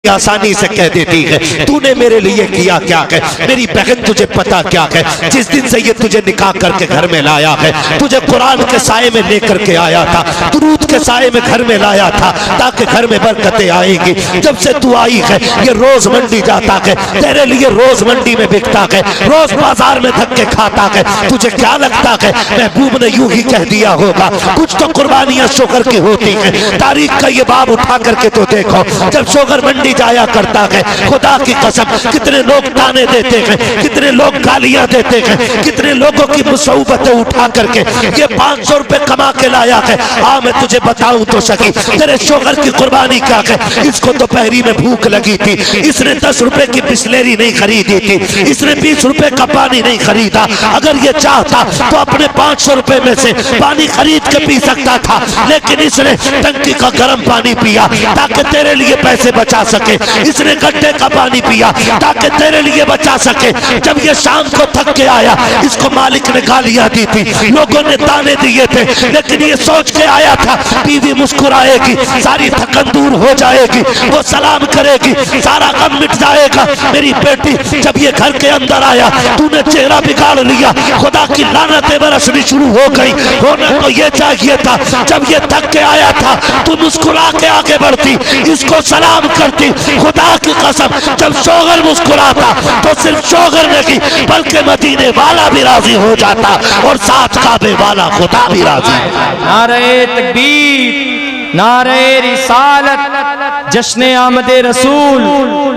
आसानी से कह देती है तूने मेरे लिए किया क्या है। मेरी बहन तुझे पता क्या है, जिस दिन से ये तुझे निकाह करके घर में लाया है, तुझे कुरान के साए में लेकर के आया था, दुरूद के साए में घर में लाया था ताकि घर में बरकतें आएंगी। जब से तू आई है ये रोज मंडी जाता है, तेरे लिए रोज मंडी में बिकता है, रोज बाजार में धक्के खाता है। तुझे क्या लगता है महबूब ने यूं ही कह दिया होगा? कुछ तो कुर्बानियां शोगर की होती हैं। तारीख का ये बाब उठा करके तो देखो, जब शोगर मंडी जाया करता है, खुदा की कसम कितने लोग ताने देते हैं, कितने लोग गालियां देते हैं, कितने लोगों की मुसीबतें उठा करके ये 500 रुपए कमा के लाया है। हाँ मैं तुझे बताऊं तो सकी, तेरे शोगर की कुर्बानी क्या है। इसको तो पहरी में भूख लगी थी, इसने 10 रुपए की बिस्लेरी नहीं खरीदी थी, इसने 20 रुपए का पानी नहीं खरीदा। अगर ये चाहता तो अपने 500 रुपए में से पानी खरीद के पी सकता था, लेकिन इसने टंकी का गर्म पानी पिया ताकि तेरे लिए पैसे बचा सके। इसने गड्ढे का पानी पिया ताकि तेरे लिए बचा सके। जब ये शाम को थक के आया, इसको मालिक ने गालियां दी थी, लोगों ने ताने दिए थे, लेकिन ये सोच के आया था बीवी मुस्कुराएगी, सारी थकन दूर हो जाएगी, वो सलाम करेगी, सारा गम मिट जाएगा। मेरी बेटी जब ये घर के अंदर आया, तूने चेहरा बिगाड़ लिया, खुदा की लानतें बरसनी शुरू हो गई। होना तो ये चाहिए था जब ये थक के आया था तू मुस्कुरा के आगे बढ़ती, इसको सलाम करती। खुदा की कसम जब शोगर मुस्कुराता तो सिर्फ शोगर नहीं बल्कि मदीने वाला भी राजी हो जाता और साथ काबे वाला खुदा भी राजी। नारे तकबीर, नारे रिसालत, जश्न आमदे रसूल,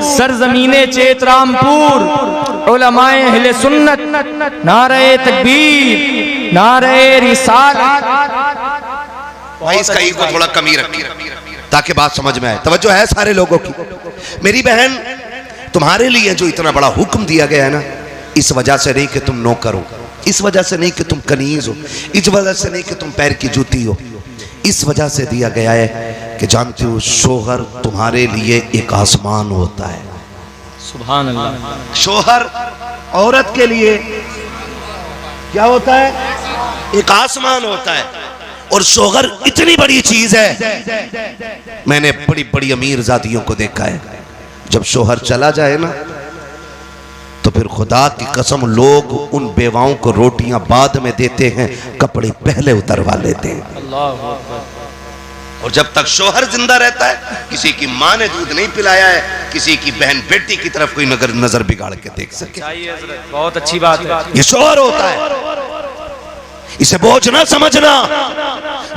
सरजमीने चेतरामपुर, उलमाए अहले सुन्नत, नारे तकबीर, नारे रिसालत। भाई इसका ईगो थोड़ा कमी रखी ताकि बात समझ में आए। तवज्जो है सारे लोगों की। मेरी बहन तुम्हारे लिए जो इतना बड़ा हुक्म दिया गया है ना, इस वजह से नहीं कि तुम नौकर हो, इस वजह से नहीं कि तुम कनीज हो, इस वजह से नहीं कि तुम पैर की जूती हो, इस वजह से दिया गया है कि जानते हो शोहर तुम्हारे लिए एक आसमान होता है। सुभान अल्लाह। शोहर औरत के लिए क्या होता है? एक आसमान होता है। और शोहर इतनी बड़ी चीज है, मैंने बड़ी बड़ी अमीर जातियों को देखा है, जब शोहर चला जाए ना तो फिर खुदा की कसम लोग उन बेवाओं को रोटियां बाद में देते हैं, कपड़े पहले उतरवा लेते हैं। अल्लाह अकबर। और जब तक शोहर जिंदा रहता है, किसी की माँ ने दूध नहीं पिलाया है, किसी की बहन बेटी की तरफ कोई नजर बिगाड़ के देख सके। बहुत अच्छी बात है। ये शोहर होता है, इसे बोझ ना समझना।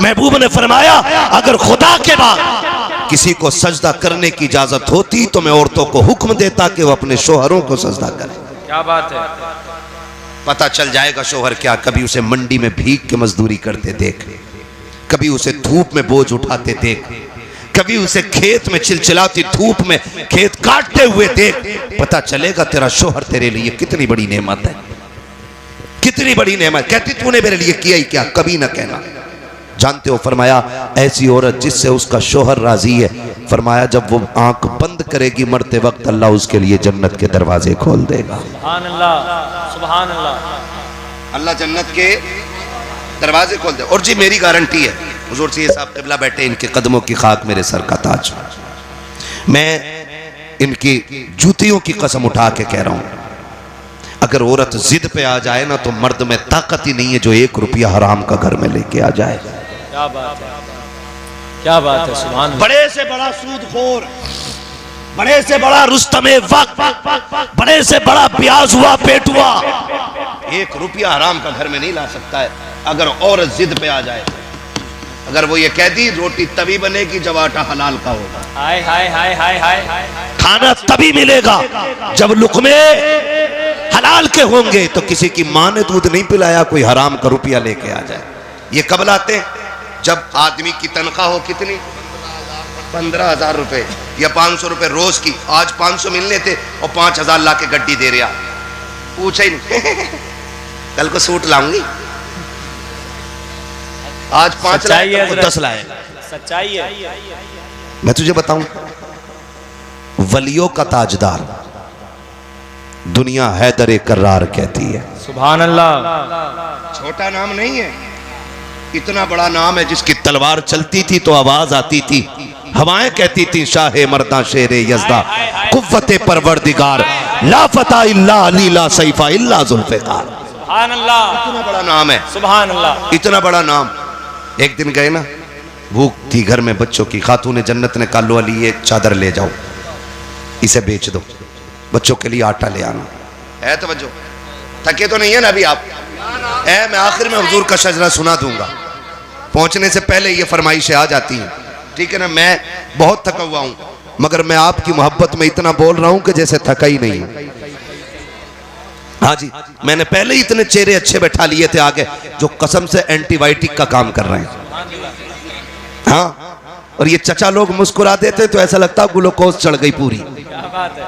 महबूब ने फरमाया अगर खुदा के बाद किसी को सजदा करने की इजाजत होती तो मैं औरतों को हुक्म देता कि वो अपने शोहरों को सजदा करें। क्या बात है। पता चल जाएगा शोहर क्या। कभी उसे मंडी में भीख के मजदूरी करते देख, कभी उसे धूप में बोझ उठाते देख, कभी उसे खेत में चिलचिलाती धूप में खेत काटते हुए देख, पता चलेगा तेरा शोहर तेरे लिए कितनी बड़ी नेमत है, कितनी बड़ी नेमत। कहती तूने मेरे लिए किया ही क्या, कभी ना कहना। जानते हो फरमाया ऐसी औरत जिससे उसका शोहर राजी है, फरमाया जब वो आंख बंद करेगी मरते वक्त अल्लाह उसके लिए जन्नत के दरवाजे खोल देगा। सुभान अल्लाह, सुभान अल्लाह। अल्लाह जन्नत के दरवाजे खोल दे। और जी मेरी गारंटी है, हुजूर से साहब क़िबला बैठे, इनके कदमों की खाक मेरे सर का ताज। मैं इनकी जूतियों की कसम उठा के कह रहा हूं, अगर औरत जिद पे आ जाए ना तो मर्द में ताकत ही नहीं है जो 1 रुपया हराम का घर में लेके आ जाए। क्या बात है, क्या बात है। सुभान। बड़े से बड़ा सूदखोर, बड़े से बड़ा रुस्तमे वक्त, बड़े से बड़ा ब्याज हुआ पेटुआ 1 रुपया हराम का घर में नहीं ला सकता है अगर औरत जिद पे आ जाए। अगर वो ये कह दी रोटी तभी बनेगी जब आटा हलाल का होगा। हाय हाय हाय हाय हाय। खाना तभी मिलेगा जब लुकमे हलाल के होंगे। तो किसी की माँ ने दूध नहीं पिलाया, कोई हराम का रुपया लेके आ जाए। ये कब लाते हैं? जब आदमी की तनख्वाह हो कितनी, 15,000 रुपए या 500 रुपए रोज की। आज 500 मिलने थे और 5,000 ला के गड्डी दे रहा, पूछा ही नहीं कल को सूट लाऊंगी, आज 5 लाए तो 10 लाए। सच्चाई है। मैं तुझे बताऊं, वलियों का ताजदार दुनिया हैदर कर्रार कहती है। सुभान अल्लाह। छोटा नाम नहीं है, इतना बड़ा नाम है जिसकी तलवार चलती थी तो आवाज आती थी, हवाएं कहती थी शाहे मर्दा शेरे यज़दा कुव्वते परवरदिगार ला फता इल्ला अली ला सैफा इल्ला जुल्फ़िकार। सुभान अल्लाह, इतना बड़ा नाम है, सुभान अल्लाह। इतना बड़ा नाम। एक दिन गए ना, भूख थी घर में बच्चों की, खातून जन्नत ने कहा लो अली एक चादर ले जाओ, इसे बेच दो, बच्चों के लिए आटा ले आना। है तवज्जो, थके तो नहीं है ना अभी आप? है, मैं आखिर में हुजूर का शजरा सुना दूंगा, पहुंचने से पहले ये फरमाइशें आ जाती हैं, ठीक है ना। मैं बहुत थका हुआ हूं, मगर मैं आपकी मोहब्बत में इतना बोल रहा हूं कि जैसे थका ही नहीं है। हाँ जी, मैंने पहले ही इतने चेहरे अच्छे बैठा लिए थे आगे जो कसम से एंटीबायोटिक का काम कर रहे हैं। हाँ, और ये चचा लोग मुस्कुरा देते तो ऐसा लगता ग्लूकोज चढ़ गई पूरी। क्या बात है,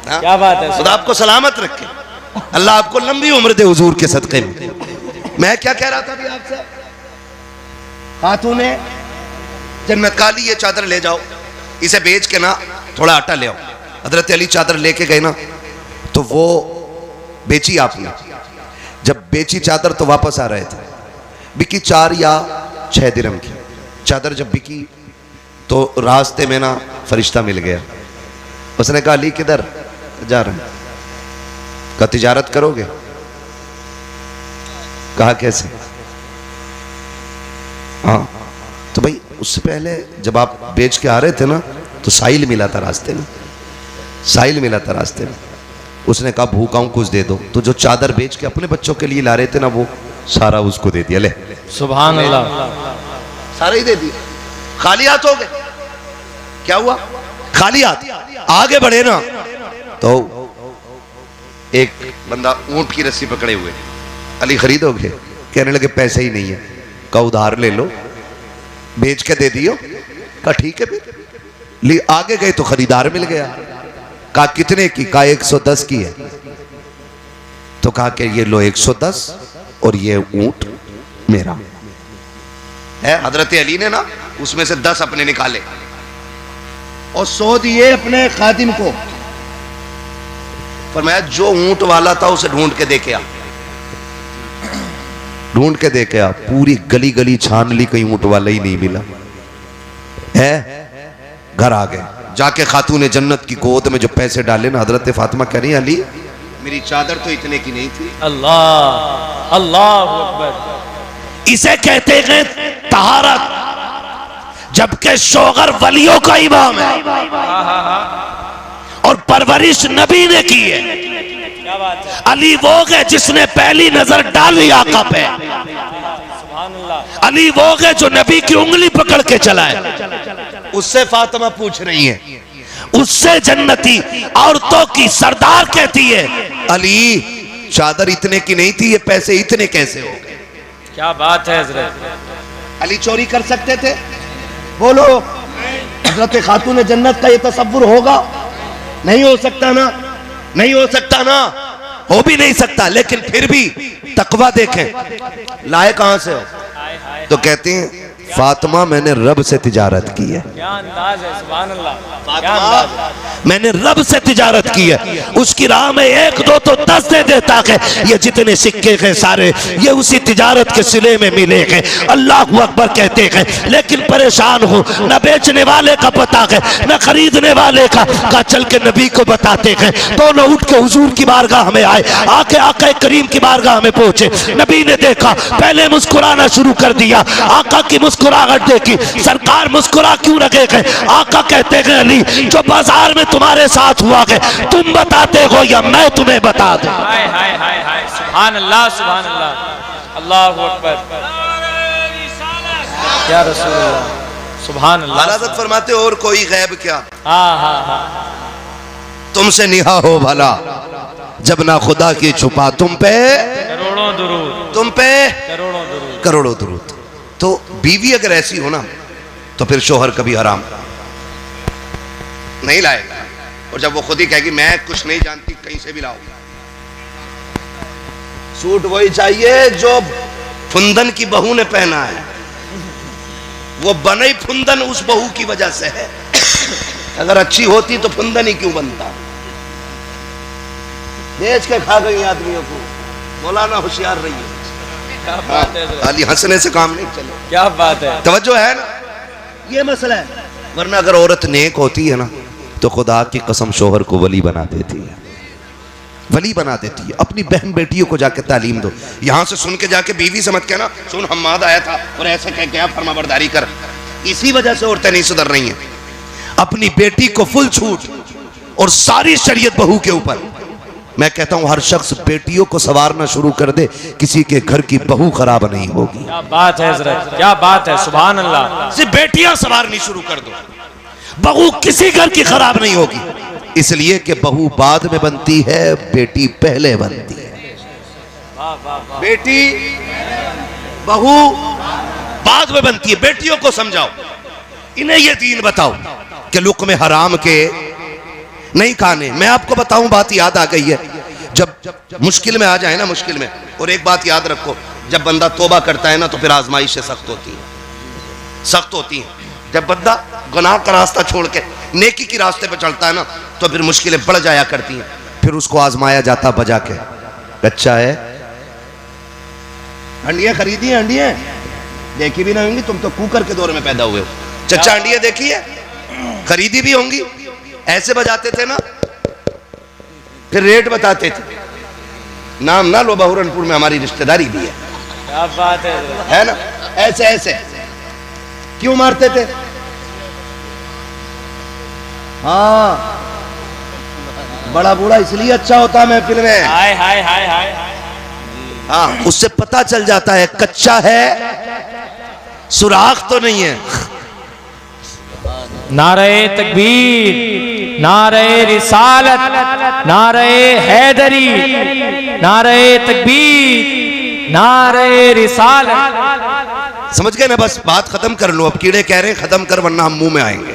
हाँ? क्या बात है। खुदा आपको सलामत रखे, अल्लाह आपको लंबी उम्र दे हुजूर के सदक़े में। मैं क्या कह रहा था अभी आपसे, खातून ने जन्नत का ली ये चादर ले जाओ, इसे बेच के ना थोड़ा आटा ले आओ। हजरत अली चादर लेके गए ना, तो वो बेची आपने, जब बेची चादर तो वापस आ रहे थे, बिकी 4 या 6 दिरहम की चादर। जब बिकी तो रास्ते में ना फरिश्ता मिल गया, उसने कहा अली किधर जा रहे हैं? कहा तिजारत करोगे? कहा कैसे? हाँ, तो भाई उससे पहले जब आप बेच के आ रहे थे ना, तो साहिल मिला था रास्ते में, साहिल मिला था रास्ते में। उसने कहा भूखा हूं कुछ दे दो, तो जो चादर बेच के अपने बच्चों के लिए ला रहे थे ना, वो सारा उसको दे दिया। ले सुभान अल्लाह, सारा ही दे दिया, खाली हाथ हो गए। क्या हुआ? खाली हाथ आगे बढ़े ना, तो एक बंदा ऊंट की रस्सी पकड़े हुए, अली खरीदोगे? कहने लगे पैसे ही नहीं है। कहा उधार ले लो, बेच के दे दियो। कहा ठीक है, फिर आगे गए तो खरीदार मिल गया। कहा कितने की? कहा 110 की है। तो कहा कि ये लो 110 और ये ऊंट मेरा है। हजरत अली ने ना उसमें से 10 अपने निकाले और 100 दिए अपने खादिम को। फरमाया जो ऊंट वाला था उसे ढूंढ के देके आ, ढूंढ के देके आ। पूरी गली गली छान ली, कहीं ऊंट वाला ही नहीं मिला है। घर आ गए, जाके खातून जन्नत की गोद में जो पैसे डाले ना, हजरत फातिमा कह रही अली मेरी चादर तो इतने की नहीं थी। अल्लाह अल्लाह अकबर। इसे कहते हैं तहारत, जबकि शोगर वलियों का इमाम है और परवरिश नबी ने की है। क्या बात है। अली वो है जिसने पहली नजर डाली आका पे। सुभान अल्लाह। अली वो है जो नबी की उंगली पकड़ के चला है। उससे फातिमा पूछ रही है, उससे जन्नती औरतों की सरदार कहती है अली चादर इतने की नहीं थी, ये पैसे इतने कैसे हो गए? क्या बात है हजरत। अली चोरी कर सकते थे? बोलो, हजरत खातून जन्नत का ये तसव्वुर होगा? नहीं हो सकता ना, नहीं हो सकता ना, हो भी नहीं सकता। लेकिन फिर भी तकवा देखें, लाए कहां से हो? तो कहते हैं फातिमा मैंने रब से तिजारत की है। क्या अंदाज है, सुभान अल्लाह। क्या फातिमा अंदाज है। मैंने रब से तिजारत की है, उसकी राह में 1 2 तो 10 दे देता है। ये जितने सिक्के हैं सारे ये उसी तिजारत के सिले में मिले हैं। अल्लाह अकबर कहते हैं, लेकिन परेशान हूँ, न बेचने वाले का पता है न खरीदने वाले का चल के नबी को बताते हैं। दोनों उठ के हुजूर की बारगाह में आए, आके आका करीम की बारगाह में पहुंचे। नबी ने देखा, पहले मुस्कुराना शुरू कर दिया। आका की मुस्कुराहट देखी, सरकार मुस्कुरा क्यों रखे गए? आका कहते हैं अली जो बाजार में तुम्हारे साथ हुआ है तुम बताते हो या मैं तुम्हें बता दूं? हाय हाय हाय हाय, सुभान अल्लाह सुभान अल्लाह, अल्लाहु अकबर। क्या रसूल अल्लाह, सुभान अल्लाह। हज़रत फरमाते और कोई गैब क्या? हाँ हाँ हाँ। तुमसे निहा हो भला जब ना खुदा की छुपा तुम पे करोड़ों दुरूद, तुम पे करोड़ों दुरूद। करोड़ों दुरूद। तो बीवी अगर ऐसी हो ना, तो फिर शोहर कभी हराम नहीं लाएगा। और जब वो खुद ही कहेगी मैं कुछ नहीं जानती, कहीं से भी लाओ, सूट वही चाहिए जो फुंदन की बहू ने पहना है। वो बने फुंदन उस बहू की वजह से है। अगर अच्छी होती तो फुंदन ही क्यों बनता? बेच के खा गई आदमियों को। मौलाना होशियार रही है। क्या बात है, खाली हंसने से काम नहीं चले। क्या बात है। तवज्जो है ना, ये मसला है। वरना अगर औरत नेक होती है ना तो खुदा की कसम शोहर को वली बना देती है, वली बना देती है। अपनी बहन बेटियों को जाके तालीम दो। यहां से सुन के जाके बीवी से मत कहना सुन हम्माद आया था और ऐसे कह के फरमाबरदारी कर। इसी वजह से औरतें नहीं सुधर रही हैं। अपनी बेटी को फुल छूट और सारी शरीयत बहू के ऊपर। मैं कहता हूं हर शख्स बेटियों को संवारना शुरू कर दे, किसी के घर की बहू खराब नहीं होगी। क्या बात है हजरत, क्या बात है, सुभान अल्लाह। सिर्फ बेटियां संवारनी शुरू कर दो, बहू किसी घर की खराब नहीं होगी। इसलिए कि बहू बाद में बनती है, बेटी पहले बनती है। बेटी बहू बाद में बनती है। बेटियों को समझाओ, इन्हें ये दीन बताओ कि लुक़्मे हराम के नहीं खाने। मैं आपको बताऊं, बात याद आ गई है, जब मुश्किल में आ जाए ना, मुश्किल में, और एक बात याद रखो, जब बंदा तौबा करता है ना तो फिर आजमाइशें सख्त होती हैं, सख्त होती हैं। जब बंदा गुनाह का रास्ता छोड़ के नेकी की रास्ते पर चलता है ना तो फिर मुश्किलें बढ़ जाया करती हैं। फिर उसको आजमाया जाता बजा के, अच्छा है हंडियां खरीदी हैं, हंडियां देखी भी ना होंगी, तुम तो कुकर के दौर में पैदा हुए हो। चचा हंडियां देखी है, खरीदी भी होंगी। ऐसे बजाते थे ना, फिर रेट बताते थे। नाम ना लो, बहुरनपुर में हमारी रिश्तेदारी भी है। क्या बात है ना, ऐसे ऐसे क्यों मारते थे? हाँ, बड़ा बूढ़ा इसलिए अच्छा होता महफिल में। हाय हाय हाय हाय। हाँ, उससे पता चल जाता है कच्चा है, सुराख तो नहीं है। नारे तकबीर, नारे रिसालत, नारे हैदरी, नारे तकबीर, नारे रिसालत। समझ गए ना? बस बात खत्म कर लो। अब कीड़े कह रहे हैं खत्म कर वरना हम मुंह में आएंगे,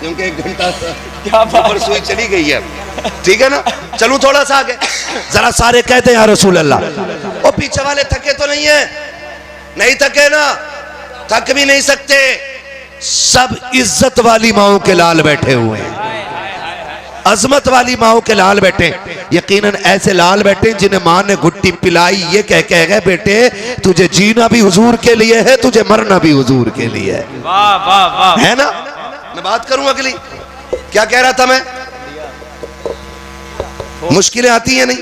क्योंकि 1 घंटा क्या ऊपर सुई चली गई है। ठीक है ना? चलूं थोड़ा सा आगे। जरा सारे कहते हैं या रसूल अल्लाह। और पीछे वाले थके तो नहीं है? नहीं थके ना, थक भी नहीं सकते। सब इज्जत वाली माओ के लाल बैठे हुए हैं, अजमत वाली माओ के लाल बैठे। यकीनन ऐसे लाल बैठे जिन्हें मां ने घुट्टी पिलाई ये कह के गए, बेटे तुझे जीना भी हुजूर के लिए है, तुझे मरना भी हुजूर के लिए है। वाह वाह वाह, है ना? मैं बात करूं अगली, क्या कह रहा था मैं? मुश्किलें आती हैं नहीं,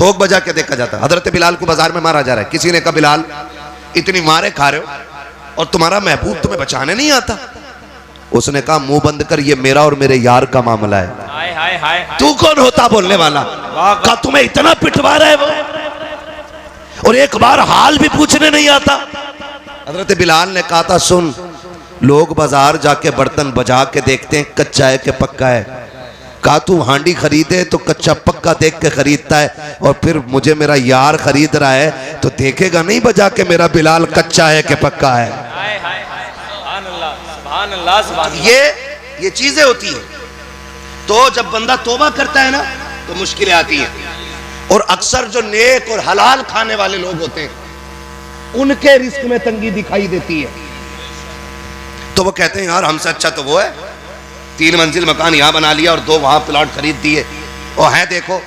थोक बजा के देखा जाता। हजरत बिलाल को बाजार में मारा जा रहा है। किसी ने कहा बिलाल इतनी मारे खा रहे हो और तुम्हारा महबूब तुम्हें बचाने नहीं आता। उसने कहा मुंह बंद कर, ये मेरा और मेरे यार का मामला है। हाय हाय हाय। तू कौन होता बोलने वाला? कहा तुम्हें इतना पिटवा रहा है वो, और एक बार हाल भी पूछने नहीं आता। हजरत बिलाल ने कहा था सुन, लोग बाजार जाके बर्तन बजा के देखते हैं कच्चा है कि पक्का है। कहा तू हांडी खरीदे तो कच्चा पक्का देख के खरीदता है, और फिर मुझे मेरा यार खरीद रहा है तो देखेगा नहीं बजा के मेरा बिलाल कच्चा है कि पक्का है। हाय हाय हाय, सुभान अल्लाह सुभान अल्लाह सुभान अल्लाह। ये चीजें होती हैं। तो जब बंदा तौबा करता है ना तो मुश्किलें आती हैं। और अक्सर जो नेक और हलाल खाने वाले लोग होते हैं उनके रिस्क में तंगी दिखाई देती है। तो वो कहते हैं यार हमसे अच्छा तो वो है, 3 मंजिल मकान यहां बना लिया और 2 वहां प्लॉट खरीद दिए, और है देखो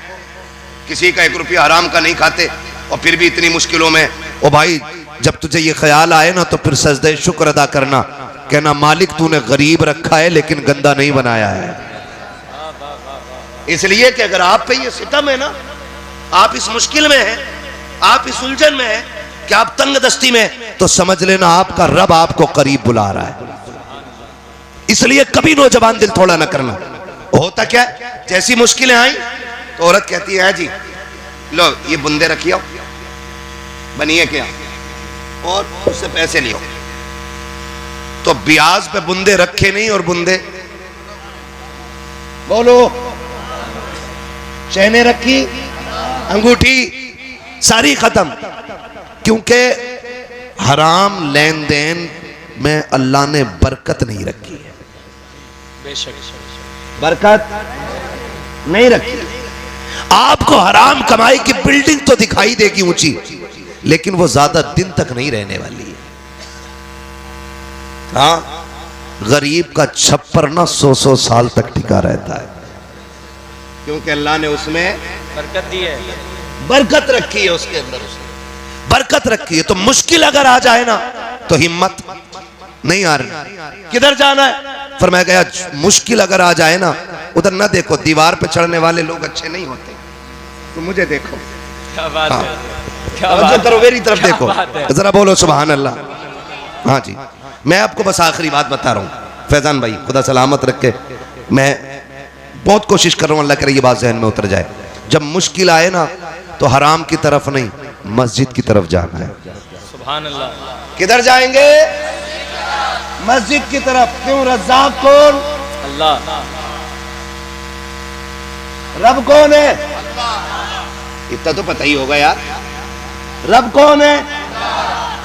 किसी का 1 रुपया हराम का नहीं खाते और फिर भी इतनी मुश्किलों में। ओ भाई जब तुझे ये ख्याल आए ना तो फिर सजदे शुक्र अदा करना, कहना मालिक तूने गरीब रखा है लेकिन गंदा नहीं बनाया है। इसलिए कि अगर आप पे ये सितम है ना, आप इस मुश्किल में हैं, आप इस उलझन में हैं कि आप तंग दस्ती में, तो समझ लेना आपका रब आपको करीब बुला रहा है। इसलिए कभी नौजवान दिल थोड़ा ना करना। होता क्या, जैसी मुश्किलें आई तो औरत कहती है जी लो ये बुंदे रखियो बनिए क्या, और उससे पैसे लियो। तो ब्याज पे बुंदे रखे नहीं, और बुंदे बोलो चैने रखी, अंगूठी सारी खत्म। क्योंकि हराम लेन देन में अल्लाह ने बरकत नहीं रखी है, बरकत नहीं रखी। आपको हराम कमाई की बिल्डिंग तो दिखाई देगी ऊंची, लेकिन वो ज्यादा दिन तक नहीं रहने वाली है। हाँ, गरीब का छप्पर ना 100-100 साल तक टिका रहता है, क्योंकि अल्लाह ने उसमें बरकत दी है, बरकत रखी है, उसके अंदर उसने बरकत रखी है। तो मुश्किल अगर आ जाए ना तो हिम्मत नहीं आ रही। किधर जाना है? फरमाया गया मुश्किल अगर आ जाए ना, उधर ना देखो, दीवार पे चढ़ने वाले लोग अच्छे नहीं होते, तो मुझे देखो। क्या बात है, क्या हाँ, बात है, मेरी तरफ क्या देखो, बात है। जरा बोलो सुभान अल्लाह। हाँ जी, मैं आपको बस आखिरी बात बता रहा हूँ फैजान भाई, खुदा सलामत रखे। मैं बहुत कोशिश कर रहा हूँ अल्लाह करे ये बात जहन में उतर जाए। जब मुश्किल आए ना तो हराम की तरफ नहीं, मस्जिद की तरफ जाना है। सुभान अल्लाह। किधर जाएंगे? मस्जिद की तरफ। क्यों? रज़्ज़ाक़ कौन? अल्लाह। रब कौन है? इतना तो पता ही होगा यार। रब कौन है?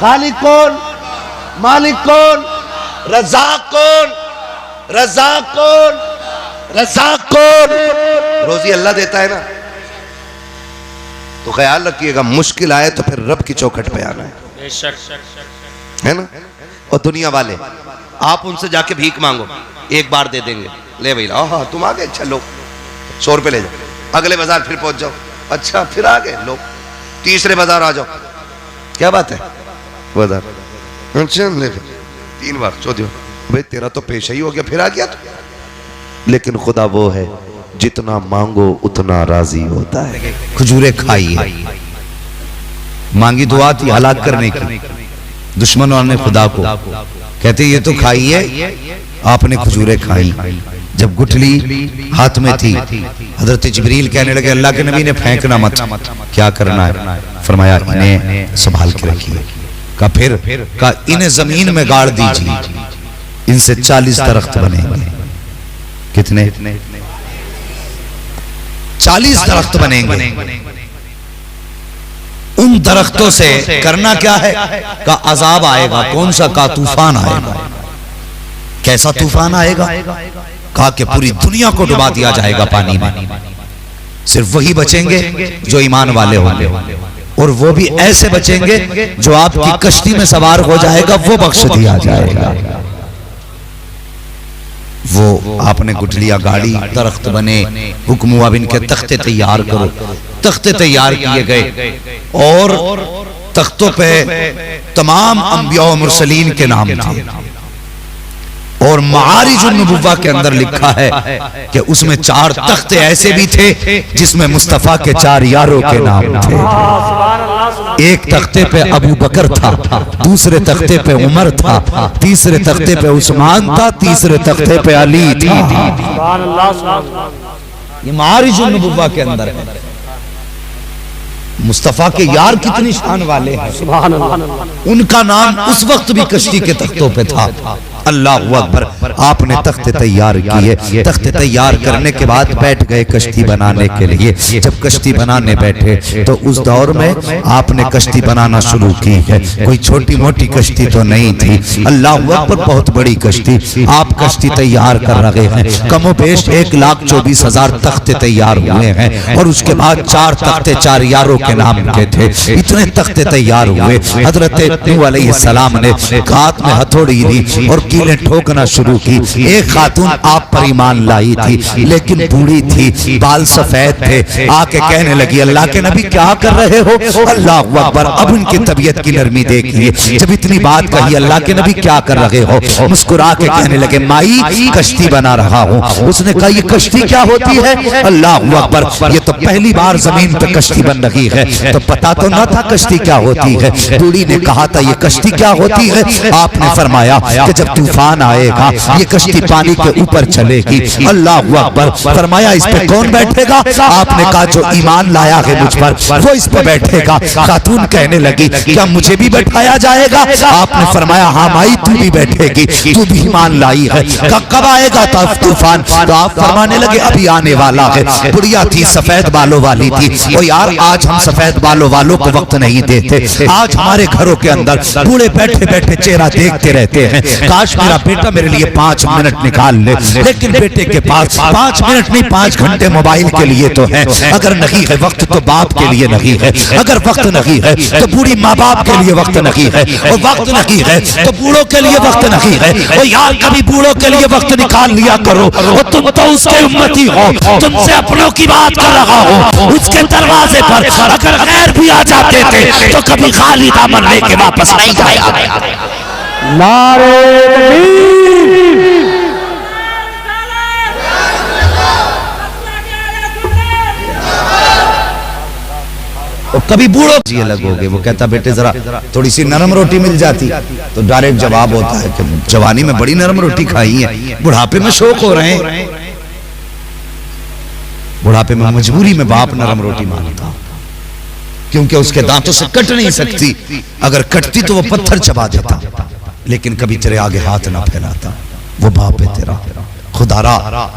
खालिक कौन? मालिक कौन? रज़्ज़ाक़ कौन? रज़्ज़ाक़ कौन? रज़्ज़ाक़ कौन? रोजी अल्लाह देता है ना। तो ख्याल रखिएगा, मुश्किल आए तो फिर रब की चौखट पे आना है, बेशक है ना। और दुनिया वाले, आप उनसे जाके भीख मांगो, एक बार दे देंगे, ले भाई हाँ तुम आ गए, चलो 100 रुपये ले जाओ। अगले बाजार फिर पहुंच जाओ, अच्छा फिर आ गए लो, तीसरे बाजार आ जाओ, क्या बात है बाजार, अच्छा ले 3 बार, चौथी बार भाई तेरा तो पेशा ही हो गया, फिर आ गया तो। लेकिन खुदा वो है जितना मांगो उतना राजी होता है। खजूरें खाई है, मांगी दुआ थी हलाक करने की, दुश्मनों ने खुदा को कहते ये तो खाई है, आपने खजूरें खाई। जब गुठली हाथ में थी, हजरत जिब्रील कहने लगे अल्लाह के नबी ने फेंकना मत, क्या करना है? फरमाया इन्हें संभाल के रखिए। का फिर का इन्हें जमीन में गाड़ दीजिए, इनसे 40 दरख्त बनेंगे। कितने? 40 दरख्त बनेंगे। उन दरख्तों से करना क्या है? का अजाब आएगा। कौन सा? का तूफान आएगा। कैसा तूफान आएगा? कहा कि पूरी दुनिया को डुबा दिया जाएगा पानी में, सिर्फ वही बचेंगे जो ईमान वाले होंगे, और वो भी ऐसे बचेंगे जो आपकी कश्ती में सवार हो जाएगा, वो बख्श दिया जाएगा। वो आपने गुठलियां गाड़ी, दरख्त बने, हुक्म हुआ इनके तख्ते तैयार करो। तख्ते तैयार किए गए और तख्तों पे तमाम अंबिया और मुरसलीन के नाम थे। और मारिजुन नबुव्वा के अंदर लिखा है कि उसमें 4 तख्ते ऐसे भी थे जिसमें मुस्तफा के 4 यारों के नाम थे। एक तख्ते पे अबू बकर था, दूसरे तख्ते पे उमर था, तीसरे तख्ते पे उस्मान था, तीसरे तख्ते पे अली था। ये मारिजुन नबुव्वा के अंदर है। मुस्तफा के यार कितनी शान वाले हैं, सुभान अल्लाह। उनका नाम उस वक्त भी कश्ती के तख्तों पे था। अल्लाह अकबर। आपने तख्ते तैयार किए, तख्ते तैयार करने के बाद बैठ गए कश्ती बनाने के लिए। जब कश्ती बनाने बैठे तो उस दौर में आपने कश्ती बनाना शुरू की है। कोई छोटी मोटी कश्ती तो नहीं थी, अल्लाह अकबर, बहुत बड़ी कश्ती। आप कश्ती तैयार कर रहे हैं, कमोबेश 1,24,000 तख्ते तैयार हुए हैं, और उसके बाद 4 तख्ते 4 यारों के नाम के थे। इतने तख्ते तैयार हुए, हजरत नूह अलैहिस्सलाम ने हाथ में हथौड़ी ली और कीलें ठोकना शुरू की। एक खातून आप पर ईमान लाई थी, लेकिन बूढ़ी थी, बाल सफेद थे। आके कहने लगी अल्लाह के नबी क्या कर रहे हो? अल्लाह अकबर। अब उनकी तबीयत की नरमी देखिए। जब इतनी बात कही अल्लाह के नबी क्या कर रहे हो, मुस्कुरा के कहने लगे माई कश्ती बना रहा हूँ। उसने कहा ये कश्ती क्या होती है? अल्लाह अकबर, ये तो पहली बार जमीन पे कश्ती बन रही है, तो पता तो ना था कश्ती क्या होती है। बूढ़ी ने कहा था ये कश्ती क्या होती है? आपने फरमाया कि जब तूफान आएगा ये कश्ती पानी के ऊपर चलेगी। अल्लाह अकबर। फरमाया इस पे कौन बैठेगा? आपने कहा जो ईमान लाया है मुझ पर वो इस पे बैठेगा। खातून कहने लगी क्या मुझे भी बैठाया जाएगा? आपने फरमाया हाँ माई तू भी बैठेगी, तू भी ईमान लाई है। कब आएगा तूफान? तो आप फरमाने लगे अभी आने वाला है। बुढ़िया थी, सफेद बालों वाली थी। ओ यार आज हम सफेद बालों वालों को वक्त नहीं देते। आज हमारे घरों के अंदर बूढ़े बैठे बैठे चेहरा देखते रहते हैं। काश मेरा बेटा मेरे लिए 5 मिनट निकाल ले, लेकिन बेटे के पास 5 मिनट नहीं 5 घंटे मोबाइल के लिए तो है। अगर नहीं है वक्त तो बाप के लिए नहीं है, अगर वक्त नहीं है तो बूढ़ी माँ बाप के लिए वक्त नहीं है, और वक्त नहीं है तो बूढ़ों के लिए वक्त नहीं है। और यार कभी बूढ़ों के लिए वक्त निकाल लिया करो। और तुम तो उसके उम्मती हो, तुमसे अपनों की बात कर रहा हो। उसके दरवाजे पर अगर गैर भी आ जाते थे तो कभी खाली दामन लेके वापस नहीं जाया। नारे तकबीर। और कभी बूढ़ों जी अलग हो गए, वो कहता बेटे जरा थोड़ी सी नरम रोटी मिल जाती, तो डायरेक्ट जवाब होता है कि जवानी में बड़ी नरम रोटी खाई है, बुढ़ापे में शौक हो रहे हैं। बुढ़ापे में मजबूरी में बाप नरम रोटी मांगता, क्योंकि उसके दांतों से कट नहीं सकती, अगर कटती तो वो पत्थर चबा देता, लेकिन कभी तेरे आगे हाथ ना फैलाता। वो बाप है तेरा, खुदारा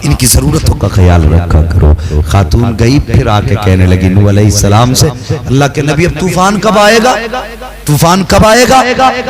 इनकी जरूरतों का ख्याल रखा करो। खातून गई, फिर आके कहने लगी नूह अलैहिस्सलाम से, अल्लाह के नबी अब तूफान कब आएगा, तूफान कब आएगा?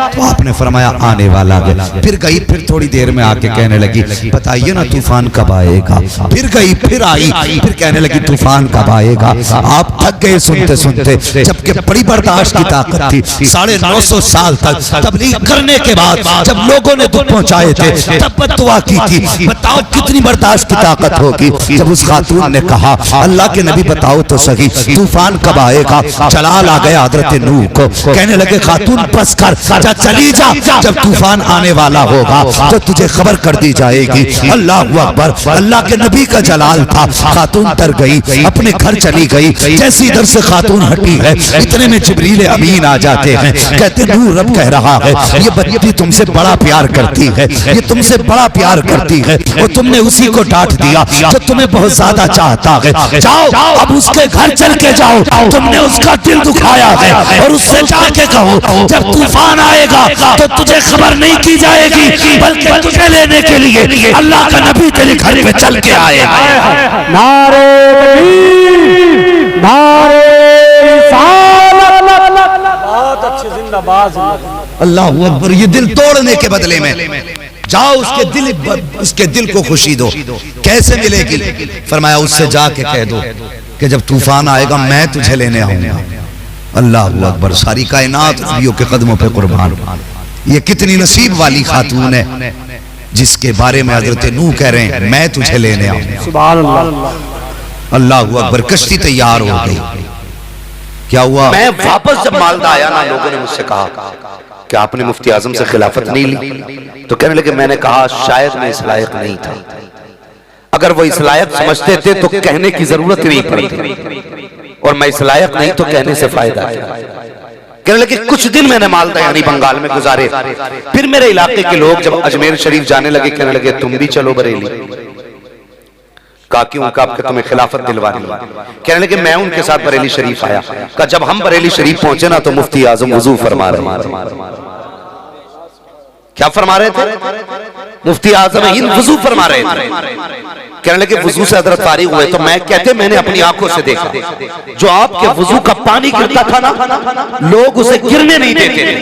तो आपने फरमाया आने वाला है। फिर गई, फिर थोड़ी देर में आके कहने लगी बताइए ना तूफान कब आएगा? फिर गई, फिर आई, फिर कहने लगी तूफान कब आएगा? आप थक गए सुनते सुनते, जबकि बड़ी बर्दाश्त की ताकत थी। 950 साल तक तबलीग करने के बाद जब लोगों ने दुख पहुंचाए थे, तब बद्दुआ की थी। बताओ कितनी बर्दाश्त की ताकत होगी। जब उस खातून ने कहा अल्लाह के नबी बताओ तो सही तूफान कब आएगा, जलाल आ गया हजरत नूह को। कहने लगे खातून बस कर, जा चली जा, जब तूफान आने वाला होगा तो तुझे खबर कर दी जाएगी। अल्लाह अकबर। अल्लाह के नबी का जलाल था। खातून तर गई, अपने घर चली गई। जैसी इधर से खातून हटी है, इतने में जिब्रील अमीन आ जाते हैं, कहते नूह रब कह रहा है ये बच्ची तुमसे बड़ा प्यार करती है, ये तुमसे बड़ा प्यार करती है, और तुमने उसी को डांट दिया जो तुम्हें बहुत ज्यादा चाहता है। जाओ अब उसके घर चल के जाओ, तुमने उसका दिल दुखाया है, और उससे जाके कहो जब तूफान आएगा तो तुझे खबर नहीं की जाएगी, बल्कि तुझे लेने के लिए अल्लाह का नबी तेरे घर पे चल के आएगा। नारे तकबीर, नारे रिसालत। बहुत अच्छे, जिंदाबाद। अल्लाह अकबर। ये दिल तोड़ने के बदले में जाओ उसके दिल को खुशी दो। कैसे मिलेगी? फरमाया उससे जाके कह दो कि जब तूफान आएगा मैं तुझे लेने आऊंगा। अल्लाह अकबर। सारी कायनात नबियों के कदमों पे कुर्बान। ये कितनी नसीब वाली खातून है जिसके बारे में हजरत नूह कह रहे हैं मैं तुझे लेने आऊंगा। सुभान अल्लाह। अल्लाह अकबर। कश्ती तैयार हो गई। क्या हुआ? मैं वापस जब मालदा आया ना, लोगों ने मुझसे कहा कि आपने मुफ्ती आजम से खिलाफत नहीं ली, तो कहने लगे मैंने कहा शायद मैं इस लायक नहीं था। अगर वो इस लायक समझते थे तो कहने की जरूरत नहीं पड़ती, और मैं इस लायक नहीं तो कहने से फायदा है। कहने लगे कुछ दिन मैंने मालदा यानी बंगाल में गुजारे, फिर मेरे इलाके के लोग जब अजमेर शरीफ जाने लगे, कहने लगे तुम भी चलो बरेली। कहा क्यों? कहा कि तुम्हें खिलाफत दिलवानी। कहने लगे मैं उनके साथ बरेली शरीफ आया। कहा जब हम बरेली शरीफ पहुंचे ना तो मुफ्ती आजम वुजू फरमा रहे। क्या फरमा रहे थे? मुफ्ती आजम हिंद वुजू फरमा रहे थे। कहने लगे वुजू से हजरत फारिग हुए, तो मैं कहते मैंने अपनी आंखों से देखा जो आपके वुजू का पानी गिरता था ना, लोग उसे गिरने नहीं देते थे,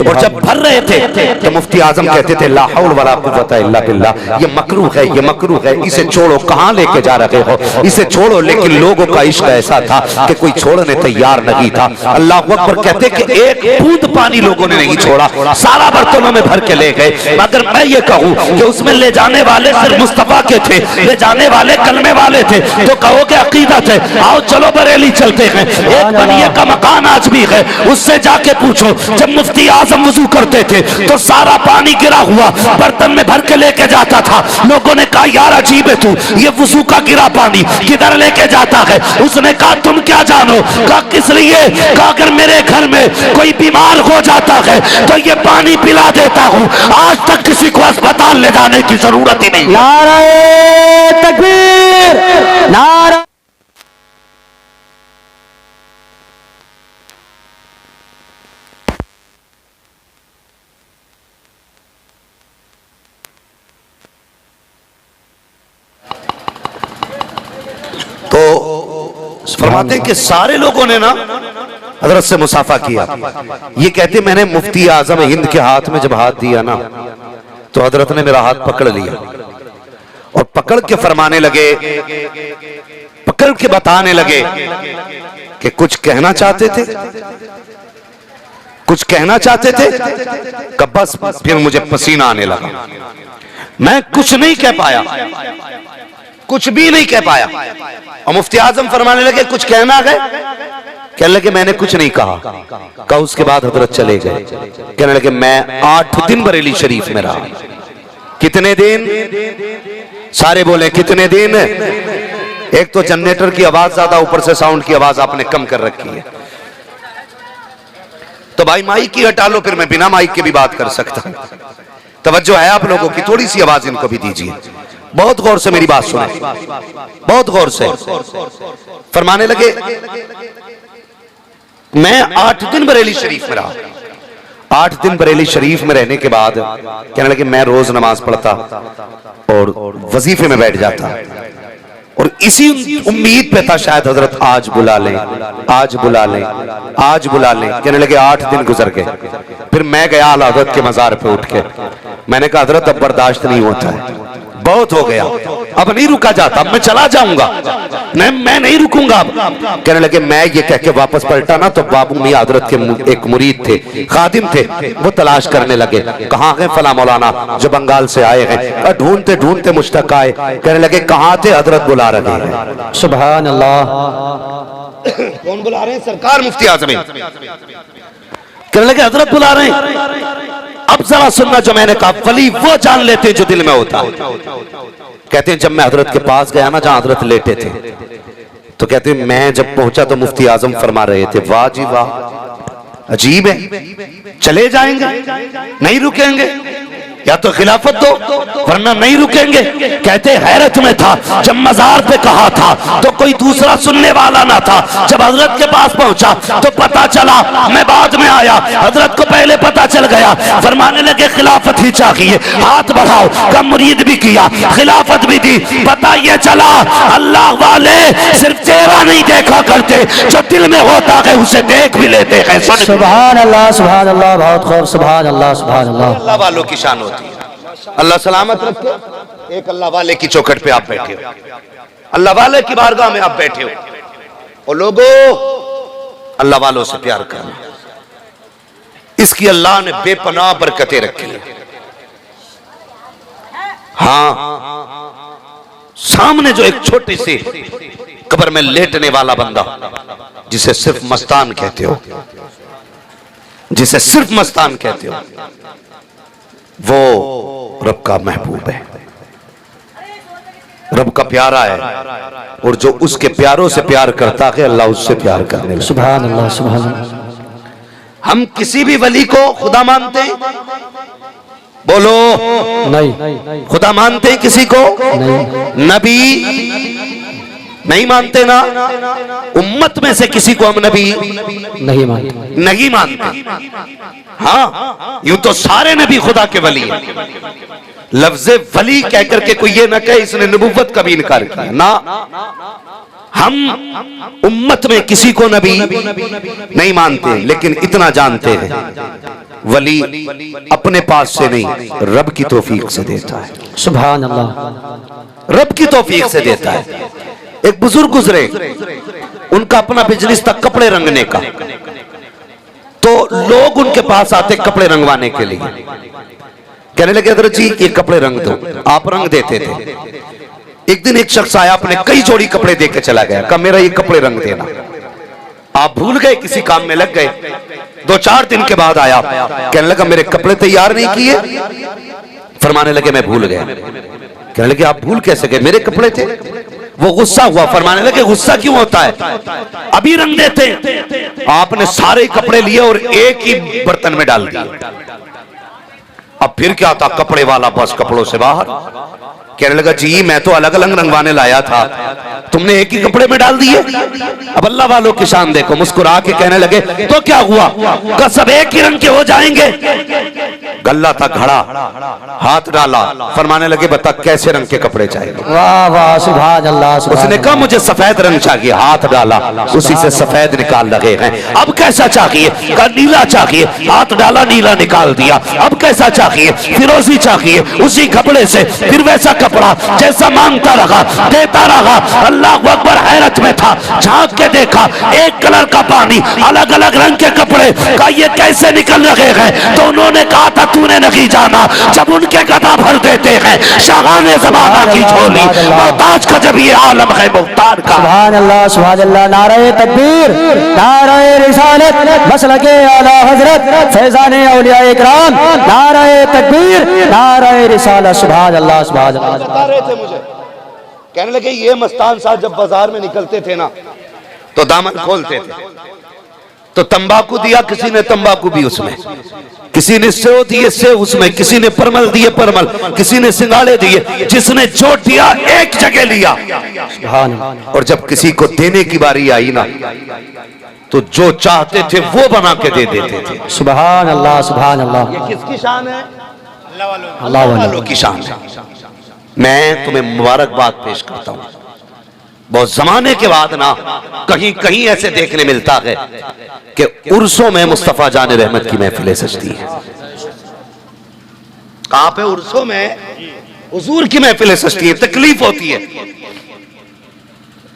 और जब भर रहे थे तो मुफ्ती आजम कहते थे ला हौल वला कुव्वता इल्ला बिल्लाह, ये मकरूह है, ये मकरूह है, इसे छोड़ो। कहां लेके जा रहे हो? इसे छोड़ो। लेकिन लोगों का इश्क ऐसा था कि कोई छोड़ने तैयार नहीं था। अल्लाह अकबर। कहते कि एक बूंद पानी लोगों ने नहीं छोड़ा, सारा बर्तनों में भर के ले गए। मगर मैं ये कहूं कि उसमें ले जाने वाले सिर्फ मुस्तफा के थे, ले जाने वाले कलमे वाले थे, तो कहोगे अकीदत है। आओ चलो बरेली चलते हैं। एक बनिए का मकान आज भी है, उससे जाके पूछो जब मुफ्ती आजम वुजू करते थे तो सारा पानी गिरा हुआ बर्तन में भर के लेके जाता था। लोगों ने कहा यार अजीब है तू, ये वुजू का गिरा पानी किधर लेके जाता है? उसने कहा तुम क्या जानो? कहा किस लिए? कहा अगर मेरे घर में कोई बीमार हो जाता है तो ये पानी पिला देता हूँ, आज तक किसी को अस्पताल ले जाने की जरूरत ही नहीं। नारे तकबीर, नारा। तो फरमाते हैं कि सारे लोगों ने ना हजरत से मुसाफा किया। ये कहते मैंने मुफ्ती आजम हिंद के हाथ में जब हाथ दिया ना तो हजरत ने मेरा हाथ पकड़ लिया और पकड़ के फरमाने लगे, पकड़ के बताने लगे कि कुछ कहना चाहते थे, कुछ कहना चाहते थे। कब बस फिर मुझे पसीना आने लगा, मैं कुछ नहीं कह पाया, कुछ भी नहीं कह पाया। और मुफ्ती आजम फरमाने लगे कुछ कहना है? कहने लगे मैंने कुछ नहीं कहा। कहा उसके बाद हजरत चले गए। कहने लगे मैं 8 दिन बरेली शरीफ में रहा। कितने दिन? सारे बोले कितने दिन? एक तो जनरेटर की आवाज ज्यादा, ऊपर से साउंड की आवाज आपने कम कर रखी है। तो भाई माइक की हटा लो, फिर मैं बिना माइक के भी बात कर सकता हूं। तवज्जो है आप लोगों की? थोड़ी सी आवाज इनको भी दीजिए। बहुत गौर से मेरी बात सुने, बहुत गौर से। फरमाने लगे मैं 8 दिन बरेली शरीफ में रहा। 8 दिन बरेली शरीफ में रहने के बाद कहने लगे मैं रोज नमाज पढ़ता और वजीफे में बैठ जाता और इसी उम्मीद पे था शायद हजरत आज बुला लें, आज बुला लें, आज बुला लें। कहने लगे 8 दिन गुजर गए। फिर मैं गया आला हजरत के मजार पे उठ के। मैंने कहा हजरत अब बर्दाश्त नहीं होता है, बहुत हो गया, अब नहीं रुका जाता, अब मैं चला जाऊंगा, मैं नहीं रुकूंगा अब। कहने लगे मैं ये कह के वापस पलटा ना तो बाबू मियां हजरत के एक मुरीद थे, खादिम थे, वो तलाश करने लगे कहाँ गए फला मौलाना जो बंगाल से आए हैं। ढूंढते ढूंढते मुझ तक आए। कहने लगे कहाँ थे? हजरत बुला रहे हैं। सुभान अल्लाह। कौन बुला रहे हैं? सरकार मुफ्ती आजमी। कहने लगे हजरत बुला रहे हैं। अब जरा सुनना जो मैंने कहा, वली वो जान लेते हैं जो दिल में होता है। कहते हैं जब मैं हजरत के पास गया ना जहां हजरत लेटे थे, तो कहते हैं मैं जब पहुंचा तो मुफ्ती आजम फरमा रहे थे वाह जी वाह, अजीब है, चले जाएंगे नहीं रुकेंगे, या तो खिलाफत दो वरना नहीं रुकेंगे। कहते हैरत में था जब मजार पे कहा था तो कोई दूसरा सुनने वाला ना था। जब हजरत के पास पहुंचा तो पता चला, मैं बाद में आया, हजरत को पहले पता चल गया। फरमाने लगे खिलाफत ही चाहिए, हाथ बढ़ाओ। कम मुरीद भी किया, खिलाफत भी दी। पता ये चला अल्लाह वाले सिर्फ चेहरा नहीं देखा करते, जो दिल में होता है उसे देख भी लेते हैं। सुभान अल्लाह, सुभान अल्लाह, बहुत खूब, सुभान अल्लाह, सुभान अल्लाह। अल्लाह वालों की शान होती है। अल्लाह सलामत रखे। एक अल्लाह वाले की चौखट पे आप बैठे हो, अल्लाह वाले की बारगाह में आप बैठे हो, और लोगों अल्लाह वालों से प्यार करना, इसकी अल्लाह ने बेपनाह बरकतें रखी है। हाँ, सामने जो एक छोटी सी कब्र में लेटने वाला बंदा जिसे सिर्फ मस्तान कहते हो, जिसे सिर्फ मस्तान कहते हो, वो रब का महबूब है, रब का प्यारा है। और जो उसके प्यारों से प्यार करता है अल्लाह उससे प्यार करने लगता है। सुभान अल्लाह, सुभान अल्लाह। हम किसी भी वली को खुदा मानते हैं? बोलो नहीं। खुदा मानते हैं किसी को? नहीं। नबी नहीं मानते ना? उम्मत में से किसी को हम नबी नहीं मानते, नहीं मानते। हाँ, यूं तो सारे नबी खुदा के वली हैं। लफ्ज़े वली कह करके कोई ये ना कहे इसने नबुव्वत का भी इनकार किया ना। हम उम्मत में किसी को नबी नहीं मानते, लेकिन इतना जानते हैं वली अपने पास से नहीं रब की तौफीक से देता है। सुभान अल्लाह। रब की तौफीक से देता है। एक बुजुर्ग गुजरे, उनका अपना बिजनेस था कपड़े रंगने का, तो लोग उनके पास आते कपड़े रंगवाने के लिए। कहने लगे हजरत जी ये कपड़े रंग दो, आप रंग देते थे। एक दिन एक शख्स आया, अपने कई जोड़ी कपड़े दे के चला गया, कहा मेरा ये कपड़े रंग देना। आप भूल गए, किसी काम में लग गए। 2-4 दिन के बाद आया, कहने लगा मेरे कपड़े तैयार नहीं किए। फरमाने लगे मैं भूल गया। कहने लगे आप भूल कैसे गए, मेरे कपड़े थे। वो गुस्सा हुआ। फरमाने लगे गुस्सा क्यों होता है, अभी रंग देते। आपने सारे कपड़े लिए और एक ही बर्तन में डाल दिए। अब फिर क्या था, कपड़े वाला बस कपड़ों से बाहर। कहने लगा जी मैं तो अलग अलग रंगवाने लाया था, तुमने एक ही कपड़े में डाल दिए। अब अल्लाह वालों की शान देखो, मुस्कुरा के कहने लगे तो क्या हुआ, का सब एक ही रंग के हो जाएंगे। गल्ला था घड़ा, हाथ डाला, फरमाने लगे बता कैसे रंग के कपड़े चाहिए। वाह वाह, सुभान अल्लाह। उसने कहा मुझे सफेद रंग चाहिए। हाथ डाला, उसी से सफेद निकाल लगे हैं। अब कैसा चाहिए, कहा नीला चाहिए। हाथ डाला, नीला निकाल दिया। अब कैसा चाहिए, फिरोजी चाहिए। उसी कपड़े से फिर वैसा कपड़ा जैसा मांगता रहा, देता रहा। अल्लाह अकबर हैरत में था, झांक के देखा एक कलर का पानी, अलग अलग रंग के कपड़े, कहा ये कैसे निकल रहे हैं? तो उन्होंने कहा था तूने नहीं जाना, जब उनके गदा भर देते हैं शाहाने ज़माना की झोली, मोहताज का जब ये आलम है मुख्तार का। सुभान अल्लाह, नारे तकबीर, नारे रिसालत, मसलके आला हजरत, फैजाने औलिया इकराम, नारे तकबीर, नारे रिसालत। सुभान अल्लाह, सुभान अल्लाह। बता रहे थे मुझे, कहने लगे ये मस्तान साहब जब बाजार में निकलते थे ना तो दामन खोलते थे, तो तंबाकू दिया किसी ने, तंबाकू भी उसमें, किसी ने सेव दिए सेव उसमें, किसी ने परमल दिए परमल, किसी ने सिंगाड़े दिए, जिसने जो दिया एक जगह लिया। और जब किसी को देने की बारी आई ना तो जो चाहते थे वो बना के दे देते थे। सुभान अल्लाह, सुभान अल्लाह। ये किसकी शान है? अल्लाह वालों की शान है। मैं तुम्हें मुबारकबाद पेश करता हूं। बहुत जमाने के बाद ना कहीं कहीं ऐसे देखने मिलता है कि उर्सों में मुस्तफा जान रहमत की महफिलें सजती हैं। कहां पे? उर्सों में हुजूर की महफिलें सजती है। तकलीफ होती है,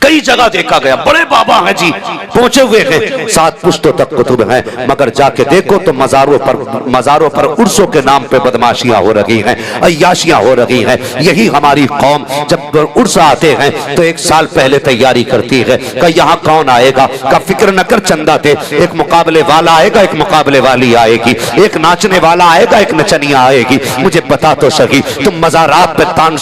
कई जगह देखा गया, बड़े बाबा हैं जी, पहुंचे हुए हैं, 7 पुश्तों तक कुतुब हैं, मगर जाके देखो तो मजारों पर उर्सों के नाम पे बदमाशियां हो रही हैं, अय्याशियां हो रही हैं। यही हमारी कौम जब उर्स आते हैं तो 1 साल पहले तैयारी करती है कि यहाँ कौन आएगा, का फिक्र न कर चंदा दे, एक मुकाबले वाला आएगा, एक मुकाबले वाली आएगी, एक नाचने वाला आएगा, एक नचनिया आएगी। मुझे बता तो सही, तुम मजारात पे तान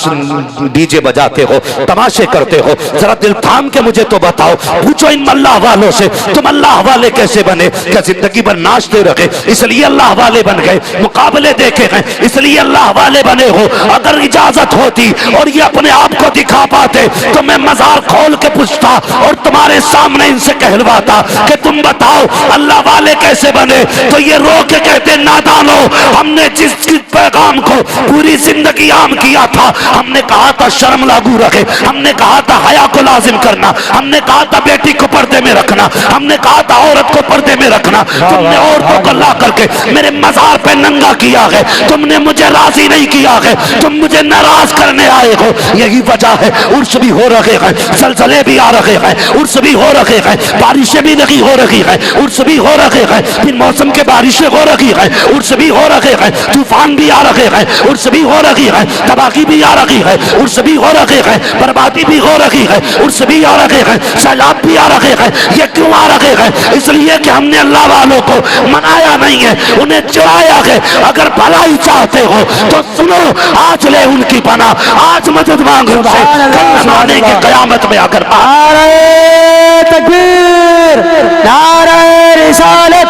डीजे बजाते हो, तमाशे करते हो, जरा दिल थाम के मुझे तो बताओ, पूछो इन अल्लाह वालों से तुम अल्लाह वाले कैसे बने? क्या जिंदगी भर नाचते रहे इसलिए अल्लाह वाले बन गए? मुकाबले देखे हैं इसलिए अल्लाह वाले बने हो? अगर इजाजत होती और ये अपने आप को दिखा पाते तो मैं मजार खोल के पूछता और तुम्हारे सामने इनसे कहलवाता कि तुम बताओ अल्लाह वाले कैसे बने? तो ये रो के कहते नादानो, हमने जिस पैगाम को पूरी जिंदगी आम किया था, हमने कहा था शर्म लागू रखे, हमने कहा था हया को लाजिम करना, हमने कहा था बेटी को पर्दे में रखना, हमने कहा था औरत को पर्दे में रखना, तुमने औरतों को ला करके मेरे मजार पे नंगा किया है, तुमने मुझे राजी नहीं किया है, तुम मुझे नाराज करने आए हो। यही वजह है उर्स भी हो रहे हैं, जलजले भी आ रहे हैं, उर्स भी हो रहे हैं, बारिशें भी नहीं हो रही है, उर्स भी हो रहे हैं, फिर मौसम के बारिशें हो रही है, उर्स भी हो रहे हैं, तूफान भी आ रहे हैं, उर्स भी हो रही है, तबाही भी आ रही है, उर्स भी हो रहे हैं, बर्बादी भी हो रही है, उर्स भी आ रहे हैं, सैलाब भी आ रहे हैं। ये क्यों आ रहे हैं? इसलिए कि हमने अल्लाह वालों को मनाया नहीं है, उन्हें चुराया है। अगर भलाई चाहते हो तो सुनो, आज ले उनकी पना, आज मदद मांग उनसे, कल जमाने की कयामत में आकर नारे तकबीर, नारे रिसालत,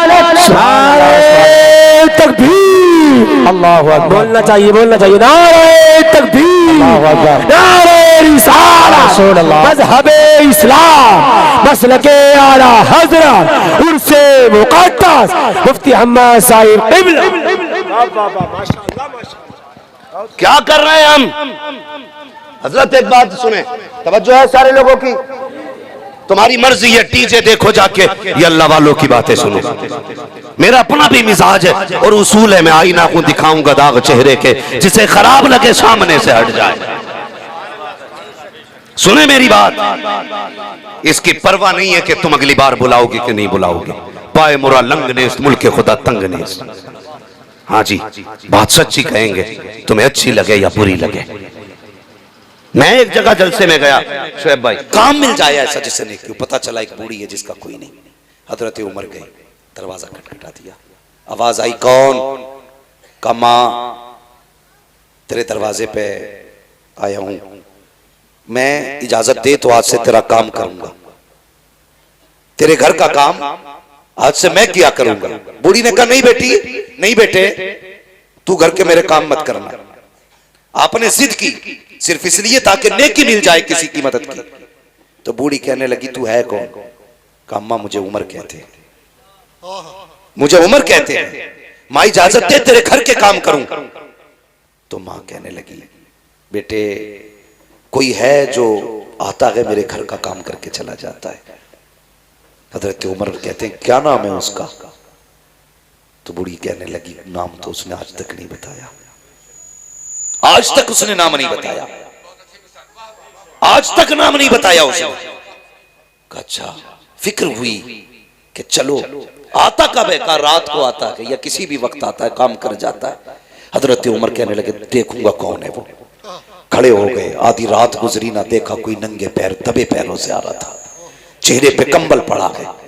नारे तकबीर। अल्लाह अकबर। बोलना चाहिए, बोलना चाहिए। नारे तकबीर, नारे रिसालत, मज़हबे इस्लाम, मसलके आला हज़रत, उर्से मुक़द्दस, मुफ्ती हम्मद साहिब क़िबला। क्या कर रहे हैं हम? हजरत एक बात सुने, तवज्जो है सारे लोगों की, तुम्हारी मर्जी है, डीजे देखो जाके, ये अल्लाह वालों की बातें सुनो। मेरा अपना भी मिजाज है और उसूल है, मैं आईना को दिखाऊंगा दाग चेहरे के, जिसे खराब लगे सामने से हट जाए। सुने मेरी बात, इसकी परवाह नहीं है कि तुम अगली बार बुलाओगे कि नहीं बुलाओगे। पाए मुरा लंग ने मुल्क खुदा तंग ने। हाँ जी, बात सच्ची कहेंगे, तुम्हें अच्छी लगे या बुरी लगे। मैं एक जगह जलसे में गया, शुएब भाई, काम मिल जाए ऐसा जिसे नहीं क्यों, पता चला एक बूढ़ी है जिसका कोई नहीं। हजरत उमर गई, दरवाजा खटखटा दिया, आवाज आई कौन? का मां तेरे दरवाजे पे आया हूं, मैं इजाजत दे तो आज से तेरा काम करूंगा, तेरे घर का काम आज से मैं किया करूंगा। बूढ़ी ने कहा नहीं बेटी, नहीं बेटे, तू घर के मेरे काम मत करना। आपने जिद की सिर्फ इसलिए ताकि नेकी मिल जाए किसी की मदद की। तो बूढ़ी कहने लगी तू है कौन? कहा अम्मा मुझे उमर कहते हैं, मुझे उमर कहते हैं, माँ इजाजत दे तेरे घर के काम करूं। तो माँ कहने लगी बेटे कोई है जो आता है मेरे घर का काम करके चला जाता है। हजरत उमर कहते हैं क्या नाम है उसका? तो बूढ़ी कहने लगी नाम तो उसने आज तक नहीं बताया, आज तक उसने नाम नहीं बताया। आज तक नाम नहीं बताया उसने। अच्छा, फिक्र हुई कि चलो आता कब है? का रात को आता है या किसी भी वक्त आता है, काम कर जाता है। हजरत उमर कहने लगे देखूंगा कौन है वो। खड़े हो गए, आधी रात गुजरी ना देखा कोई नंगे पैर दबे पैरों से आ रहा था, चेहरे पे कंबल पड़ा है।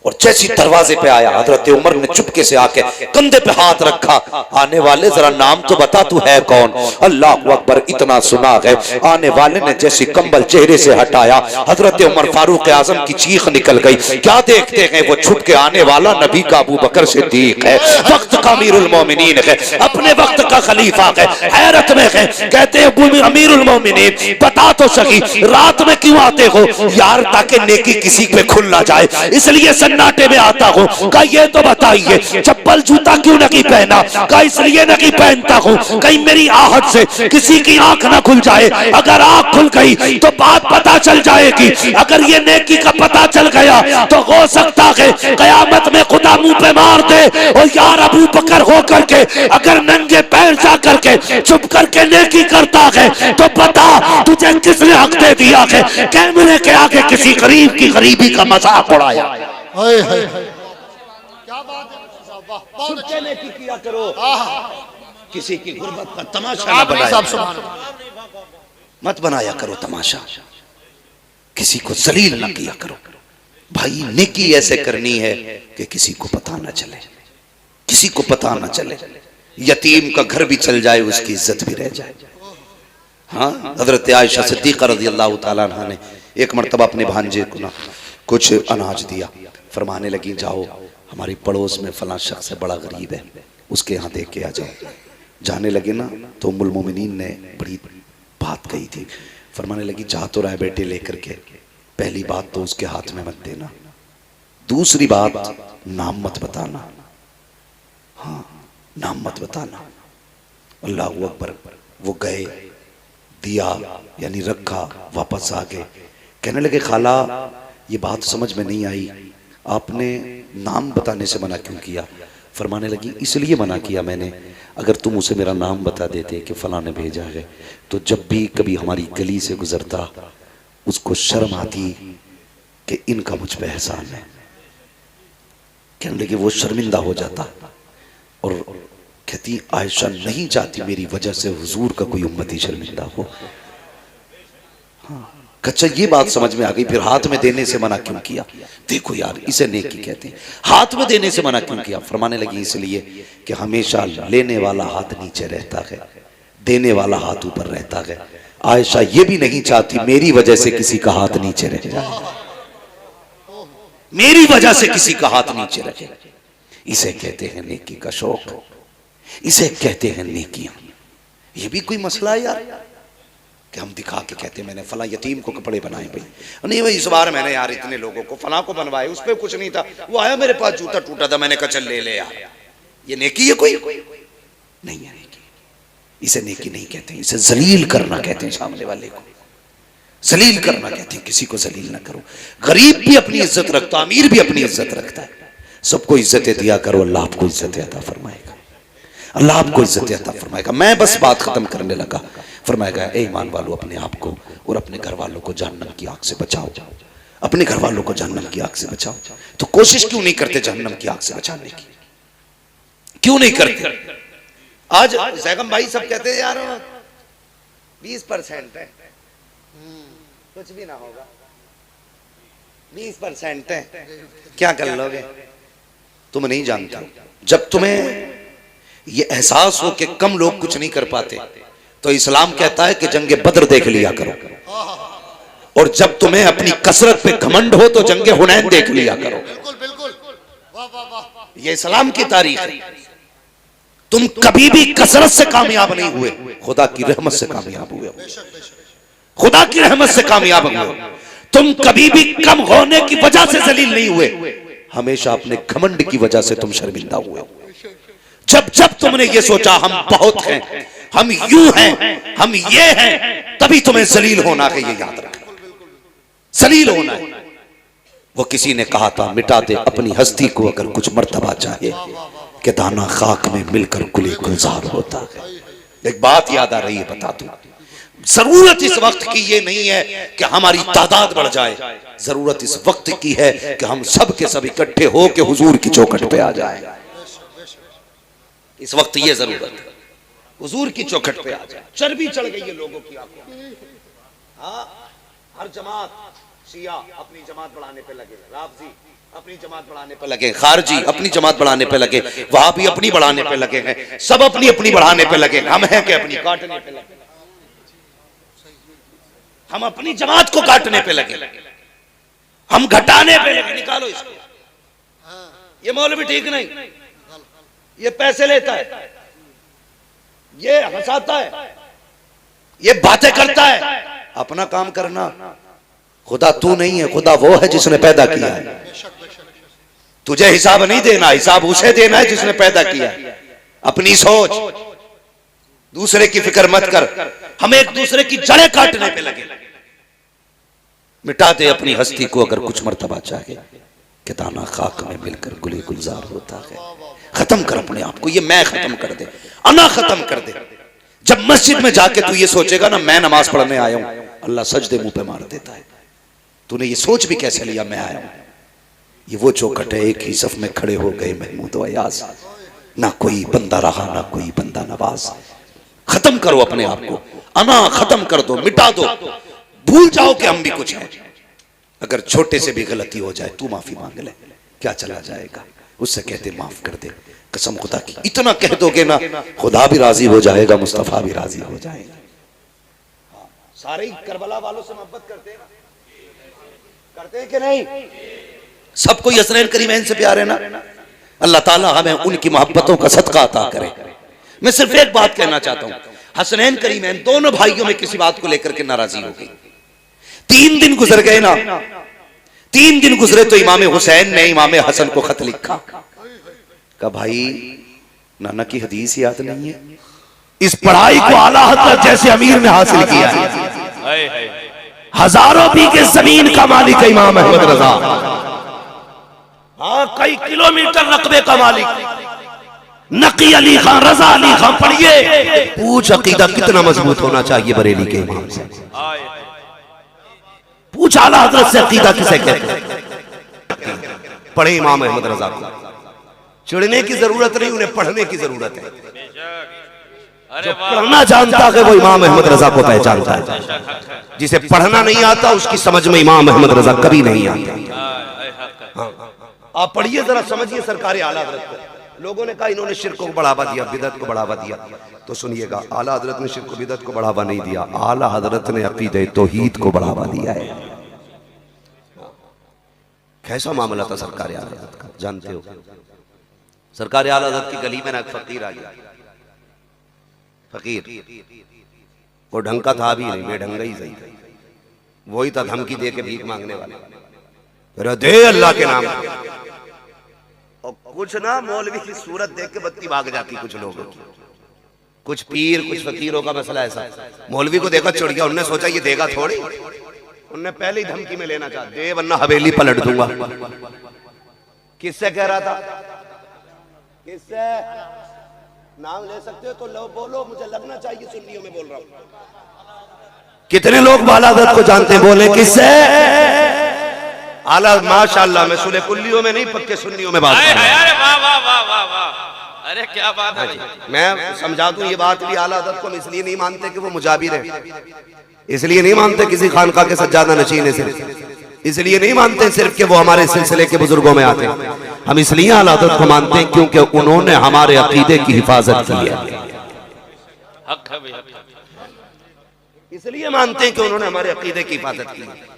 और जैसी दरवाजे पे आया हजरत उमर ने चुपके से आके कंधे पे हाथ रखा, आने वाले जरा नाम तो बता तू है कौन। अल्लाह अकबर, इतना सुना है। आने वाले ने जैसी कंबल चेहरे से हटाया, हजरत उमर फारूक आजम की चीख निकल गई। क्या देखते हैं? वो छुप के आने वाला नबी का अबू बकर सिद्दीक है, वक्त का अमीरुल मोमिनीन है, अपने वक्त का खलीफा है। हैरत में है, कहते हैं अमीरुल मोमिनीन बता तो सही रात में क्यों आते हो? यार ताकि नेकी किसी पे खुल ना जाए, इसलिए सन्नाटे में आता हूँ। कहा ये तो बताइए चप्पल जूता क्यों नहीं पहना? कहा इसलिए नहीं पहनता हूँ कहीं मेरी आहट से किसी की आंख ना खुल जाए। अगर आंख खुल गई तो बात पता चल जाएगी। अगर ये नेकी का पता चल गया तो हो सकता है कयामत में खुदा मुंह पे मार दे। और यार अबू बकर हो करके अगर नंगे पैर जा करके चुप करके नेकी करता है तो बता तुझे किसने हक दे दिया है कैमरे के आगे किसी गरीब की गरीबी का मजाक उड़ाया। क्या बात है, बहुत अच्छे नेकी किया करो, किसी की गुर्बत का तमाशा आप नहीं साहब, सुभान मत बनाया करो तमाशा, किसी को जलील ना किया करो। भाई नेकी ऐसे करनी है कि किसी को पता ना चले, किसी को पता ना चले। यतीम का घर भी चल जाए उसकी इज्जत भी रह जाए। हाँ, हजरत आयशा सिद्दीक़ा रज़ियल्लाहु ताला अन्हा ने एक मर्तबा अपने भांजे को ना कुछ अनाज दिया, फरमाने लगी जाओ हमारी पड़ोस में फलां शख्स है बड़ा गरीब है, उसके यहाँ देख के आ जाओ। जाने लगे ना तो उम्मुल मोमिनीन ने बड़ी बात कही थी, फरमाने लगी जा तो रहा है बेटे लेकर के, पहली बात तो उसके हाथ में मत देना, दूसरी बात नाम मत बताना। हाँ, नाम मत बताना। अल्लाह अकबर। वो गए, दिया यानी रखा, वापस आ गए। कहने लगे खाला ये बात समझ में नहीं आई, आपने नाम बताने से मना क्यों किया? फरमाने लगी इसलिए मना किया मैंने, अगर तुम उसे मेरा नाम बता देते कि फलां ने भेजा है तो जब भी कभी हमारी गली से गुजरता उसको शर्म आती कि इनका मुझ पे एहसान है। कहने लगे वो शर्मिंदा हो जाता और कहती आयशा नहीं चाहती मेरी वजह से हुजूर का कोई उम्मती शर्मिंदा हो। हाँ, अच्छा ये बात समझ में आ गई। फिर हाथ में देने से मना क्यों किया? देखो यार इसे नेकी कहते हैं। हाथ में देने से मना क्यों किया? फरमाने लगी इसलिए कि हमेशा लेने वाला हाथ नीचे रहता है, देने वाला हाथ ऊपर रहता है। आयशा ये भी नहीं चाहती मेरी वजह से किसी का हाथ नीचे रह जाए, मेरी वजह से किसी का हाथ नीचे रहे। इसे कहते हैं नेकी का शौक, इसे कहते हैं नेकियां। ये भी कोई मसला है यार कि हम दिखा के कहते हैं मैंने फला यतीम को कपड़े बनाए भाई, नहीं भाई इस बार मैंने यार इतने लोगों को फला को बनवाए, उस पर कुछ नहीं था, वो आया मेरे पास जूता टूटा था मैंने कहा चल ले ले यार। ये नेकी है? कोई नहीं है नेकी। इसे नेकी नहीं कहते, इसे जलील करना कहते हैं। सामने वाले को जलील करना कहते हैं, किसी को जलील ना करो। गरीब भी अपनी इज्जत रखता, अमीर भी अपनी इज्जत रखता है। सबको इज्जतें दिया करो, अल्लाह आपको इज्जत अता फरमाएगा, अल्लाह आपको इज्जत अता फरमाएगा। मैं बस बात खत्म करने लगा। फरमाएगा ए ईमान वालों अपने आप को और अपने घर वालों को जहन्नम की आग से बचाओ, अपने घर वालों को जहन्नम की आग से बचाओ। तो कोशिश क्यों नहीं करते जहन्नम की आग से बचाने की? क्यों नहीं करते? आज जैगम भाई सब कहते हैं यार 20% है, कुछ भी ना होगा, 20% है, क्या कर लोगे? तुम नहीं जानते हो। जब तुम्हें ये एहसास हो कि कम लोग कुछ नहीं कर पाते तो इस्लाम कहता है कि जंगे बद्र देख लिया करो, और जब तुम्हें अपनी कसरत पे घमंड हो तो जंगे हुनैन देख लिया करो। बिल्कुल बिल्कुल, वाह वाह वाह, ये इस्लाम की तारीख है। तुम कभी भी कसरत से कामयाब नहीं हुए, खुदा की रहमत से कामयाब हुए, खुदा की रहमत से कामयाब हुए। तुम कभी भी कम होने की वजह से जलील नहीं हुए, हमेशा अपने घमंड की वजह से तुम शर्मिंदा हुए। जब जब तुमने ये सोचा हम बहुत हैं, हम यूं हैं, हम ये हैं, तभी तुम्हें जलील होना है। ये याद रखना, जलील होना है। वो किसी ने कहा था मिटा दे अपनी हस्ती को अगर कुछ मर्तबा चाहे कि दाना खाक में मिलकर गुले गुलजार होता है। एक बात याद आ रही है, बता दूं, जरूरत इस वक्त की ये नहीं है कि हमारी तादाद बढ़ जाए, जरूरत इस वक्त की है कि हम सब के सब इकट्ठे हो के हुजूर की चौखट पे आ जाए। इस वक्त ये जरूरत है, हुजूर की चौखट पे आ जाए। चर्बी चढ़ गई है लोगों की आंखों में। हाँ, हर जमात, शिया अपनी जमात बढ़ाने पे लगे, राफजी अपनी जमात बढ़ाने पे लगे, खारजी अपनी जमात बढ़ाने पे लगे, वहाबी अपनी बढ़ाने पे लगे हैं, सब अपनी अपनी बढ़ाने पे लगे। हम हैं कि अपनी काटने पे लगे, हम अपनी जमात को काटने पे लगे, हम घटाने पे लगे। निकालो इसको। ये मौलवी ठीक नहीं, ये पैसे लेता है, ये हंसाता है, ये बातें करता है। अपना काम करना। खुदा तू नहीं है, खुदा वो है जिसने पैदा किया है। तुझे हिसाब नहीं देना, हिसाब उसे देना है जिसने पैदा किया है। अपनी सोच, दूसरे की फिक्र मत कर। हम एक दूसरे की जड़ें काटने पे लगे। मिटा दे अपनी हस्ती को अगर कुछ मर्तबा चाहे, कि दाना खाक में मिलकर गुले गुलजार होता है। खत्म कर अपने आप को, ये मैं खत्म कर दे, अना खत्म कर दे। जब मस्जिद में जाके तू ये सोचेगा ना मैं नमाज पढ़ने आया हूं, अल्लाह सजदे मुंह पे मार देता है। तूने ये सोच भी कैसे लिया मैं आया हूं? ये वो चौखट है, एक ही सफ में खड़े हो गए महमूद अयाज, ना कोई बंदा रहा ना कोई बंदा नवाज। खत्म करो अपने आप को, अना खत्म कर दो, मिटा दो, भूल जाओ कि हम भी कुछ हैं। अगर छोटे से भी गलती हो जाए तू माफी मांग ले, क्या चला जाएगा? उससे कहते माफ कर दे, कसम खुदा की। इतना कह दोगे ना, खुदा भी राजी हो जाएगा, मुस्तफा भी राजी हो जाएगा। सारे करबला वालों से मोहब्बत करते हैं, करते हैं कि नहीं? सबको हसनैन करीमैन से प्यार है ना। अल्लाह ताला हमें उनकी मोहब्बतों का सदका अता करे। मैं सिर्फ एक बात कहना चाहता हूं, हसनैन करीमैन दोनों भाइयों में किसी बात को लेकर के नाराजी हो गई। 3 दिन गुजर गए ना, 3 दिन गुजरे तो इमाम हुसैन ने इमाम हसन को खत लिखा। कहा भाई नाना की हदीस याद नहीं है? इस पढ़ाई को आला हज़रत जैसे अमीर ने हासिल किया है। हजारों बीघे जमीन का मालिक है इमाम अहमद रजा। हाँ, कई किलोमीटर रकबे का मालिक नकी अली खान, रजा अली खान। पढ़िए, पूछ अकीदा कितना मजबूत होना चाहिए बरेली के इमाम से। पूछ आला हज़रत से अकीदा किसे कहते हैं? पढ़े इमाम अहमद रजा को। चिढ़ने की जरूरत नहीं, उन्हें पढ़ने की जरूरत है। जो पढ़ना जानता है वो इमाम अहमद रजा को पहचानता है। जिसे पढ़ना नहीं आता उसकी समझ में इमाम अहमद रजा कभी नहीं आता। हाँ, आप पढ़िए जरा, समझिए सरकार आला हज़रत को। लोगों ने कहा इन्होंने शिर्क को बढ़ावा दिया, बिदअत को बढ़ावा दिया। तो सुनिएगा, आला हज़रत ने शिर्क को बिदअत को बढ़ावा नहीं दिया, आला हज़रत ने अकीदे तौहीद को बढ़ावा दिया है। कैसा मामला था सरकार आला हज़रत का, जानते हो? सरकार आला हज़रत की गली में ना फकीर आ गया। फकीर वो ढंग का था भी नहीं, बेढंगा ही सही था। वही था धमकी दे के भीख मांगने वाला, दे अल्लाह के नाम। और कुछ ना मौलवी की सूरत देख के बत्ती भाग जाती कुछ लोगों की। कुछ पीर, कुछ फकीरों का मसला ऐसा, मौलवी को देखा चढ़ गया। उन्होंने सोचा ये देगा थोड़ी, उन्होंने पहले ही धमकी में लेना चाहा, दे वरना हवेली पलट दूंगा। किससे कह रहा था? किससे? नाम ले सकते हो तो लो, बोलो, मुझे लगना चाहिए सुन्नियों में बोल रहा हूं। कितने लोग आला हज़रत को जानते हैं? बोले किससे? आला माशाअल्लाह, मैं सुने कुल्लियों में नहीं, पक्के सुन्नियों में बात कर रहा हूं। अरे वाह वाह वाह वाह वाह, अरे क्या बात है। मैं समझा दूं ये बात भी, आला हज़रत को हम इसलिए नहीं मानते कि वो मुजाबिर है, इसलिए नहीं मानते किसी खानका के सज्जादा नशीन है, सिर्फ इसलिए नहीं मानते सिर्फ कि वो हमारे सिलसिले के बुजुर्गों में आते हैं। हम इसलिए आला हज़रत को मानते हैं क्योंकि उन्होंने हमारे अकीदे की हिफाजत की है। हक है भैया, इसलिए मानते हैं कि उन्होंने हमारे अकीदे की हिफाजत की है।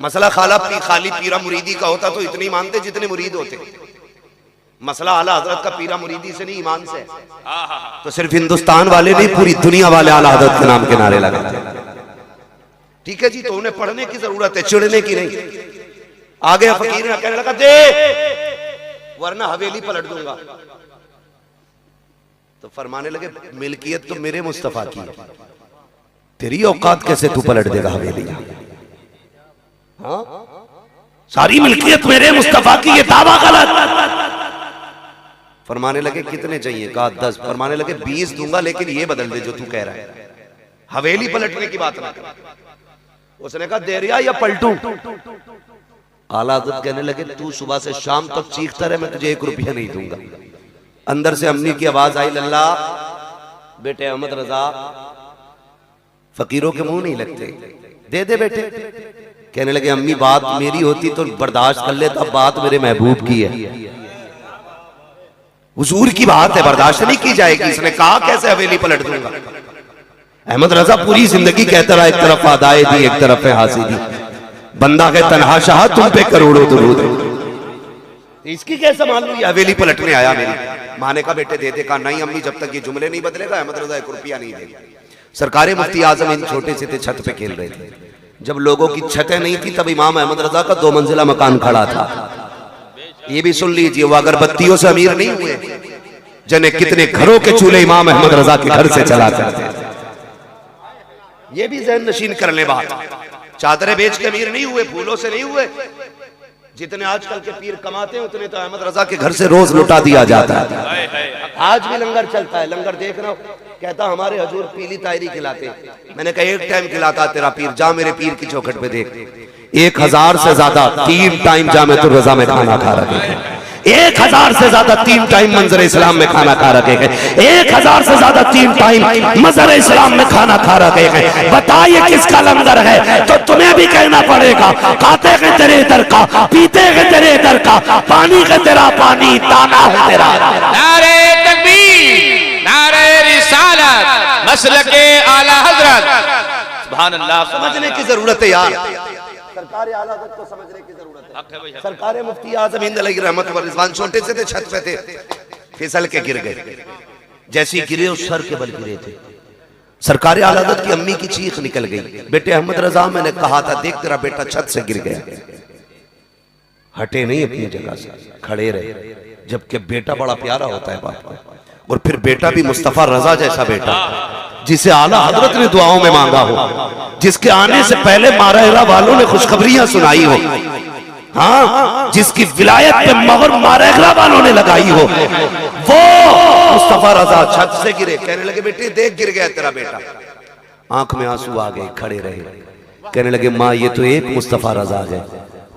मसला खाली पीरा मुरीदी का होता तो इतनी मानते जितने मुरीद होते। मसला आला हज़रत का पीरा मुरीदी से नहीं, ईमान से। तो सिर्फ हिंदुस्तान वाले नहीं, पूरी दुनिया वाले आला हज़रत के नाम के नारे लगाते। ठीक है जी, तो उन्हें पढ़ने की जरूरत है, चिढ़ने की नहीं। आगे फकीर ने कहने लगा दे वरना हवेली पलट दूंगा। तो फरमाने लगे मिल्कियत तो मेरे मुस्तफा की है, तेरी औकात कैसे तू पलट देगा हवेली? हाँ, सारी मिल्कियत मेरे मुस्तफा की, ये दावा गलत। फरमाने लगे कितने चाहिए? कहा 10। फरमाने लगे 20 दूंगा, लेकिन ये बदल दे जो तू कह रहा है। हवेली पलटने की बात ना कर। उसने कहा देरिया या पलटू। आला हज़रत कहने लगे तू सुबह से शाम तक चीखता रहे, मैं तुझे 1 रुपया नहीं दूंगा। अंदर से अम्मी की आवाज आई, लल्ला बेटे अहमद रजा फकीरों के मुंह नहीं लगते, दे दे बेटे। कहने लगे अम्मी बात मेरी होती तो बर्दाश्त कर लेता, बात मेरे महबूब की है, हुजूर की बात है, बर्दाश्त नहीं की जाएगी। इसने कहा कैसे हवेली पलट दूंगा। अहमद रजा पूरी जिंदगी कहता रहा, एक तरफ आदाए दी एक तरफ है हासिदी, बंदा है तन्हा शाह तुम पे करोड़ों दुरूद। इसकी कैसे मान लो ये हवेली पलटने आया मेरी। माँ ने कहा बेटे दे दे। कहा नहीं अम्मी जब तक ये जुमले नहीं बदलेगा अहमद रजा 1 रुपया नहीं देगा। सरकार मुफ्ती आजम इन छोटे से थे, छत पे खेल रहे थे। जब लोगों की छतें नहीं थी तब इमाम अहमद रजा का 2 मंजिला मकान खड़ा था। ये भी सुन लीजिए, वो अगरबत्तियों से अमीर नहीं हुए, जने कितने घरों के चूल्हे इमाम अहमद रजा के घर से चला करते थे। ये भी ज़हन नशीन कर ले बात। चादरें बेच के अमीर नहीं हुए, फूलों से नहीं हुए। जितने आजकल के पीर कमाते हैं उतने तो अहमद रजा के घर से रोज लुटा दिया जाता है। आज भी लंगर चलता है, लंगर देख रहा हूं, कहता हमारे हजूर पीली तायरी खिलाते। मैंने कहा 1 टाइम खिलाता तेरा पीर, जा मेरे पीर की चौखट पे देख, 1000 से ज्यादा 3 टाइम जामिअतुर रजा में खाना खा रहे हैं। 1000 से ज्यादा 3 टाइम मंजर इस्लाम में खाना खा रखे हैं। 1000 से ज्यादा 3 टाइम मंजर इस्लाम में खाना खा रखे हैं। बताइए किसका लंगर है? तो तुम्हें भी कहना पड़ेगा, खाते हैं तेरे इधर का, पीते हैं तेरे इधर का, पानी है तेरा पानी, दाना है तेरा। नारे तकबीर, नारे रिसालत, मसलके आला हजरत। सुभान अल्लाह। समझने की जरूरत है यार, सरकार आला हज़रत को समझने की जरूरत है। सरकार मुफ्ती आज़म हिंद अलैहि रहमत व रिज़वान छोटे से थे, छत पे थे, फिसल के गिर गए। जैसी गिरे उस सर के बल गिरे थे। सरकार आला हज़रत की अम्मी की चीख निकल गई, बेटे अहमद रजा मैंने कहा था देख तेरा बेटा छत से गिर गया। हटे नहीं अपनी जगह से, खड़े रहे। जबकि बेटा बड़ा प्यारा होता है बाप को, और फिर बेटा भी मुस्तफा रजा जैसा बेटा जिसे आला हजरत ने दुआओं में मांगा हो, जिसके आने से पहले मारहरा वालों ने खुशखबरियां सुनाई हो, हाँ जिसकी विलायत पे मोहर मारहरा वालों ने लगाई हो, वो मुस्तफा रजा छत से गिरे। कहने लगे बेटे देख गिर गया तेरा बेटा। आंख में आंसू आ गए, खड़े रहे। कहने लगे माँ ये तो एक मुस्तफा रजा है,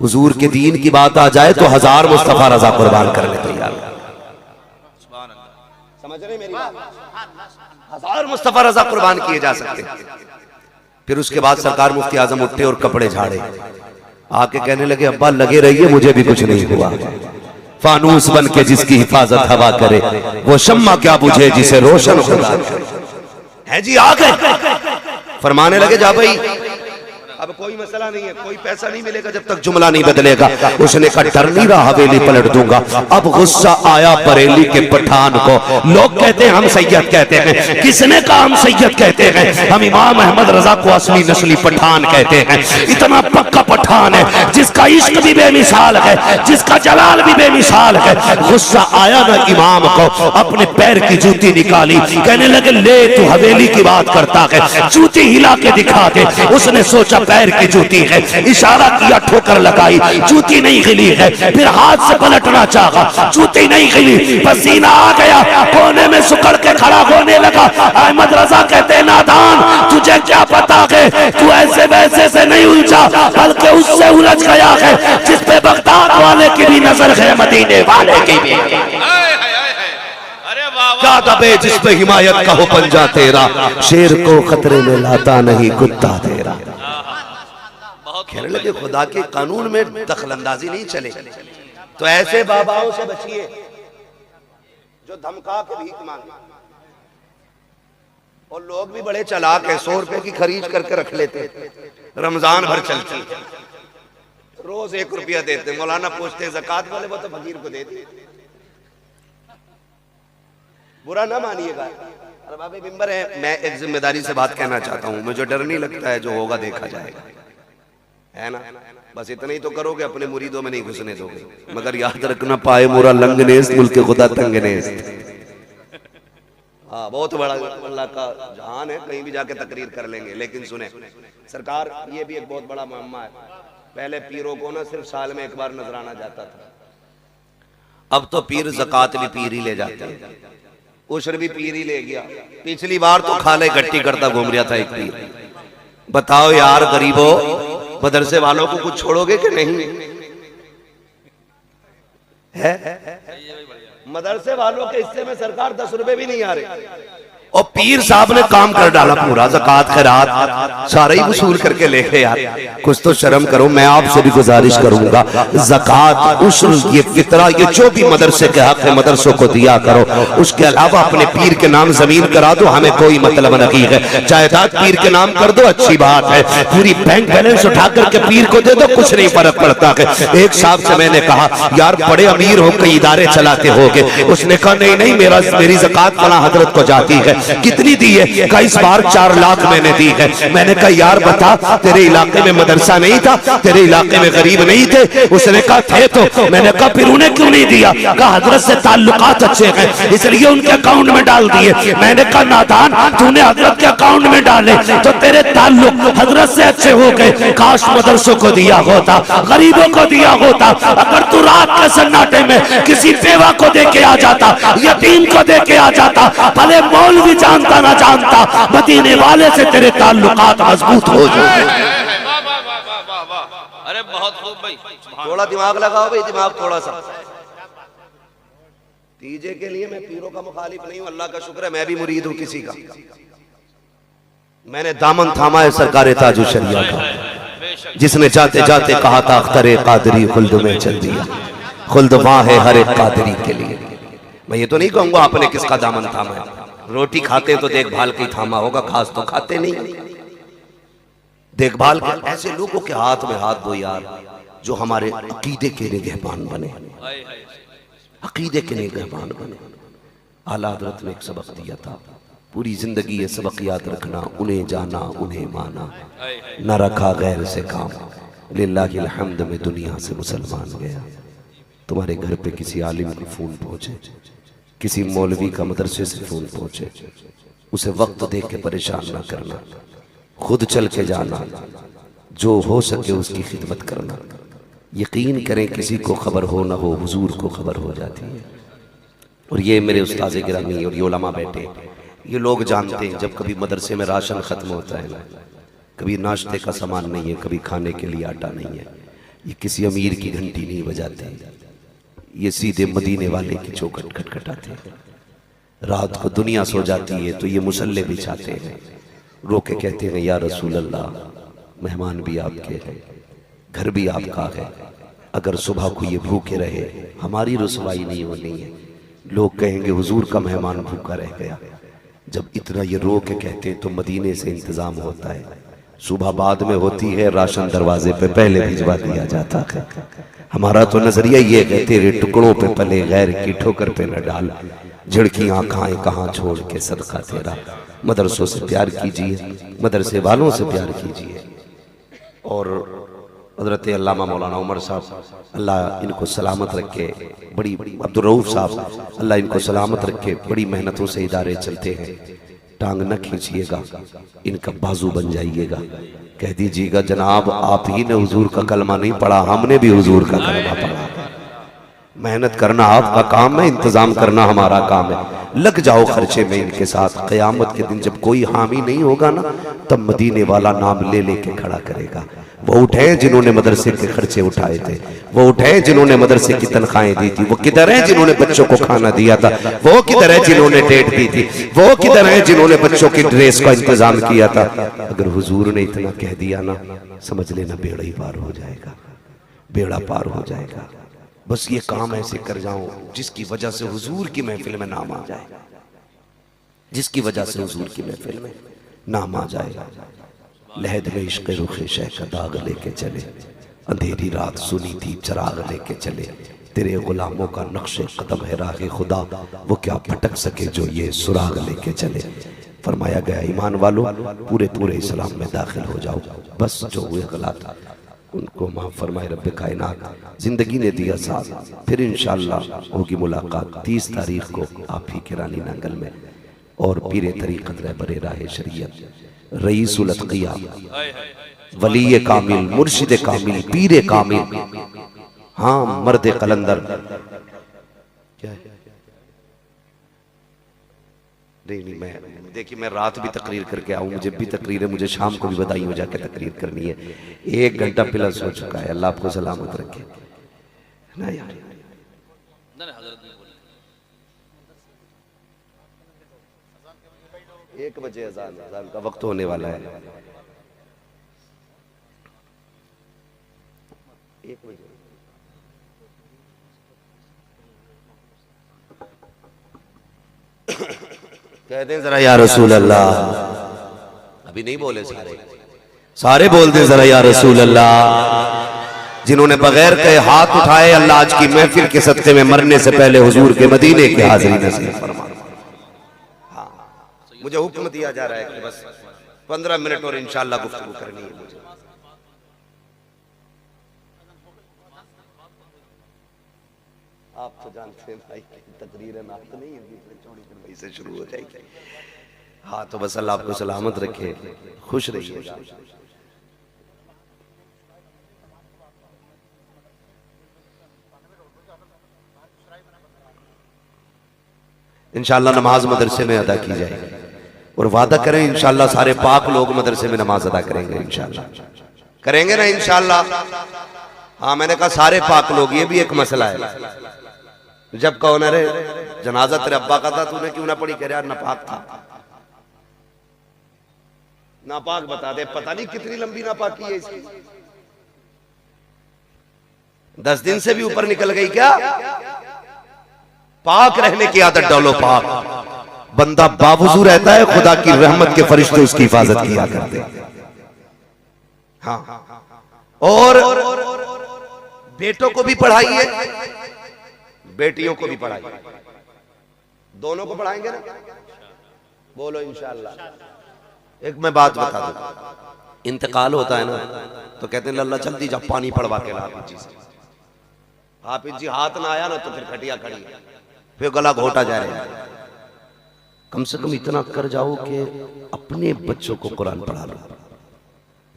हुजूर के दीन की बात आ जाए तो 1000 मुस्तफा रजा कुर्बान करने तैयार। समझ रहे मेरी बात? 1000 मुस्तफा रजा कुर्बान किए जा सकते। फिर उसके बाद सरकार मुफ्ती आजम उठे और कपड़े झाड़े, आके कहने लगे अब्बा लगे रहिए, मुझे भी कुछ नहीं हुआ। फानूस बन के जिसकी हिफाजत हवा करे, वो शम्मा क्या बुझे जिसे रोशन खुदा है। जी आ गए, फरमाने लगे जा भाई अब कोई मसला नहीं है, कोई पैसा नहीं मिलेगा जब तक जुमला नहीं बदलेगा। उसने कहा डर नहीं रहा, हवेली पलट दूंगा। अब गुस्सा आया बरेली के पठान को। लोग कहते हैं हम सैयद कहते हैं, किसने कहा हम सैयद कहते हैं? हम इमाम अहमद रजा को असली नस्ली पठान कहते हैं। इतना पक्का पठान है जिसका इश्क भी बेमिसाल है, जिसका जलाल भी बेमिसाल है। गुस्सा आया ना इमाम को, अपने पैर की जूती निकाली, कहने लगे ले तू हवेली की बात करता है, जूती हिला के दिखा दे। उसने सोचा पैर की जूती है, इशारा किया, ठोकर लगाई, जूती नहीं हिली है। फिर हाथ से पलटना चाहा, जूती नहीं हिली, पसीना आ गया, कोने में सुकड़ के खड़ा होने लगा। अहमद रजा कहते नादान तुझे क्या पता है, तू ऐसे वैसे से नहीं उलझा, बल्कि उससे उलझ गया है जिस पे बगदाद वाले की भी नजर है, मदीने वाले की भी। क्या दबे जिस पे हिमायत का हो पंजा तेरा, शेर को खतरे में लाता नहीं कुत्ता तेरा। कहने लगे खुदा के कानून में दखलंदाजी नहीं चले, तो ऐसे बाबाओं से बचिए जो धमका के भीख मांगे। और लोग भी बड़े चालाक है, 100 रुपए की खरीद करके रख लेते, रमजान भर चलती, रोज 1 रुपया देते। मौलाना पूछते ज़कात वाले, वो तो फकीर को देते। बुरा ना मानिएगा, अरबाबे मिंबर है, मैं एक जिम्मेदारी से बात कहना चाहता हूँ। मुझे डर नहीं लगता है, जो होगा देखा जाएगा, है ना। बस इतना ही तो करोगे, अपने मुरीदों में नहीं घुसने दोगे। मगर याद रखना पाए मुरा लंगनेस मुल्क खुदा तंगनेस। हाँ बहुत बड़ा अल्लाह का जहान है, कहीं भी जाके तकरीर कर लेंगे। लेकिन सुने सरकार, ये भी एक बहुत बड़ा मामला है। पहले पीरों को ना सिर्फ साल में 1 बार नजराना जाता था, अब तो पीर ज़कात भी पीर ही ले जाते हैं। उशर भी पीर ही ले गया। पिछली बार तो खाले इकट्ठी करता घूम रहा था एक पीर। बताओ यार गरीबों, मदरसे वालों को कुछ छोड़ोगे कि नहीं है? मदरसे वालों के हिस्से में सरकार 10 रुपए भी नहीं आ रहे और पीर साहब ने काम कर डाला पूरा। ज़कात खैरात सारे ही वसूल करके लेके यार, कुछ तो शर्म करो। मैं आपसे भी गुजारिश करूंगा, ज़कात, उशर, ये फितरा, ये जो भी मदरसे के हक है मदरसों को दिया करो। उसके अलावा अपने पीर के नाम जमीन करा दो, हमें कोई मतलब नहीं है। जायदाद पीर के नाम कर दो, अच्छी बात है। पूरी बैंक बैलेंस उठा करके पीर को दे दो, कुछ नहीं फर्क पड़ता है। एक साहब से मैंने कहा, यार बड़े अमीर हो कई इदारे चलाते होगे। उसने कहा नहीं नहीं, मेरी ज़कात फला हजरत को जाती है। कितनी दी है? का इस बार 4 लाख मैंने दी है। मैंने कहा यार बता, तेरे इलाके में मदरसा नहीं था, तेरे इलाके में गरीब नहीं थे? उसने कहा थे तो। मैंने कहा फिर उन्हें क्यों नहीं दिया? कहा हजरत से ताल्लुकात अच्छे हैं इसलिए उनके अकाउंट में डाल दिए। मैंने कहा नादान, तूने हजरत के अकाउंट में डाले तो तेरे ताल्लुक हजरत से अच्छे हो गए। काश मदरसों को दिया होता, गरीबों को दिया होता। अगर तू रात के सन्नाटे में किसी बेवा को दे के आ जाता, यतीम को दे के आ जाता, भले मौलवी जानता ना जानता, मदीने वाले से तेरे ताल्लुकात मजबूत हो जाए। अरे बहुत खूब भाई, थोड़ा दिमाग लगाओ भाई, दिमाग थोड़ा सा। तीजे के लिए मैं पीरों का मुखालिफ नहीं हूं, अल्लाह का शुक्र है मैं भी मुरीद हूं किसी का। मैंने दामन थामा है सरकार ताजु शरिया का, जिसने जाते जाते कहा था अख्तरे कादरी खुल्द में चल दिया। खुल्द वहां है हर एक कादरी के लिए। मैं ये तो नहीं कहूंगा आपने किसका दामन थामा है। रोटी खाते तो देखभाल के थामा होगा, घास तो खाते नहीं। देखभाल के ऐसे लोगों के हाथ में हाथ दो यार, जो हमारे अकीदे के निगहबान बने, अकीदे के निगहबान बने। आला हज़रत ने एक सबक दिया था, पूरी जिंदगी ये सबक याद रखना, उन्हें जाना उन्हें माना, न रखा गैर से काम। लिल्लाहिल हम्द में दुनिया से मुसलमान गया। तुम्हारे घर पे किसी आलिम को फोन पहुंचे, किसी मौलवी का मदरसे से फोन पहुंचे, उसे वक्त देख के परेशान ना करना, खुद चल के जाना, जो हो सके उसकी खिदमत करना। यकीन करें किसी को खबर हो ना हो, हुजूर को खबर हो जाती है। और ये मेरे उस्ताद गिरामी और ये उलमा बैठे, ये लोग जानते हैं जब कभी मदरसे में राशन खत्म होता है ना, कभी नाश्ते का सामान नहीं है, कभी खाने के लिए आटा नहीं है, ये किसी अमीर की घंटी नहीं बजाते, ये सीधे मदीने वाले की चौखट खटखटाते हैं। रात को दुनिया सो जाती है तो ये मुसल्ले बिछाते हैं, रो के कहते हैं या रसूल अल्लाह, मेहमान भी आपके हैं, घर भी आपका है, अगर सुबह को ये भूखे रहे हमारी रुसवाई नहीं होनी है। लोग कहेंगे हुजूर का मेहमान भूखा रह गया। जब इतना ये रो के कहते हैं तो मदीने से इंतजाम होता है, सुबह बाद में होती है, राशन दरवाजे पे पहले भिजवा दिया जाता है। हमारा तो नजरिया ये है, तेरे टुकड़ों पे पले गैर की ठोकर पे न डाल, झिड़कियां खाएं कहाँ छोड़ के सदका तेरा। मदरसों से प्यार कीजिए, मदरसे वालों से प्यार कीजिए। और हजरत अल्लामा मौलाना उमर साहब, अल्लाह इनको सलामत रखे, बड़ी अब्दुल रऊफ साहब, अल्लाह इनको सलामत रखे, बड़ी मेहनतों से इदारे चलते हैं। टांग न खींचिएगा, इनका बाजू बन जाइएगा। कह दीजिएगा जनाब आप ही ने हुजूर का कलमा नहीं पढ़ा, हमने भी हुजूर का कलमा पढ़ा। मेहनत करना आपका काम है, इंतजाम करना हमारा काम है। लग जाओ खर्चे में इनके साथ। क़यामत के दिन जब कोई हामी नहीं होगा ना, तब मदीने वाला नाम ले लेके खड़ा करेगा। वो उठे जिन्होंने मदरसे के खर्चे उठाए थे, वो उठे जिन्होंने मदरसे की तनख्वाहें दी थी, वो किधर है जिन्होंने बच्चों को खाना दिया था, वो किधर है जिन्होंने डेट दी थी, वो किधर है जिन्होंने बच्चों की ड्रेस का इंतजाम किया था। अगर हुजूर ने इतना कह दिया ना, समझ लेना बेड़ा ही पार हो जाएगा, बेड़ा पार हो जाएगा। बस ये काम ऐसे कर जाओ जिसकी वजह से हुजूर की महफिल में नाम आ जाए, जिसकी वजह से हुजूर की महफिल में नाम आ जाए। लहद में इश्क़ रुख़ शह का दाग लेके चले, अंधेरी रात सुनी थी चराग लेके चले, तेरे गुलामों का नक्शे कदम है राह खुदा, वो क्या भटक सके जो ये सुराग लेके चले। फरमाया गया ईमान वालों पूरे पूरे इस्लाम में दाखिल हो जाओ, बस जो हुए गलत उनको माफ़ फरमाए रब्बे कायनात। जिंदगी ने दिया साथ, फिर इंशाअल्लाह होगी मुलाकात 30 तारीख को आप ही के रानी नांगल में। और पीरे तरीक़त रहबरे राह शरीयत, रईसुल अत्क़िया, वली कामिल, मुर्शिद कामिल, पीर कामिल, हाँ मर्द कलंदर, क्या है नहीं नहीं, मैं देखिए, मैं रात भी तकरीर करके आऊँ, मुझे भी तकरीर है, मुझे शाम को भी बधाई हो जाके तकरीर करनी है। 1 घंटा प्लस हो चुका है। अल्लाह आपको सलामत रखे ना यार। 1 बजे अजान का वक्त होने वाला है। 1 बजे कहते हैं जरा या रसूल अल्लाह। अभी नहीं बोले सारे बोल दे जरा या रसूल अल्लाह। जिन्होंने बगैर कहे हाथ उठाए, अल्लाह आज की महफिल के सदक़े में मरने से पहले हुजूर के मदीने की हाजिरी नसीब फरमा। मुझे हुक्म दिया जा रहा है कि बस 15 मिनट और इंशाअल्लाह गुफ्तगू करनी है मुझे। आप तो जानते हैं भाई, तकरीर है ना, तो नहीं है, चौड़ी करवाई से शुरू हो जाएगी। हाँ तो बस अल्लाह आपको सलामत रखे, खुश रहिएगा। इंशाअल्लाह नमाज मदरसे में अदा की जाएगी और वादा करें इंशाअल्लाह सारे पाक लोग मदरसे में नमाज अदा करेंगे। इंशाअल्लाह करेंगे ना इंशाअल्लाह। हाँ मैंने कहा सारे पाक लोग, ये भी एक मसला है। जब कहो ना रे जनाजा तेरे अब्बा का था, तूने क्यों ना पढ़ी? कह यार नापाक था। नापाक बता दे, पता नहीं कितनी लंबी नापाकी है इसकी। 10 दिन से भी ऊपर निकल गई क्या? पाक रहने की आदत डालो। पाक बंदा बावजू रहता है, खुदा की रहमत के फरिश्ते उसकी हिफाजत किया करते। हाँ और बेटों को भी पढ़ाइए, बेटियों को भी पढ़ाइए, दोनों को पढ़ाएंगे ना? बोलो इंशाअल्लाह। एक मैं बात बता दूं, इंतकाल होता है ना तो कहते हैं लल्ला जल्दी जा पानी पड़वा के ला हाफिज जी से। हाफिज जी हाथ ना आया ना तो फिर खटिया खड़ी, फिर गला घोटा जा रहा है। कम से कम इतना कर जाओ कि अपने बच्चों को कुरान पढ़ा लो,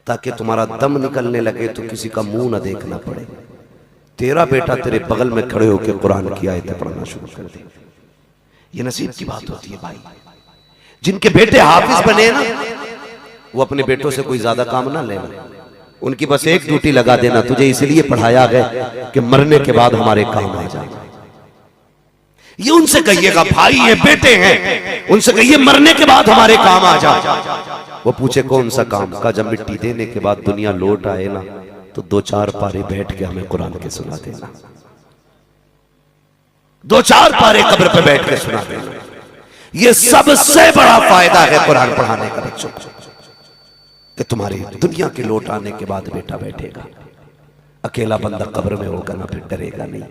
ताकि तुम्हारा दम निकलने लगे तो किसी का मुंह ना देखना पड़े। तेरा बेटा तेरे बगल में खड़े होकर कुरान की आयतें पढ़ना शुरू कर दे। ये नसीब की बात होती है भाई। जिनके बेटे हाफिज बने ना, वो अपने बेटों से कोई ज्यादा काम ना लेना, उनकी बस एक ड्यूटी लगा देना, तुझे इसलिए पढ़ाया गया कि मरने के बाद हमारे काम आ जाए। ये उनसे कहिएगा, भाई ये बेटे हैं, उनसे कहिए मरने के बाद हमारे काम आ जाए। वो पूछे कौन सा काम का? जब मिट्टी देने के बाद दुनिया लौट आए ना तो 2-4 पारे बैठ के हमें कुरान के सुना देना। 2-4 पारे कब्र पे बैठ के सुना देना। ये सबसे बड़ा फायदा है कुरान पढ़ाने का बच्चों को, कि तुम्हारे दुनिया के लौट आने के बाद बेटा बैठेगा। अकेला बंदा कब्र में होगा ना, फिर डरेगा नहीं,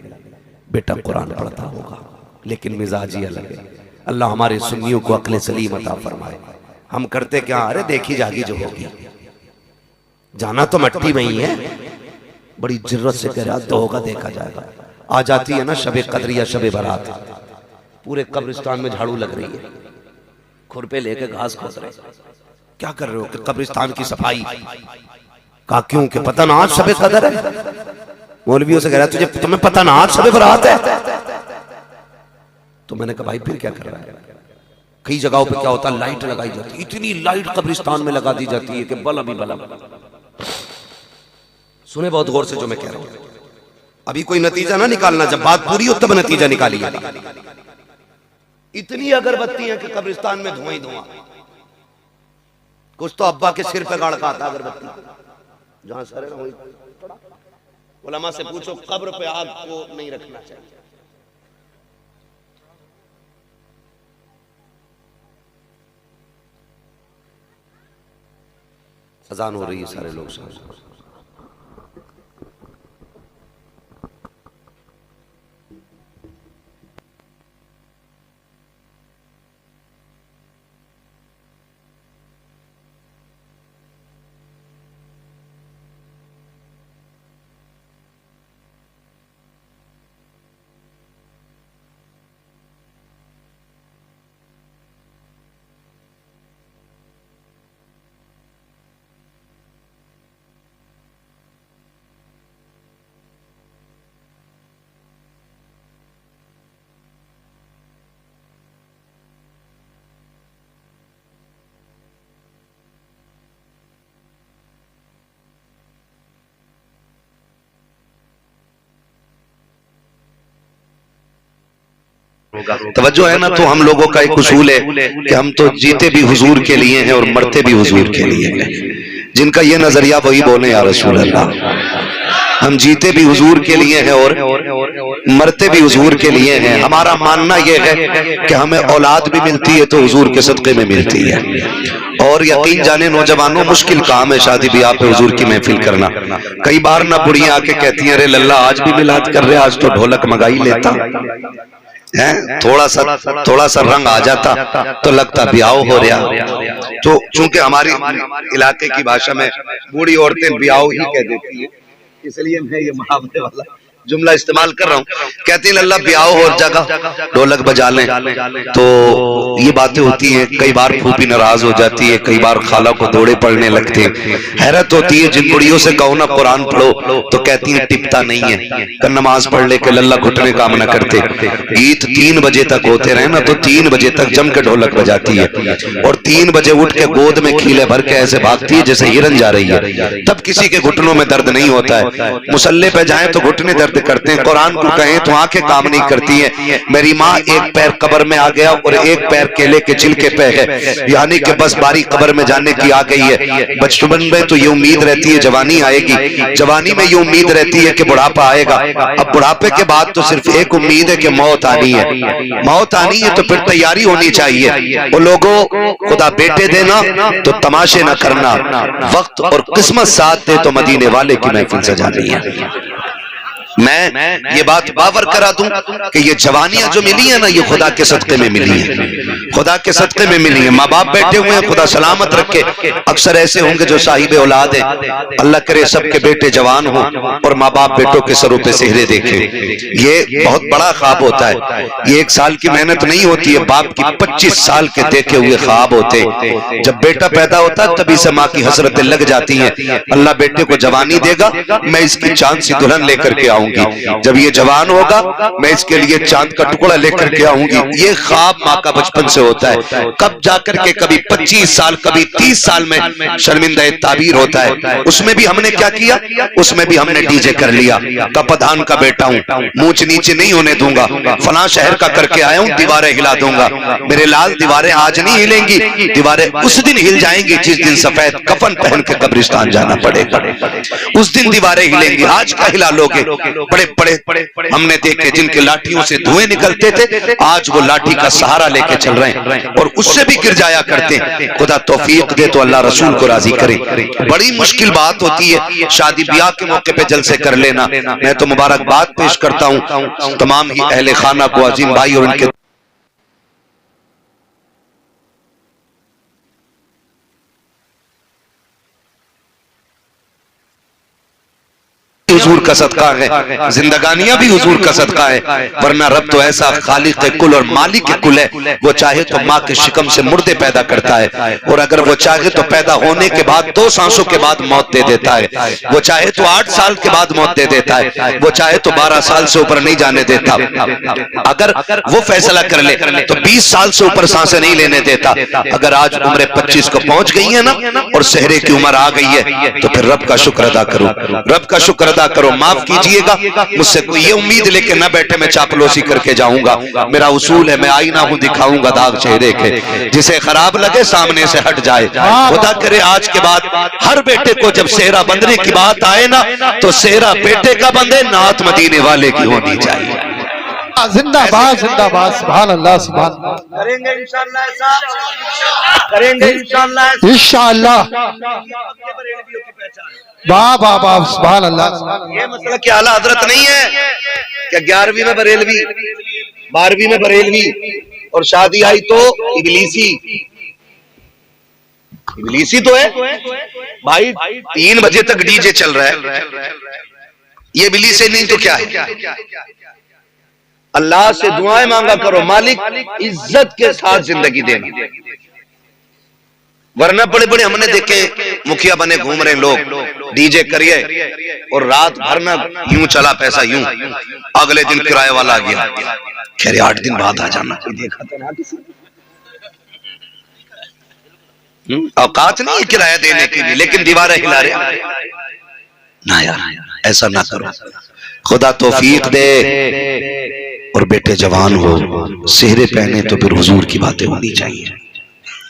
बेटा कुरान पढ़ता होगा। लेकिन मिजाज ही अलग है। अल्लाह हमारे सुन्नियों को अक्ल सलीम अता फरमाए। हम करते क्या? अरे देखी जागी जो होगी, जाना तो मट्टी में ही है। बड़ी जिर्रत से कह रहा तो होगा, देखा जाएगा। आ जाती है ना शबे कद्र या शबे बारात, पूरे कब्रिस्तान में झाड़ू लग रही है, खुरपे लेके घास खोद रहे। क्या कर रहे हो? कि कब्रिस्तान की सफाई। कहा क्यों? कि पता ना आज शबे कद्र है। मौलवियों से कह रहा तुझे, तुम्हें पता ना आज शबे बारात है? तो मैंने कहा भाई फिर क्या कर रहा है? कई जगहों पे क्या होता है, लाइट लगाई जाती है, इतनी लाइट कब्रिस्तान में लगा दी जाती है कि बल अभी बला। सुने बहुत गौर से जो मैं कह रहा हूं, अभी कोई नतीजा ना निकालना, जब बात पूरी हो तब नतीजा निकालिएगा। इतनी अगरबत्ती है कि कब्रिस्तान में धुआं ही धुआं। कुछ तो अब्बा के सिर पे गाड़ का आता अगरबत्ती, जहां सर है ना वही। उलमा से पूछो कब्र पे आग को नहीं रखना चाहिए। अजान हो रही है, सारे लोग सुनो। तवज्जो है ना। तो हम लोगों का एक उसूल है कि हम तो जीते भी हुजूर के लिए हैं और मरते भी हुजूर के लिए हैं। जिनका ये नजरिया वही बोले या रसूल अल्लाह। हम जीते भी हुजूर के लिए हैं और मरते भी हुजूर के लिए हैं। हमारा मानना यह है कि हमें औलाद भी मिलती है तो हुजूर के सदक़े में मिलती है। और यकीन जाने नौजवानों, मुश्किल काम है शादी ब्याह पे हुजूर की महफिल करना। कई बार ना बुढ़ियां आके कहती हैं, अरे लल्ला आज भी मिलाद कर रहे, आज तो ढोलक मंगाई लेता है, थोड़ा सा रंग आ जाता तो लगता ब्याह हो रहा। तो चूंकि हमारी इलाके की भाषा में बूढ़ी औरतें ब्याह ही कह देती है, इसलिए मैं ये मुहावरे वाला जुमला इस्तेमाल कर रहा हूँ। कहती है अल्लाह ब्याह हो जगह ढोलक बजा लें, तो ये बातें होती हैं। कई बार फूफी नाराज हो जाती है, कई बार खाला को दौड़े पड़ने लगते हैं। हैरत होती है, जिन बुढ़ियों से कहो ना कुरान पढ़ो तो कहती हैं टिपता नहीं है, कल नमाज पढ़ ले के लल्ला घुटने काम न करते। गीत 3 बजे तक होते रहे ना तो 3 बजे तक जम के ढोलक बजाती है और 3 बजे उठ के गोद में खीले भर के ऐसे भागती है जैसे हिरन जा रही है। तब किसी के घुटनों में दर्द नहीं होता है। मुसल्ले पे जाए तो घुटने दर्द करते हैं, कुरान को कहें तो आंखें काम नहीं करती हैं। मेरी माँ एक पैर कब्र में आ गया और एक पैर केले के छिलके पे है, यानी कि बस बारी कब्र में जाने की आ गई है। बचपन में तो ये उम्मीद रहती है जवानी आएगी, जवानी में ये उम्मीद रहती है कि बुढ़ापा आएगा। अब बुढ़ापे के बाद तो सिर्फ एक उम्मीद है कि मौत आनी है। मौत आनी है तो फिर तैयारी होनी चाहिए। वो लोगों खुदा बेटे देना तो तमाशे न करना, वक्त और किस्मत साथ दे तो मदीने वाले की महफिल सजानी है। मैं ये बात बावर करा दूं कि ये जवानियां जो मिली है ना, ये खुदा के सदक़े में मिली है, खुदा के सदक़े में मिली है। माँ बाप बैठे हुए हैं, खुदा सलामत रखे। अक्सर ऐसे होंगे जो साहिब औलाद है, अल्लाह करे सबके बेटे जवान हो और माँ बाप बेटों के सरों पे सेहरे देखे। ये बहुत बड़ा ख्वाब होता है। ये 1 साल की मेहनत नहीं होती है, बाप की 25 साल के देखे हुए ख्वाब होते। जब बेटा पैदा होता है तभी से माँ की हसरतें लग जाती हैं, अल्लाह बेटे को जवानी देगा, मैं इसकी चांद सी दुल्हन लेकर के आऊंगी। जब ये जवान होगा मैं इसके लिए चांद का टुकड़ा लेकर के आऊंगी। ये ख्वाब माँ का बचपन से होता है। कब जाकर के कभी 25 साल कभी 30 साल में शर्मिंदा ताबीर होता है। उसमें भी हमने क्या किया, उसमें भी हमने डीजे कर लिया। का प्रधान का बेटा हूँ, मूंछ नीचे नहीं होने दूंगा, फलां शहर का करके आया हूँ, दीवारें हिला दूंगा। मेरे लाल दीवारें आज नहीं हिलेंगी, दीवारें उस दिन हिल जाएंगी जिस दिन सफेद कफन पहन के कब्रिस्तान जाना पड़ेगा। उस दिन दीवारें हिलेंगी, आज क्या हिला लोगे। बड़े बड़े हमने देखे जिनके लाठियों से धुएं निकलते थे, आज वो लाठी का सहारा लेके चल रहे हैं और उससे भी गिर जाया करते हैं। खुदा तौफीक दे तो अल्लाह रसूल को राजी करे। बड़ी मुश्किल बात होती है शादी ब्याह के मौके पे जलसे कर लेना। मैं तो मुबारकबाद पेश करता हूँ तमाम ही अहले खाना को, अजीम भाई और उनके हुजूर का सदका है, जिंदगानियां भी हुजूर का सदका है। वरना रब तो ऐसा खालिक कुल और मालिक कुल है, वो चाहे तो माँ के शिकम से मुर्दे पैदा करता है और अगर वो चाहे तो पैदा होने के बाद 2 सांसों के बाद मौत दे देता है। वो चाहे तो 8 साल के बाद मौत दे देता है, वो चाहे तो 12 साल से ऊपर नहीं जाने देता। अगर वो फैसला कर ले तो 20 साल से ऊपर सांसें नहीं लेने देता। अगर आज उम्र 25 को पहुंच गई है ना और सेहरे की उम्र आ गई है तो फिर रब का शुक्र अदा करो, रब का शुक्र अदा करो। माफ कीजिएगा, मुझसे कोई ये उम्मीद लेके न बैठे मैं चापलूसी करके जाऊंगा। मेरा उसूल है, मैं आईना हूं, दिखाऊंगा दाग चेहरे के, जिसे खराब लगे सामने से हट जाए। खुदा करे आज के बाद हर बेटे को जब सेहरा बंधने की बात आए ना तो सेहरा बेटे का बंधे, नात मदीने वाले की होनी चाहिए। जिंदाबाद जिंदाबाद, सुभान अल्लाह सुभान अल्लाह। करेंगे इंशाअल्लाह ऐसा, करेंगे इंशाअल्लाह इंशाअल्लाह। वाह वाह वाह, सुभान अल्लाह। ये मसला क्या आला हजरत नहीं है क्या 11वीं में बरेलवी, 12वीं में बरेलवी और शादी आई तो इबलीसी, इबलीसी तो है भाई। 3 बजे तक डीजे चल रहा है, ये इबलीसी नहीं तो क्या है। अल्लाह से दुआएं मांगा करो, मालिक इज्जत के साथ जिंदगी देना। वरना बड़े बड़े हमने देखे मुखिया बने घूम रहे लोग, डीजे करिए और रात भर ना यूं चला पैसा यूं, अगले दिन किराए वाला आ गया, खैर 8 दिन बाद आ जाना, देखा तो ना किसी। औकात नहीं है किराया देने की भी, लेकिन दीवारें हिला रहे ना यार, ऐसा ना करो। खुदा तौफीक दे और बेटे जवान हो, सेहरे पहने तो फिर हुजूर की बातें होनी चाहिए,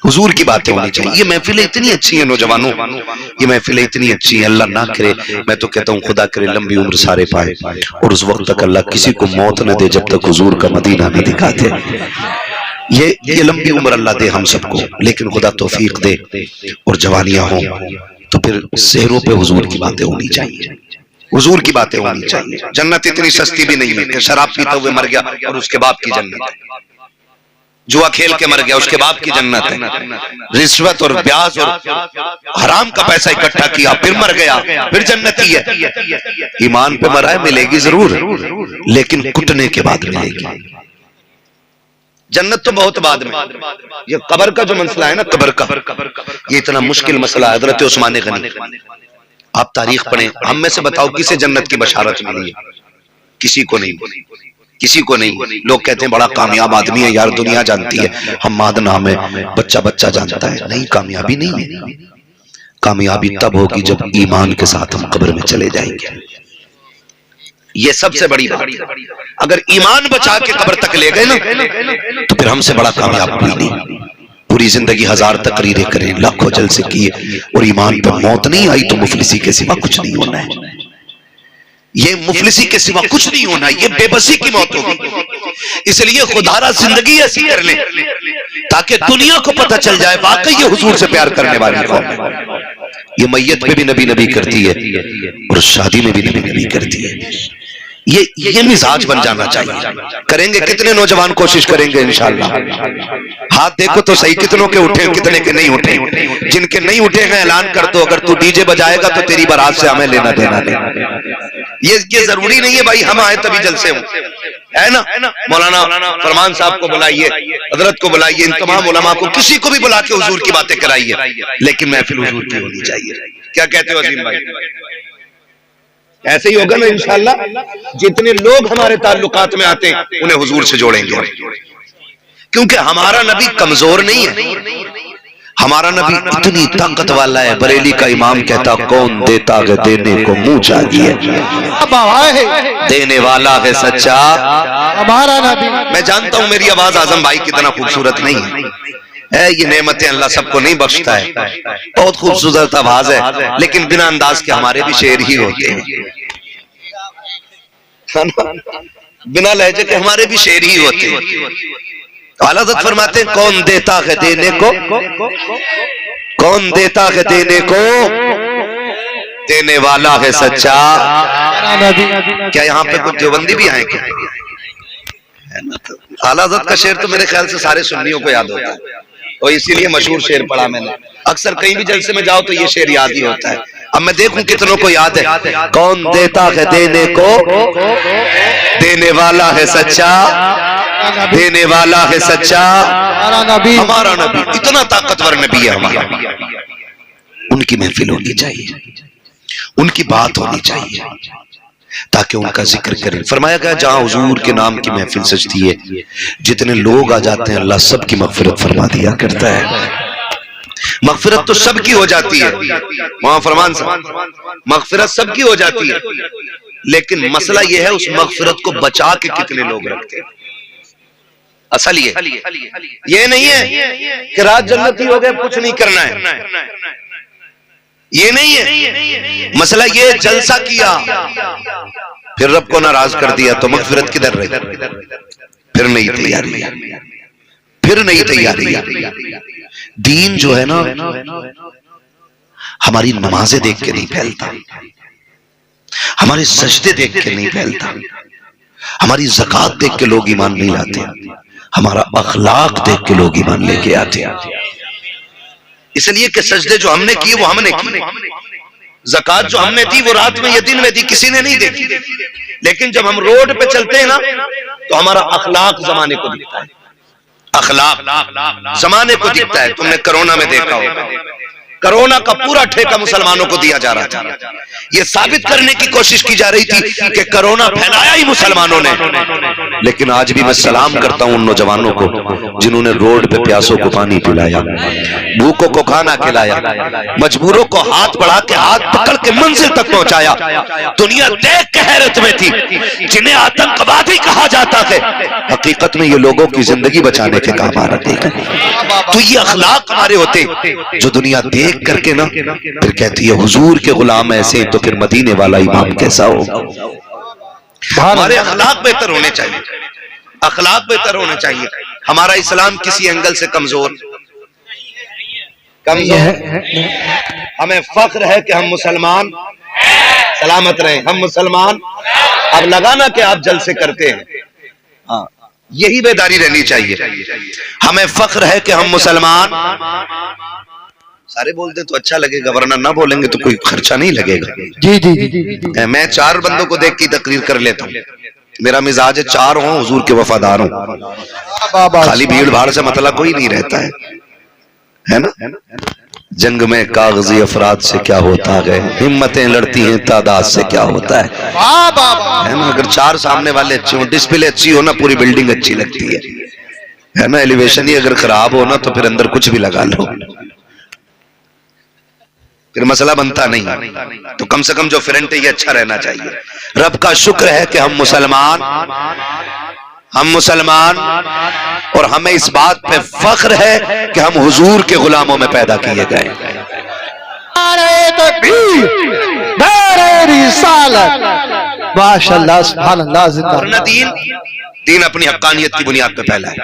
हुजूर की बातें होनी चाहिए। ये महफिलें इतनी अच्छी हैं नौजवानों, ये महफिलें इतनी अच्छी हैं, अल्लाह ना करे, मैं तो कहता हूँ खुदा करे लंबी उम्र सारे पाए और उस वक्त तक अल्लाह किसी को मौत न दे जब तक हुजूर का मदीना न दिखाते। ये लंबी उम्र अल्लाह दे हम सबको, लेकिन खुदा तौफीक दे और जवानियां हो तो फिर सेहरों पे हुजूर की बातें होनी चाहिए, हुजूर की बातें होनी चाहिए। जन्नत इतनी सस्ती भी नहीं है कि शराब पीते हुए मर गया और उसके बाप की जन्नत है, जुआ खेल के मर गया उसके बाप की जन्नत है, रिश्वत और ब्याज और हराम का पैसा इकट्ठा किया फिर मर गया फिर जन्नती है। ईमान पे मरा है मिलेगी जरूर, लेकिन कुटने के बाद मिलेगी। जन्नत तो बहुत बाद में, ये कब्र का जो मसला है ना, कब्र का ये इतना मुश्किल मसला है। हजरत उस्मान गनी, आप तारीख पढ़ें, हम में से बताओ किसे जन्नत की बशारत मिली है? किसी को नहीं, किसी को नहीं। लोग कहते हैं बड़ा कामयाब आदमी है यार, दुनिया जानती है, हम्माद नाम है, बच्चा बच्चा जानता है। नहीं, कामयाबी नहीं है। कामयाबी तब होगी जब ईमान के साथ हम कब्र में चले जाएंगे। ये सबसे बड़ी बात। अगर ईमान बचा के कब्र तक ले गए ना तो फिर हमसे बड़ा कामयाब कोई नहीं। पूरी जिंदगी 1000 तकरीरें करें, लाखों जलसे किए और ईमान पर मौत नहीं आई तो मुफलिसी के सिवा कुछ नहीं होना है। ये मुफलिसी के सिवा कुछ नहीं होना, ये बेबसी की मौत होगी। इसलिए खुदारा जिंदगी ऐसी कर ले ताकि दुनिया को पता चल जाए वाकई ये हुजूर से प्यार करने वाली कौन है। ये मैयत पे भी नबी नबी करती है और शादी में भी नबी नबी करती है। ये मिजाज बन जाना चाहिए। करेंगे कितने नौजवान कोशिश करेंगे इंशाअल्लाह? हाथ देखो तो सही, कितनों के उठे कितने के नहीं उठे। जिनके नहीं उठे हैं ऐलान कर दो, अगर तू डीजे बजाएगा तो तेरी बारात से हमें लेना देना नहीं। ये जरूरी नहीं है भाई हम आए तभी जलसे हो, है ना। मौलाना फरमान साहब को बुलाइए, हजरत को बुलाइए, इन तमाम उलमा को, किसी को भी बुला के हुजूर की बातें कराइए, लेकिन महफिल हुजूर की होनी चाहिए। क्या कहते हो अजीम भाई? ऐसे ही होगा ना इंशाअल्लाह। जितने लोग हमारे ताल्लुकात में आते हैं उन्हें हुजूर से जोड़ेंगे, क्योंकि हमारा नबी कमजोर नहीं है, हमारा नबी इतनी ताकत वाला है। बरेली का इमाम कहता कौन देता है देने को मुंह चाहिए, देने वाला है सच्चा हमारा नबी। मैं जानता हूं मेरी आवाज आजम भाई कितना खूबसूरत नहीं है, ये नेमतें अल्लाह सबको नहीं बख्शता है। बहुत खूबसूरत आवाज है, लेकिन बिना अंदाज के हमारे भी शेर ही होते हैं, बिना लहजे के हमारे भी शेर ही होते हैं। आला हज़रत फरमाते हैं कौन देता है देने को, कौन देता है देने को, देने वाला है सच्चा। क्या यहाँ पे कुछ देवबंदी भी आए क्या? आला हज़रत का शेर तो मेरे ख्याल से सारे सुन्नियों को याद होता है, और इसीलिए मशहूर शेर पढ़ा मैंने। अक्सर कहीं भी जलसे में जाओ तो ये शेर याद ही होता है। अब मैं देखूं कितनों को याद है। कौन देता है देने को, देने वाला है सच्चा, देने वाला है सच्चा हमारा नबी। इतना ताकतवर नबी है हमारा। उनकी महफिल होनी चाहिए, उनकी बात होनी चाहिए, ताकि उनका जिक्र करें। फरमाया गया जहां हुजूर के नाम की महफिल सजती है, जितने लोग आ जाते हैं अल्लाह सबकी मगफिरत फरमा दिया करता है। मगफिरत तो सबकी हो जाती है, वहां फरमान साहब, मगफिरत सबकी हो जाती है, लेकिन मसला यह है उस मगफिरत को बचा के कितने लोग रखते हैं। असल ये नहीं है कि रात जन्नती हो गए कुछ नहीं करना है, ये नहीं है मसला। ये जलसा किया फिर रब को नाराज कर दिया तो मगफिरत किधर रही? फिर नहीं तैयारी, फिर नहीं तैयारी। दीन जो है ना हमारी नमाजें देख के नहीं फैलता, हमारे सजदे देख के नहीं फैलता, हमारी ज़कात देख के लोग ईमान नहीं लाते, हमारा अखलाक देख के लोग ईमान लेके आते हैं। इसलिए कि सजदे जो हमने किए वो हमने किए, ज़कात जो हमने दी वो रात में या दिन में दी, किसी ने नहीं देखी। लेकिन जब हम रोड पे चलते हैं ना तो हमारा अखलाक जमाने को दिखता है, अखलाक जमाने को दिखता है। तुमने कोरोना में देखा होगा, कोरोना का पूरा ठेका मुसलमानों को दिया जा रहा था। ये साबित करने की कोशिश की जा रही थी कि कोरोना फैलाया ही मुसलमानों ने, लेकिन आज भी मैं सलाम करता हूं उन नौजवानों को जिन्होंने रोड पे प्यासों को पानी पिलाया, भूखों को खाना खिलाया, मजबूरों को हाथ बढ़ा के हाथ पकड़ के मंजिल तक पहुंचाया। दुनिया देख के हैरत में थी, जिन्हें आतंकवादी कहा जाता है हकीकत में ये लोगों की जिंदगी बचाने के काम आ रहे थे। तो ये अखलाक हमारे होते जो दुनिया देख करके ना फिर कहती है हुजूर के गुलाम ऐसे, तो फिर मदीने वाला इमाम कैसा हो। हमारे अखलाक बेहतर होने चाहिए, अखलाक बेहतर होने चाहिए। हमारा इस्लाम किसी एंगल से कमजोर हमें फख्र है कि हम मुसलमान, सलामत रहे हम मुसलमान। अब लगाना कि आप जल से करते हैं, हाँ यही बेदारी रहनी चाहिए। हमें फख्र है कि हम मुसलमान, सारे बोलते तो अच्छा लगेगा, वरना ना बोलेंगे तो कोई खर्चा नहीं लगेगा। जी जी जी। मैं 4 बंदों को देख के तकरीर कर लेता हूँ, मेरा मिजाज है 4 हों हुजूर के वफादार हों, खाली भीड़ भाड़ से मतलब कोई नहीं रहता है ना। जंग में कागजी अफराद से क्या होता है, हिम्मतें लड़ती हैं तादाद से क्या होता है ना। अगर 4 सामने वाले अच्छे हो, डिस्प्ले अच्छी हो ना, पूरी बिल्डिंग अच्छी लगती है ना। एलिवेशन ही अगर खराब हो ना तो फिर अंदर कुछ भी लगा लो, फिर मसला बनता नहीं। तो कम से कम जो फ्रंट है ये अच्छा रहना चाहिए। रब का शुक्र है कि हम मुसलमान और हमें इस बात पे फख्र है कि हम हुजूर के गुलामों में पैदा किए गए। माशाअल्लाह सुभान अल्लाह जिंदा। दीन अपनी हक्कानियत की बुनियाद पे फैला है।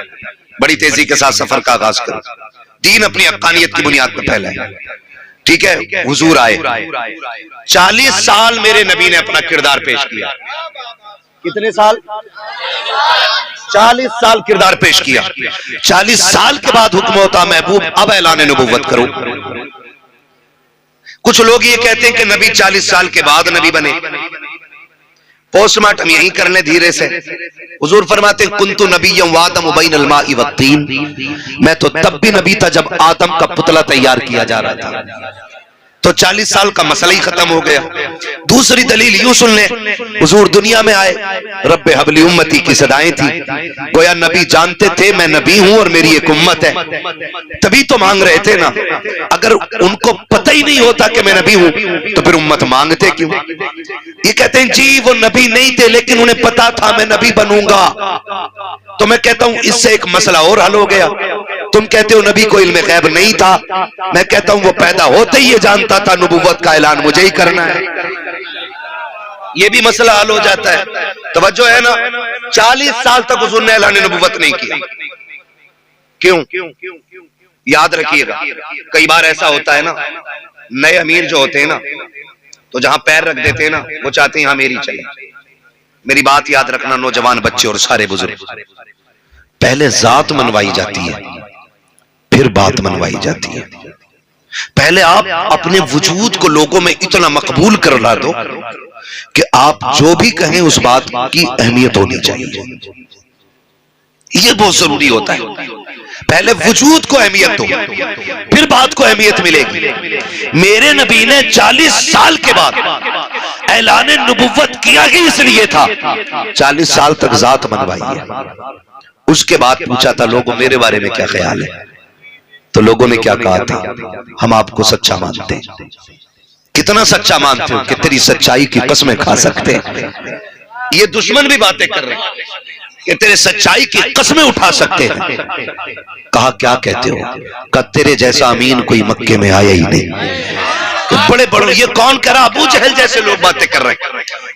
बड़ी तेजी के साथ सफर का आगाज करो। दीन अपनी हक्कानियत की बुनियाद पे फैला है, ठीक है। हुजूर आए, 40 साल मेरे नबी ने अपना किरदार पेश किया। कितने साल? 40 साल किरदार पेश किया। 40 साल के बाद हुक्म होता महबूब अब ऐलान नबुव्वत करो। कुछ लोग ये कहते हैं कि नबी 40 साल के बाद नबी बने। पोस्टमार्टम यही कर ले धीरे से। हुजूर फरमाते हैं कुंतु नबिय्यम व आदम बैनल माइ वत्तीन, मैं तो तब भी नबी था जब आदम का पुतला तैयार किया जा रहा था। तो 40 साल का मसला ही खत्म हो गया। दूसरी दलील यूं सुन ले, हुजूर दुनिया में आए, रब्बे हबली उम्मती की सदाएं थी। गोया नबी जानते थे मैं नबी हूं और मेरी एक उम्मत है, तभी तो मांग रहे थे ना। अगर उनको पता ही नहीं होता कि मैं नबी हूं तो फिर उम्मत मांगते क्यों? ये कहते हैं जी वो नबी नहीं थे लेकिन उन्हें पता था मैं नबी बनूंगा। तो मैं कहता हूं इससे एक मसला और हल हो गया। तुम कहते हो नबी को इल्म गैब नहीं था, मैं कहता हूं वो पैदा होते ही ये जानता था नबुव्वत का ऐलान मुझे ही करना है। ये भी मसला हल हो जाता है। तवज्जो है ना। 40 साल तक हुजूर ने ऐलान नबुव्वत नहीं किया। क्यों? याद रखिएगा, कई बार ऐसा होता है ना, नए अमीर जो होते हैं ना तो जहां पैर रख देते हैं ना वो चाहते हैं यहां मेरी चाहिए। मेरी बात याद रखना नौजवान बच्चे और सारे बुजुर्ग, पहले जात मनवाई जाती है फिर बात मनवाई जाती है। पहले आप अपने वजूद को लोगों में इतना मकबूल करवा दो कि आप जो भी कहें उस बात की अहमियत होनी चाहिए। ये बहुत जरूरी होता है। पहले वजूद को अहमियत दो फिर बात को अहमियत मिलेगी। मेरे नबी ने 40 साल के बाद ऐलान नबुव्वत किया ही इसलिए था 40 साल तक जात मनवाई है। उसके बाद पूछा था लोगों मेरे बारे में क्या ख्याल है, तो लोगों ने क्या कहा था, हम आपको सच्चा मानते हैं। कितना सच्चा मानते हो कि तेरी सच्चाई की कसमें खा सकते हैं। ये दुश्मन भी बातें कर रहे हैं कि तेरे सच्चाई की कसमें उठा सकते हैं। कहा क्या कहते हो? कहा तेरे जैसा अमीन कोई मक्के में आया ही नहीं। बड़े बड़े ये कौन कह रहा? अबू जहल जैसे लोग बातें कर रहे हैं,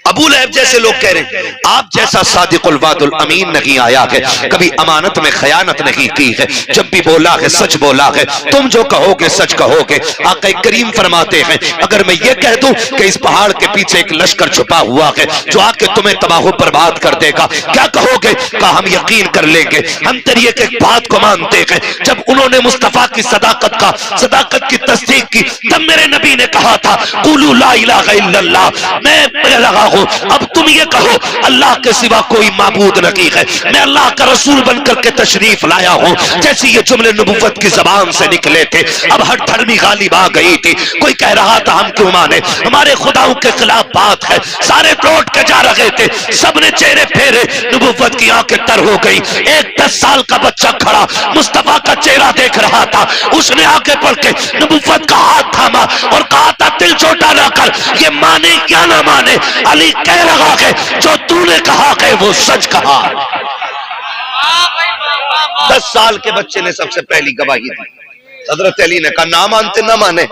अबू लहब जैसे लोग कह रहे हैं आप जैसा सादिकुल वादुल अमीन नहीं आया है, कभी अमानत में खयानत नहीं की है, जब भी बोला है सच बोला है, तुम जो कहोगे सच कहोगे। आका करीम फरमाते हैं अगर मैं ये कह दूं कि इस पहाड़ के पीछे एक लश्कर छुपा हुआ है जो आके तुम्हें तबाह बर्बाद कर देगा, क्या कहोगे? कहा हम यकीन कर लेंगे, हम तेरी एक एक बात को मानते हैं। जब उन्होंने मुस्तफा की सदाकत की तस्दीक की तब मेरे नबी ने कहा था कुलू ला इलाहा इल्लल्लाह, मैं लगा हूं, अब तुम ये कहो अल्लाह के सिवा कोई माबूद नहीं है, मैं अल्लाह का रसूल बनकर के तशरीफ लाया हूं। जैसे ये जुमले नबुव्वत की जबान से निकले थे, अब हर धर्मी गालिब आ गई थी। कोई कह रहा था हम क्यों माने, हमारे खुदाओं के खिलाफ बात है, सारे लौट के जा रहे थे, सबने चेहरे फेरे, नबुव्वत की आंखें तर हो गई। एक 10 साल का बच्चा खड़ा मुस्तफा का चेहरा देख रहा था, उसने आगे बढ़ के नबुव्वत का हाथ थामा और कहा था दिल छोटा ना कर, ये माने क्या ना माने, अली कह रहा है जो तूने कहा है वो सच कहा। 10 साल के बच्चे ने सबसे पहली गवाही दी। हजरत अली ने कहा ना मानते ना माने,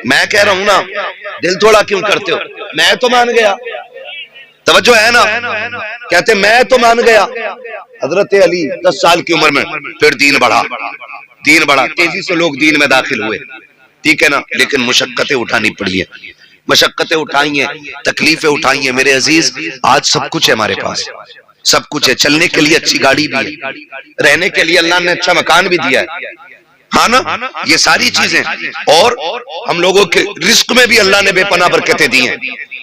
मैं कह रहा हूं ना, दिल थोड़ा क्यों करते हो, मैं तो मान गया। तवज्जो है ना, कहते मैं तो मान गया। हजरत अली 10 साल की उम्र में फिर दीन बढ़ा, दीन बढ़ा, तेजी से लोग दीन में दाखिल हुए, ठीक है ना, लेकिन मुशक्कतें उठानी पड़ी है, मशक्कतें उठाई हैं, तकलीफें उठाई हैं। मेरे अजीज, आज सब कुछ है हमारे पास, सब कुछ है, चलने के लिए अच्छी गाड़ी भी है, रहने के लिए अल्लाह ने अच्छा मकान भी दिया है, हाँ ना, ये सारी चीजें, और हम लोगों के रिस्क में भी अल्लाह ने बेपनाह बरकतें दी हैं।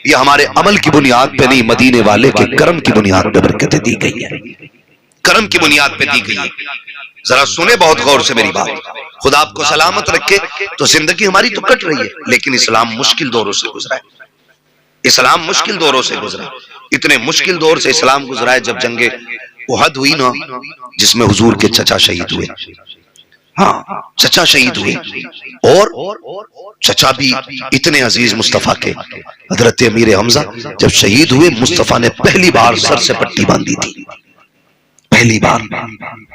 ये हमारे अमल की बुनियाद पे नहीं, मदीने वाले के करम की बुनियाद पे बरकतें दी गई है, करम की बुनियाद पे दी गई है। जरा सुने बहुत गौर से मेरी बात, खुदा आपको सलामत रखे। तो जिंदगी हमारी तो कट रही है, लेकिन इस्लाम मुश्किल दौरों से गुजरा है, इस्लाम मुश्किल दौरों से गुजरा, इतने मुश्किल दौर से इस्लाम गुजरा है। जब जंगे उहद हुई ना, जिसमें हुजूर के चचा शहीद हुए, हाँ चचा शहीद हुए, और चचा भी इतने अजीज मुस्तफा के, हजरत अमीर हमजा जब शहीद हुए, मुस्तफा ने पहली बार सर से पट्टी बांधी थी, पहली बार,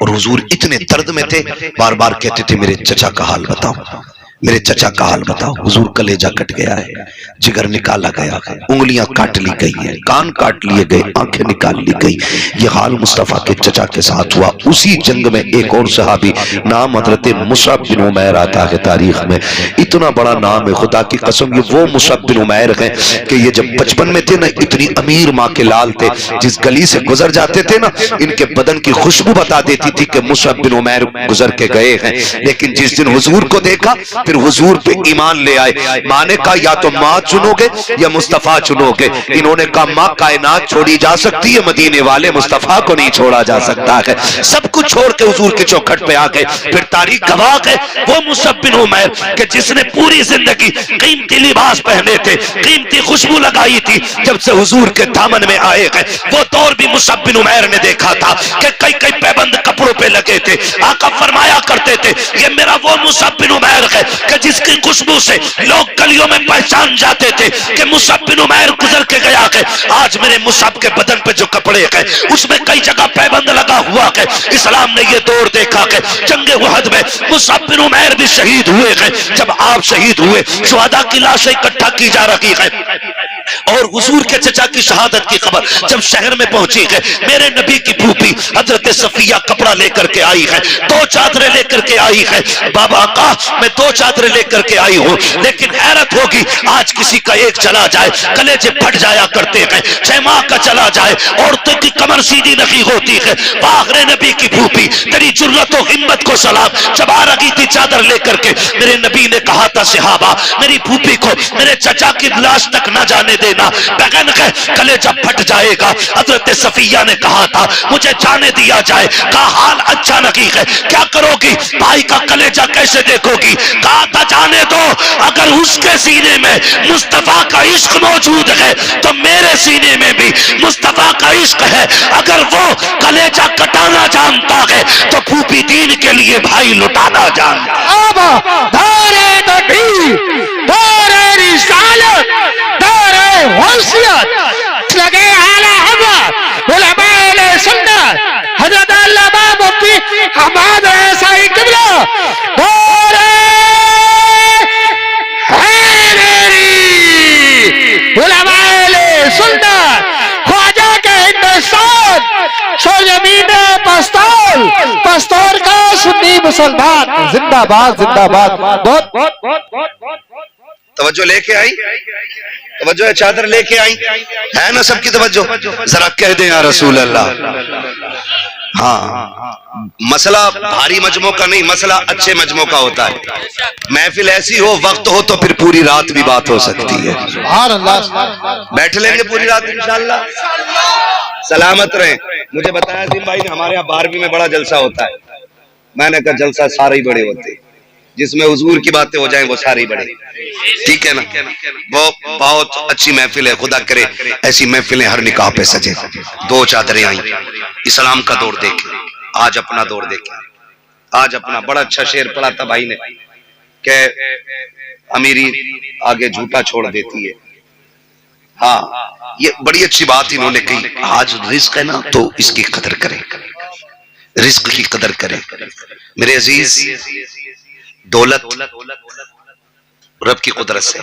और हुजूर इतने दर्द में थे, बार बार कहते थे मेरे चचा का हाल बताओ, मेरे चचा का हाल बताओ। हुजूर कलेजा कट गया है, जिगर निकाला गया है, उंगलियां काट ली गई हैं, कान काट लिए गए, आंखें निकाल ली गई। ये हाल मुस्तफा के चचा के साथ हुआ। उसी जंग में एक और सहाबी, नाम हजरत मुसअब बिन उमैर आता है तारीख में, इतना बड़ा नाम है, खुदा की कसम, ये वो मुसअब बिन उमैर है कि ये जब बचपन में थे ना, इतनी अमीर माँ के लाल थे, जिस गली से गुजर जाते थे ना, इनके बदन की खुशबू बता देती थी कि मुसअब बिन उमैर गुजर के गए हैं। लेकिन जिस दिन हुजूर को देखा, फिर हुजूर पे ईमान ले आए। माँ ने कहा या तो माँ चुनोगे या मुस्तफा चुनोगे। इन्होंने कहा माँ कायनात छोड़ी जा सकती है, मदीने वाले मुस्तफा को नहीं छोड़ा जा सकता है। सब कुछ छोड़ के हुजूर के चौखट पे आ गए। फिर तारीख गवाह है वो मुसअब बिन उमैर कि जिसने पूरी जिंदगी कीमती लिबास पहने थे, कीमती खुशबू लगाई थी, जब से हुजूर के दामन में आए हैं, वो दौर भी मुसअब बिन उमैर ने देखा था कि कई कई पैबंद कपड़ों पे लगे थे। आका फरमाया करते थे ये मेरा वो मुसअब बिन उमैर है कि जिसकी खुशबू से लोग गलियों में पहचान जाते थे कि मुसअब बिन उमैर गुजर के गया है। आज मेरे मुसअब के बदन पे जो कपड़े हैं उसमें कई जगह पैबंद लगा हुआ है। इस्लाम ने ये दौर देखा है, जंगे उहद में मुसअब बिन उमैर भी शहीद हुए हैं। जब आप शहीद हुए, शुहदा की लाशें इकट्ठा की जा रही है, और हुजूर के चचा की शहादत की खबर जब शहर में पहुंची है, मेरे नबी की फूफी हजरत सफिया कपड़ा लेकर के आई है, 2 चादरें लेकर के आई है। बाबा का मैं 2 चादरें लेकर के आई हूं, लेकिन हैरत होगी आज किसी का एक चला जाए, कलेजे फट जाया करते हैं, 6 माह का चला जाए, औरतों की कमर सीधी नहीं होती है। बाहरे नबी की फूफी तेरी जुर्रत और हिम्मत को सलाम। जब आ रही थी चादर लेकर के, मेरे नबी ने कहा था सहाबा मेरी फूफी को मेरे चचा की लाश तक न जाने देना, बगन है कलेजा फट जाएगा। हजरत सफिया ने कहा था मुझे जाने दिया जाए। कहा हाल अच्छा नहीं है, क्या करोगी, भाई का कलेजा कैसे देखोगी। कहा था जाने दो, अगर उसके सीने में मुस्तफा का इश्क मौजूद है तो मेरे सीने में भी मुस्तफा का इश्क है। अगर वो कलेजा कटाना जानता है तो फूफी दीन के लिए भाई लुटाना जानता है। लगे आला हज़रत उलमाए ने सुन्नत हज़रत अल्लामा मुफ्ती हमाद ऐसाई किबला बोले हैदरी उलमाए ने सुन्नत ख्वाजा के हिंदुस्तान सरजमीन पस्तौल, पस्तौल का सुन्नी मुसलमान जिंदाबाद जिंदाबाद। बहुत तवज्जो लेके आई, तवज्जो है, चादर लेके आई है ना सबकी तवज्जो। जरा कह दे या रसूल अल्लाह, हाँ, मसला भारी मजमों का नहीं, मसला अच्छे मजमों का होता है। महफिल ऐसी हो, वक्त हो तो फिर पूरी रात भी बात हो सकती है। सुभान अल्लाह। बैठ लेंगे पूरी रात इंशाअल्लाह। सलामत रहे। मुझे बताया दिन भाई ने हमारे यहाँ 12वीं में बड़ा जलसा होता है। मैंने कहा जलसा सारे ही बड़े होते हैं, जिसमें हुजूर की बातें हो जाएं वो सारे ही बड़े। ठीक है ना? वो बहुत अच्छी महफिल है। खुदा करे ऐसी महफिलें हर निकाह पे सजे। 2 चादरें आई, इस्लाम का दौर देखे, आज अपना दौर देखे। आज अपना बड़ा अच्छा शेर पढ़ा था भाई ने कि अमीरी आगे झूठा छोड़ देती है। हाँ, ये बड़ी अच्छी बात इन्होंने कही। आज रिस्क है ना तो इसकी कदर करें, रिस्क की कदर करें। मेरे अजीज, दौलत रब की कुदरत से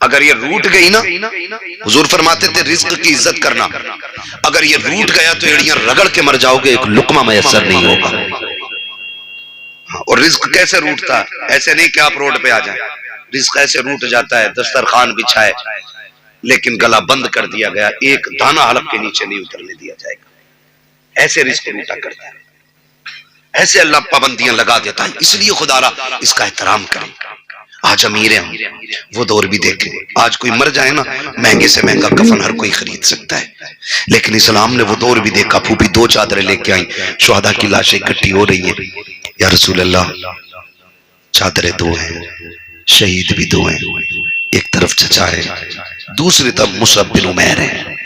अगर ये रूठ गई ना, हुजूर फरमाते थे रिस्क की इज्जत करना, अगर ये रूठ गया तो एड़ियां रगड़ के मर जाओगे, एक लुकमा मैसर नहीं होगा। और रिस्क कैसे रूठता है? ऐसे नहीं कि आप रोड पे आ जाएं। रिस्क ऐसे रूठ जाता है, दस्तरखान बिछाए लेकिन गला बंद कर दिया गया, एक दाना हलक के नीचे नहीं उतरने दिया जाएगा। ऐसे रिस्क रूठा करता है, ऐसे अल्लाह पाबंदियां लगा देता है। इसलिए खुदारा इसका एहतराम करें। आज अमीर हैं, वो दौर भी देखें। आज कोई मर जाए ना, महंगे से महंगा कफन हर कोई खरीद सकता है, लेकिन इस्लाम ने वो दौर भी देखा। फूफी 2 चादरें लेके आई, शुहदा की लाशें इकट्ठी हो रही हैं। या रसूल अल्लाह, चादरें 2 हैं, शहीद भी 2 हैं। एक तरफ चचा है, दूसरी तरफ मुसअब बिन उमैर है।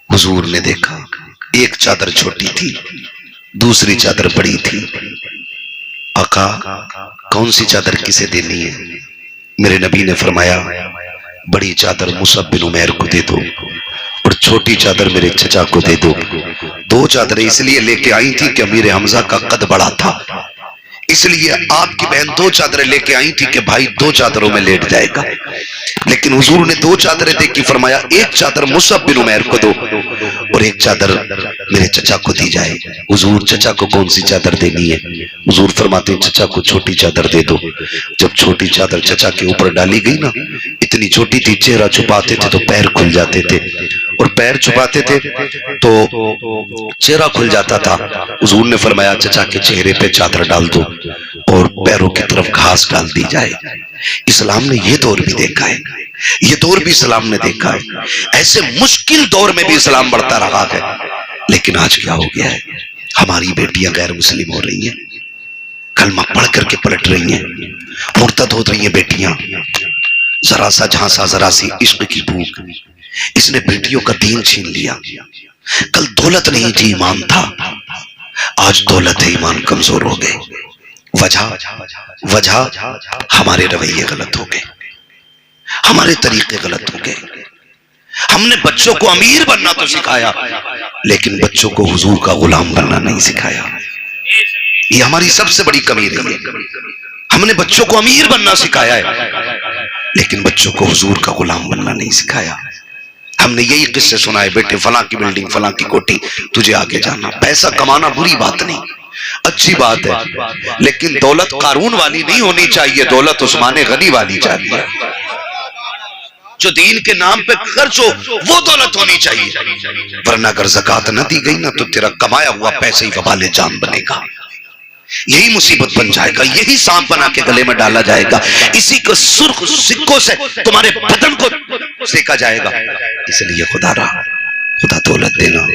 हुजूर ने देखा, एक चादर छोटी थी, दूसरी चादर बड़ी थी। आका, कौन सी चादर किसे देनी है? मेरे नबी ने फरमाया, बड़ी चादर मुसअब बिन उमैर को दे दो और छोटी चादर मेरे चचा को दे दो। 2 चादरें इसलिए लेके आई थी कि अमीर हमजा का कद बड़ा था, इसलिए आपकी बहन 2 चादरें लेके आई थी कि भाई 2 चादरों में लेट जाएगा। लेकिन हुजूर ने 2 चादरें देखी, फरमाया एक चादर मुसअब बिन उमैर को दो और एक चादर मेरे चचा को दी जाए। हुजूर, चचा को कौन सी चादर देनी है? हुजूर फरमाते चचा को छोटी चादर दे दो। जब छोटी चादर चचा के ऊपर डाली गई ना, इतनी छोटी थी, चेहरा छुपाते थे तो पैर खुल जाते थे, और पैर छुपाते थे तो चेहरा खुल जाता था। हुजूर ने फरमाया चचा के चेहरे पे चादर डाल दो और पैरों की तरफ घास डाल दी जाए। इस्लाम ने यह दौर भी देखा है, ये दौर भी इस्लाम ने देखा है। ऐसे मुश्किल दौर में भी इस्लाम बढ़ता रहा है। लेकिन आज क्या हो गया है? हमारी बेटियां गैर मुस्लिम हो रही हैं, कलमा पढ़ करके पलट रही हैं, मुर्तद हो रही हैं बेटियां। जरा सा झांसा, जरा सी इश्क की भूख, इसने बेटियों का दीन छीन लिया। कल दौलत नहीं थी, ईमान था, आज दौलत है, ईमान कमजोर हो गए। वजह हमारे रवैये गलत हो गए, हमारे तरीके गलत हो गए। हमने बच्चों को अमीर बनना तो सिखाया, लेकिन बच्चों को हुजूर का गुलाम बनना नहीं सिखाया। ये हमारी सबसे बड़ी कमी रही है। हमने बच्चों को अमीर बनना सिखाया है, लेकिन बच्चों को हुजूर का गुलाम बनना नहीं सिखाया। हमने यही किस्से सुनाए, बेटे फलां की बिल्डिंग, फलां की कोठी, तुझे आगे जाना। पैसा कमाना बुरी बात नहीं, अच्छी बात है, लेकिन दौलत कारून वाली नहीं होनी चाहिए, दौलत उस्मान गनी वाली चाहिए। जो दीन के नाम पे खर्च हो वो दौलत होनी चाहिए, वरना अगर ज़कात न दी गई ना तो तेरा कमाया हुआ पैसे ही वबाले जान बनेगा। यही मुसीबत बन जाएगा, यही सांप बना के गले में डाला जाएगा, इसी को सुर्ख सिक्कों से तुम्हारे बदन को सेका जाएगा। इसलिए खुदा दौलत देना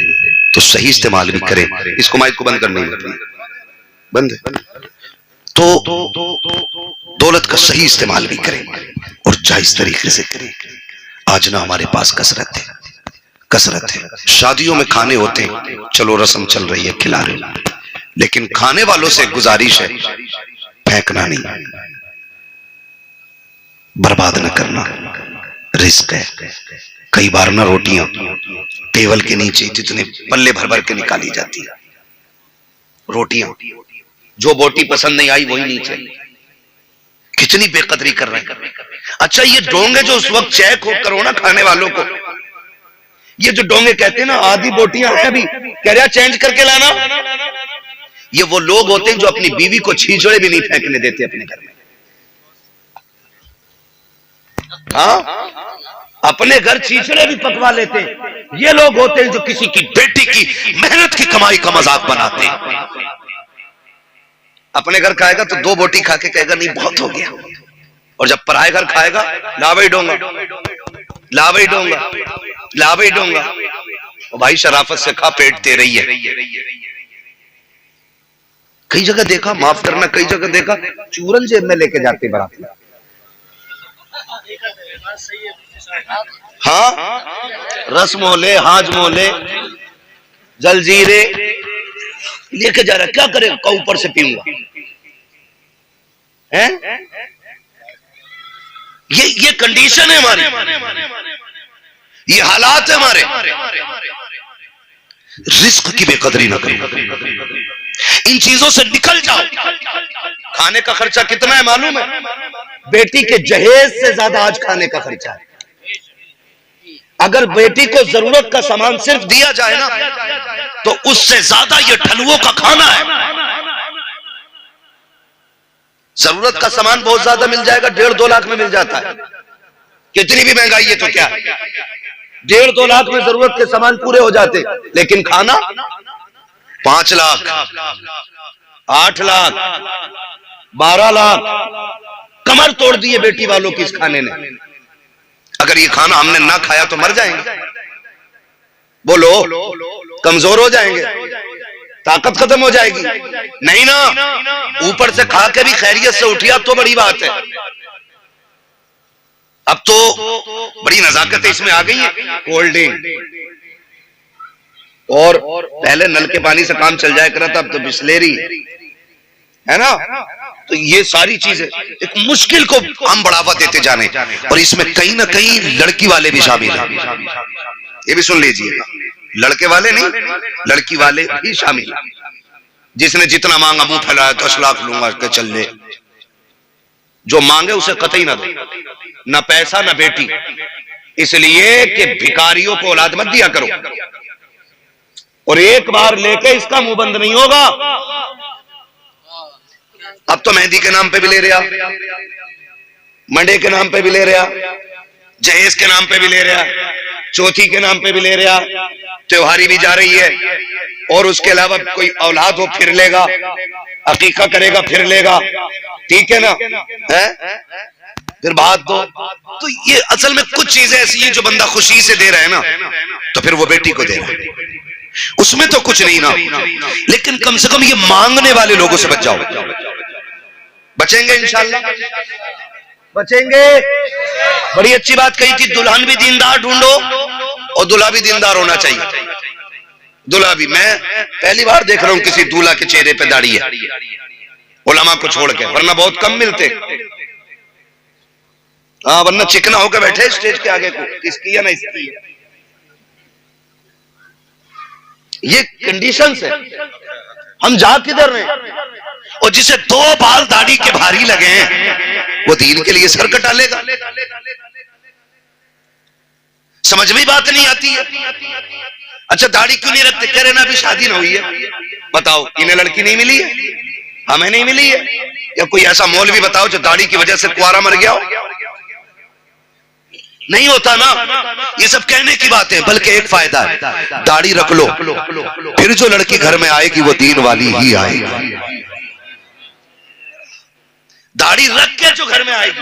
तो सही इस्तेमाल भी करे। इसको माइक को बंद करना ही बंद है, तो दौलत का सही इस्तेमाल भी करें और जायज तरीके से करें। आज ना हमारे पास कसरत है। शादियों में खाने होते हैं, चलो रस्म चल रही है, खिला रहे हो, लेकिन खाने वालों से गुजारिश है, फेंकना नहीं, बर्बाद न करना, रिस्क है। कई बार ना रोटियां टेबल के नीचे जितने पल्ले भर भर के निकाली जाती है, रोटियां जो बोटी पसंद नहीं आई वही नीचे, कितनी बेकदरी कर रहे हैं। अच्छा, ये डोंगे जो उस वक्त चेक करो ना खाने वालों को, ये जो डोंगे कहते हैं ना, आधी बोटियां हैं अभी, कह रहा चेंज करके लाना, ये वो लोग होते हैं जो अपनी बीवी को छींचड़े भी नहीं फेंकने देते अपने घर में। हाँ, अपने घर चीचड़े भी पकवा लेते हैं। ये लोग होते हैं जो किसी की बेटी की मेहनत की कमाई का मजाक बनाते हैं। अपने घर खाएगा तो 2 बोटी खा के कहेगा नहीं बहुत हो गया, और जब पराए घर खाएगा लावई डोंगा लावई डोंगा लावई डोंगा। और भाई शराफत से खा, पेट तेरे ही है। कई जगह देखा, माफ करना, कई जगह देखा चूरन जेब में लेके जाते बाराती। हाँ, रस मोले, हाज मोले, जलजीरे लेके जा रहा है। क्या करे, का ऊपर से पीऊंगा है? ये कंडीशन है हमारी, ये हालात है हमारे। रिस्क की बेकदरी ना करो, इन चीजों से निकल जाओ। खाने का खर्चा कितना है मालूम है? बेटी के जहेज से ज्यादा आज खाने का खर्चा है। अगर बेटी को जरूरत का सामान सिर्फ दिया जाए ना, तो उससे ज्यादा ये ठलुओं का खाना है। जरूरत का सामान बहुत ज्यादा मिल जाएगा, 1.5-2 लाख में मिल जाता है। कितनी भी महंगाई है तो क्या, 1.5-2 लाख में जरूरत के सामान पूरे हो जाते। लेकिन खाना 5 लाख, 8 लाख, 12 लाख कमर तोड़ दी है बेटी वालों की इस खाने ने। अगर ये खाना हमने ना खाया तो मर जाएंगे, बोलो, कमजोर हो जाएंगे, ताकत खत्म हो जाएगी। नहीं ना, ऊपर से खा के भी खैरियत से उठिया तो बड़ी बात है। अब तो बड़ी नजाकत इसमें आ गई है, कोल्ड ड्रिंक, और पहले नल के पानी से काम चल जाया करा था, अब तो बिस्लेरी है ना। तो ये सारी चीजें एक मुश्किल को हम बढ़ावा देते जाने, और इसमें कहीं ना कहीं लड़की वाले भी शामिल हैं। ये भी सुन लीजिएगा, लड़के वाले नहीं, लड़की वाले भी शामिल। जिसने जितना मांगा मुंह फैलाया 10 लाख लूंगा के चल ले। जो मांगे उसे कतई ना दो, ना पैसा ना बेटी, इसलिए कि भिखारियों को औलाद मत दिया करो। और एक बार लेके इसका मुंह बंद नहीं होगा। अब तो मेहंदी के नाम पे भी ले रहा, मंडे के नाम पे भी ले रहा, जहेज के नाम पे भी ले रहा, चौथी के नाम पे भी ले रहा, त्योहारी भी जा रही है, और उसके अलावा कोई औलाद हो फिर लेगा, अकीका करेगा फिर लेगा, ठीक है ना, है फिर बात दो। तो ये असल में कुछ चीजें ऐसी हैं जो बंदा खुशी से दे रहा है ना, तो फिर वो बेटी को दे रहा है, उसमें तो कुछ नहीं ना। लेकिन कम से कम ये मांगने वाले लोगों से बच जाओ। बचेंगे इंशाल्लाह, बचेंगे। बड़ी अच्छी बात कही थी, दुल्हन भी दीनदार ढूंढो और दूल्हा भी दीनदार होना चाहिए। दूल्हा भी, मैं पहली बार देख रहा हूं किसी दूल्हा के चेहरे पे दाढ़ी है, उलमा को छोड़ के, वरना बहुत कम मिलते। हाँ, वरना चिकना होकर बैठे स्टेज के आगे को, किसकी है ना इसकी है। ये कंडीशंस है, हम जा किधर रहे हैं। और जिसे 2 बाल दाढ़ी के भारी लगे हैं वो दीन के लिए सर कटा लेगा। समझ में बात नहीं आती है। अच्छा, दाढ़ी क्यों नहीं रखते? कह रहे ना अभी शादी ना हुई है। बताओ, इन्हें लड़की नहीं मिली है, हमें नहीं मिली है। या कोई ऐसा मौलवी बताओ जो दाढ़ी की वजह से कुआरा मर गया हो। नहीं होता ना। ये सब कहने की बात है, बल्कि एक फायदा है, दाढ़ी रख लो, फिर जो लड़की घर में आएगी वो दीन वाली ही आएगी। दाढ़ी रख के जो घर में आएगी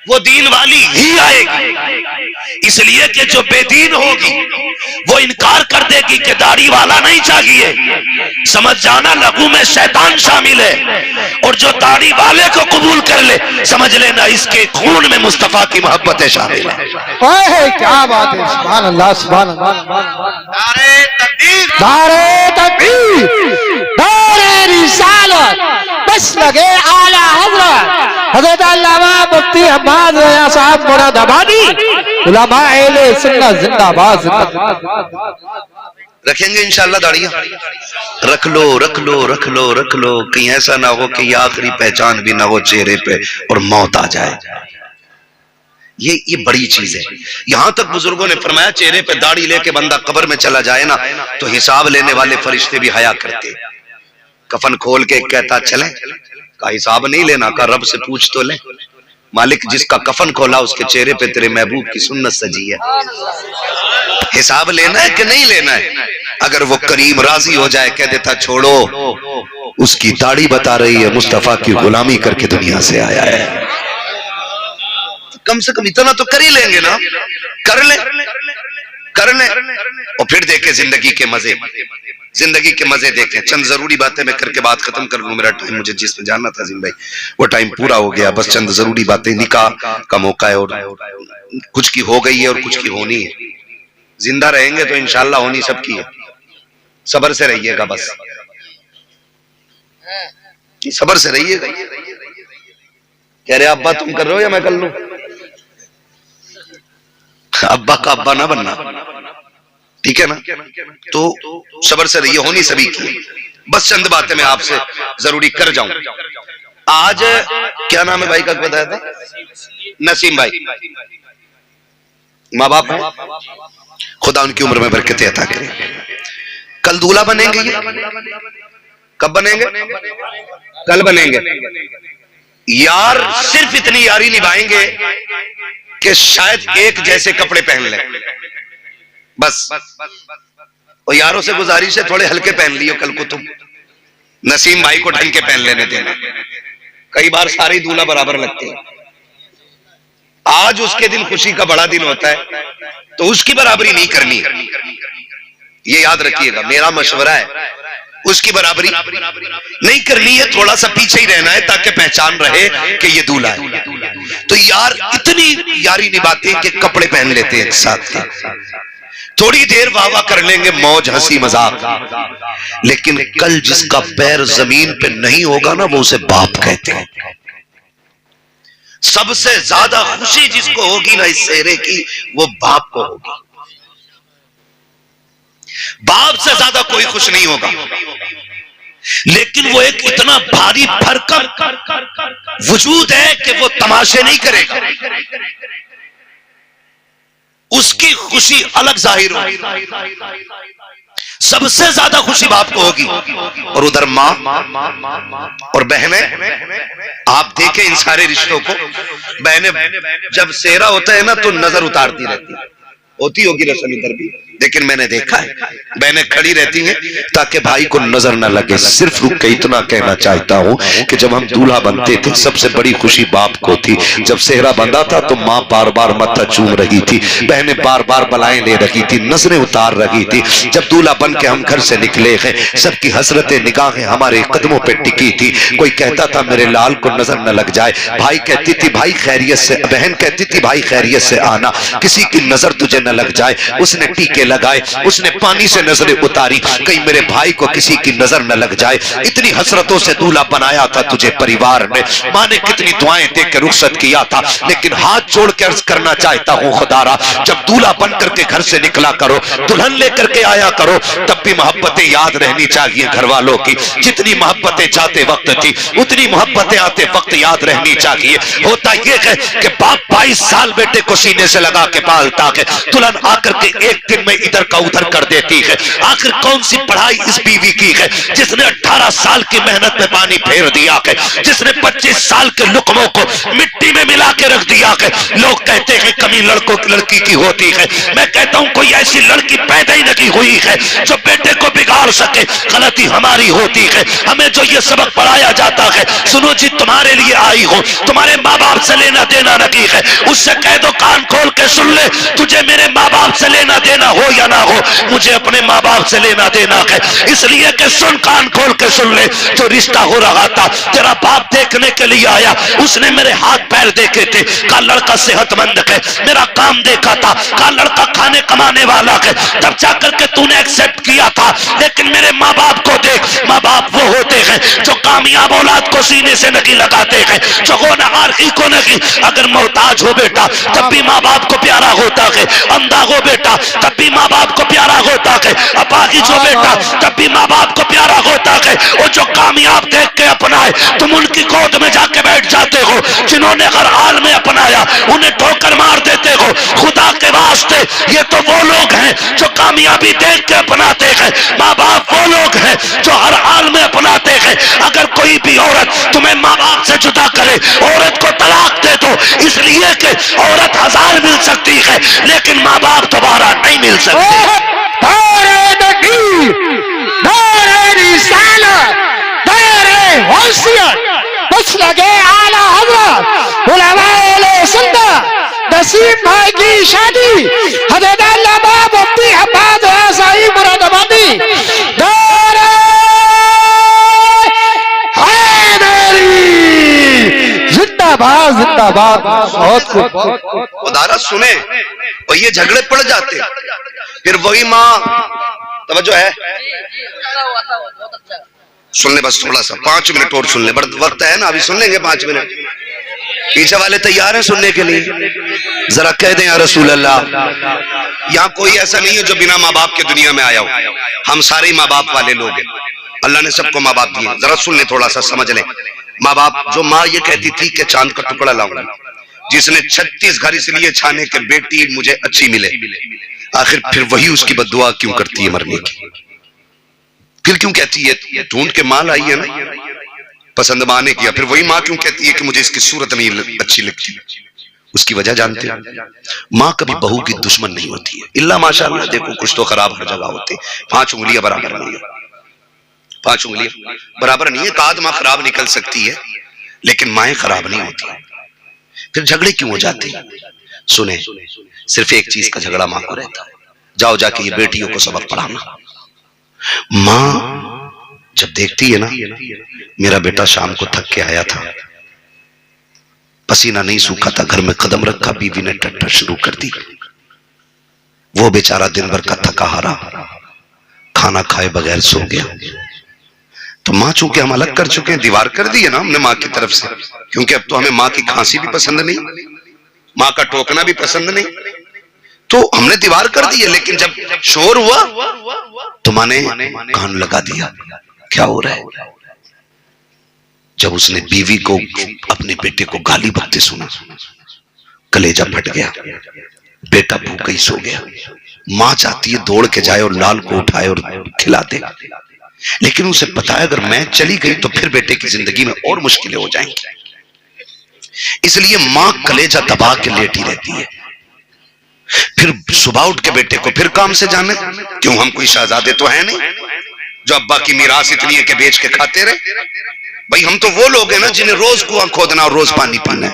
वो दीन वाली ही आएगी। इसलिए कि जो बेदीन होगी वो इनकार कर देगी कि दाढ़ी वाला नहीं चाहिए। समझ जाना, लघु में शैतान शामिल है। और जो दाढ़ी वाले को कबूल कर ले, समझ लेना इसके खून में मुस्तफा की मोहब्बतें शामिल है। क्या बात है, सुभान अल्लाह, सुभान अल्लाह। नारे तकबीर, नारे तकबीर, नारे रिसालत, बस लगे आला हजरत अल्लामा मुफ्ती अहमद रज़ा साहब मुरादाबादी, उलमा अहले सुन्नत जिंदाबाद जिंदाबाद। रखेंगे इंशाल्लाह दाढ़ियां। रख लो, रख लो, रख लो, रख लो। कहीं ऐसा ना हो कि ये आखिरी पहचान भी ना हो चेहरे पे और मौत आ जाए। ये बड़ी चीज है। यहां तक बुजुर्गों ने फरमाया, चेहरे पे दाढ़ी लेके बंदा कब्र में चला जाए ना, तो हिसाब लेने वाले फरिश्ते भी हया करते। कफन खोल के कहता चले, का हिसाब नहीं लेना, का रब से पूछ तो ले। मालिक जिसका कफन खोला उसके चेहरे पे तेरे महबूब की सुन्नत सजी है। हिसाब लेना है कि नहीं लेना है? अगर वो करीम राजी हो जाए, कह देता छोड़ो, उसकी दाढ़ी बता रही है मुस्तफा की गुलामी करके दुनिया से आया है, कम से कम इतना तो कर ही लेंगे ना। कर ले और फिर देखे जिंदगी के मजे, जिंदगी के मजे देखें। चंद जरूरी बातें मैं करके बात खत्म कर लूं, मेरा टाइम, मुझे जिस पे जानना था जिन भाई वो टाइम पूरा हो गया। बस चंद जरूरी बातें, निकाह का मौका है और कुछ की हो गई है और कुछ की होनी है। जिंदा रहेंगे तो इंशाल्लाह होनी सबकी है। सब्र से रहिएगा, बस सब्र से रहिएगा। कह रहे अब्बा तुम कर रहे हो या मैं कर लूं? अब्बा का अब्बा ना बनना, ठीक है ना? तो सब्र से रहिए, होनी सभी की। बस चंद बातें मैं आपसे जरूरी कर जाऊं। आज क्या नाम है भाई का बताया था? नसीम भाई। माँ बाप है, खुदा उनकी उम्र में बरकतें अता करे। कल दूल्हा बनेंगे, ये कब बनेंगे? कल बनेंगे। यार सिर्फ इतनी यारी निभाएंगे कि शायद एक जैसे कपड़े पहन लें, बस। और यारों से गुजारिश है थोड़े हल्के पहन लियो कल को तुम। नसीम भाई को ढंग के पहन लेने देना। कई बार सारे दूल्हा बराबर लगते हैं। आज उसके दिन खुशी का बड़ा दिन होता है तो उसकी बराबरी नहीं करनी है, ये याद रखिएगा। मेरा मशवरा है, उसकी बराबरी नहीं करनी है, थोड़ा सा पीछे ही रहना है ताकि पहचान रहे कि ये दूल्हा है। तो यार इतनी यारी निभाते हैं कि कपड़े पहन लेते हैं एक साथ, थोड़ी देर वाह वाह कर लेंगे, मौज हंसी मजाक। लेकिन कल जिसका पैर जमीन पे नहीं होगा ना, वो उसे बाप कहते हैं। सबसे ज्यादा खुशी जिसको होगी ना इस सेहरे की, वो बाप को होगी। बाप से ज्यादा कोई खुश नहीं होगा। लेकिन वो एक इतना भारी भरकम वजूद है कि वो तमाशे नहीं करेगा, उसकी खुशी अलग जाहिर होगी। सबसे ज्यादा खुशी बाप को होगी। और उधर माँ और बहनें, आप देखें इन सारे रिश्तों को, बहनें जब सेहरा होता है ना तो नजर उतारती रहती है, होती होगी रस्म इधर भी, लेकिन मैंने देखा है बहनें खड़ी रहती हैं ताकि भाई को नजर न लगे। सिर्फ रुक के इतना कहना चाहता हूं कि जब हम दूल्हा बनते थे सबसे बड़ी खुशी बाप को थी। जब सेहरा बंधा था तो माँ बार बार मत्था चूम रही थी, बहनें बार बार बलाएं ले रही थी, नजरें उतार रही थी। जब दूल्हा बन के हम घर से निकले हैं, सबकी हसरतें निगाहें हमारे कदमों पे टिकी थी। कोई कहता था मेरे लाल को नजर न लग जाए, भाई कहती थी भाई खैरियत से, बहन कहती थी भाई खैरियत से आना, किसी की नजर तुझे न लग जाए। उसने टीके लगाए, उसने पानी से नजरें उतारी, कहीं मेरे भाई को किसी की नजर न लग जाए। इतनी हसरतों से दूल्हा बनाया था तुझे परिवार में, माँ ने कितनी दुआएं दे के रुखसत किया था। लेकिन हाथ जोड़ के अर्ज करना चाहता हूँ खुदारा, जब दूल्हा बन करके घर से निकला करो, दुल्हन लेकर के आया करो, तब भी मोहब्बतें याद रहनी चाहिए घर वालों की। जितनी मोहब्बतें जाते वक्त थी उतनी मोहब्बतें आते वक्त याद रहनी चाहिए। होता यह है कि बाप 22 साल बेटे को सीने से लगा के पालता है, दुल्हन आकर के एक दिन में इधर का उधर कर देती है। आखिर कौन सी पढ़ाई इस बीवी की है जिसने 18 साल की मेहनत में पानी फेर दिया है, जिसने 25 साल के लुकमों को मिट्टी में मिला के रख दिया है। लोग कहते हैं कमी लड़कों की लड़की की होती है, मैं कहता हूं कोई ऐसी लड़की पैदा ही नहीं हुई है जो बेटे को बिगाड़ सके। गलती हमारी होती है, हमें जो ये सबक पढ़ाया जाता है, सुनो जी तुम्हारे लिए आई हो, तुम्हारे माँ बाप से लेना देना नहीं है, उससे कह दो कान खोल के सुन ले, तुझे मेरे माँ बाप से लेना देना हो या ना हो, मुझे अपने माँ बाप से लेना देना है। इसलिए कि सुन, कान खोल के सुन ले, जो रिश्ता हो रहा था तेरा बाप देखने के लिए आया, उसने मेरे हाथ पैर देखे थे, का लड़का सेहतमंद है, मेरा काम देखा था, का लड़का खाने कमाने वाला है, तब जाकर के तूने एक्सेप्ट किया था। लेकिन मेरे माँ बाप को देख, माँ बाप वो होते हैं जो कामयाब औलाद को सीने से नहीं लगाते हैं, जो होनहार ही को नहीं। अगर मोहताज हो बेटा तब भी माँ बाप को प्यारा होता है, अंधा हो बेटा तब भी माँ बाप को प्यारा होता है, अपाहिज हो बेटा तब भी माँ बाप को प्यारा होता है। और जो कामयाब देख के अपनाए तुम उनकी गोद में जाके बैठ जाते हो, जिन्होंने हर हाल में अपनाया उन्हें ठोकर मार देते हो। खुदा के वास्ते ये तो वो लोग हैं जो कामयाबी देख के अपनाते हैं। माँ बाप वो लोग हैं जो हर हाल में अपनाते हैं। अगर कोई भी औरत तुम्हें माँ बाप से जुदा करे, औरत को तलाक दे दो, इसलिए कि औरत 1000 मिल सकती है लेकिन माँ बाप दोबारा नहीं मिल सकते। नसीम भाई की शादी मुरादाबादी जिंदाबाद जिंदाबाद। बहुत कुछ उदाहरण सुने और ये झगड़े पड़ जाते, फिर वही माँ तवज्जो है सुन ले, बस थोड़ा सा 5 मिनट और सुन ले, वक्त है ना, अभी सुन लेंगे 5 मिनट। पीछे वाले तैयार हैं सुनने के लिए? जरा कह दें या रसूल अल्लाह। यहाँ कोई ऐसा नहीं है जो बिना माँ बाप के दुनिया में आया हो, हम सारे ही माँ बाप वाले लोग हैं। अल्लाह ने सबको माँ बाप दिए। जरा सुन ले, थोड़ा सा समझ ले। माँ बाप, जो माँ ये कहती थी कि चांद का टुकड़ा लाऊंगा, जिसने 36 घर इसलिए छाने के बेटी मुझे अच्छी मिले, आखिर फिर वही उसकी बद्दुआ क्यों करती है मरने की? फिर क्यों कहती है ढूंढ के माँ लाई है ना पसंद माँ ने किया, फिर वही माँ क्यों कहती है कि मुझे इसकी सूरत नहीं अच्छी लगती? उसकी वजह जानते हैं? माँ कभी बहू की दुश्मन नहीं होती है, इल्ला माशाअल्लाह। देखो कुछ तो खराब हर जगह होते, 5 उंगलियां बराबर नहीं है, 5 उंगलियां बराबर नहीं है। एक आध माँ खराब निकल सकती है लेकिन माएँ खराब नहीं होती। फिर झगड़े क्यों हो जाते हैं? सुने, सिर्फ एक चीज का झगड़ा माँ को रहता है, जाओ जाके ये बेटियों को सबक पढ़ाना। माँ जब देखती है ना, मेरा बेटा शाम को थक के आया था, पसीना नहीं सूखा था, घर में कदम रखा, बीवी ने टट्टर शुरू कर दी, वो बेचारा दिन भर का थका हारा खाना खाए बगैर सो गया। तो माँ चूंकि हम अलग कर चुके हैं, दीवार कर दी है ना हमने माँ की तरफ से, क्योंकि अब तो हमें माँ की खांसी भी पसंद नहीं, माँ का टोकना भी पसंद नहीं, तो हमने दीवार कर दी है। लेकिन जब शोर हुआ तो माँ ने कान लगा दिया, क्या हो रहा है? जब उसने बीवी को, अपने बेटे को गाली बकते सुना, कलेजा फट गया, बेटा भूखा ही सो गया। माँ चाहती है दौड़ के जाए और लाल को उठाए और खिला दे, लेकिन उसे पता है अगर मैं चली गई तो फिर बेटे की जिंदगी में और मुश्किलें हो जाएंगी, इसलिए माँ कलेजा दबा के लेटी रहती है। फिर सुबह उठ के बेटे को फिर काम से जाने, क्यों हम कोई शहजादे तो है नहीं जो अब्बा की मीरास इतनी है कि बेच के खाते रहे। भाई हम तो वो लोग हैं ना जिन्हें रोज कुआं खोदना और रोज पानी पीना है,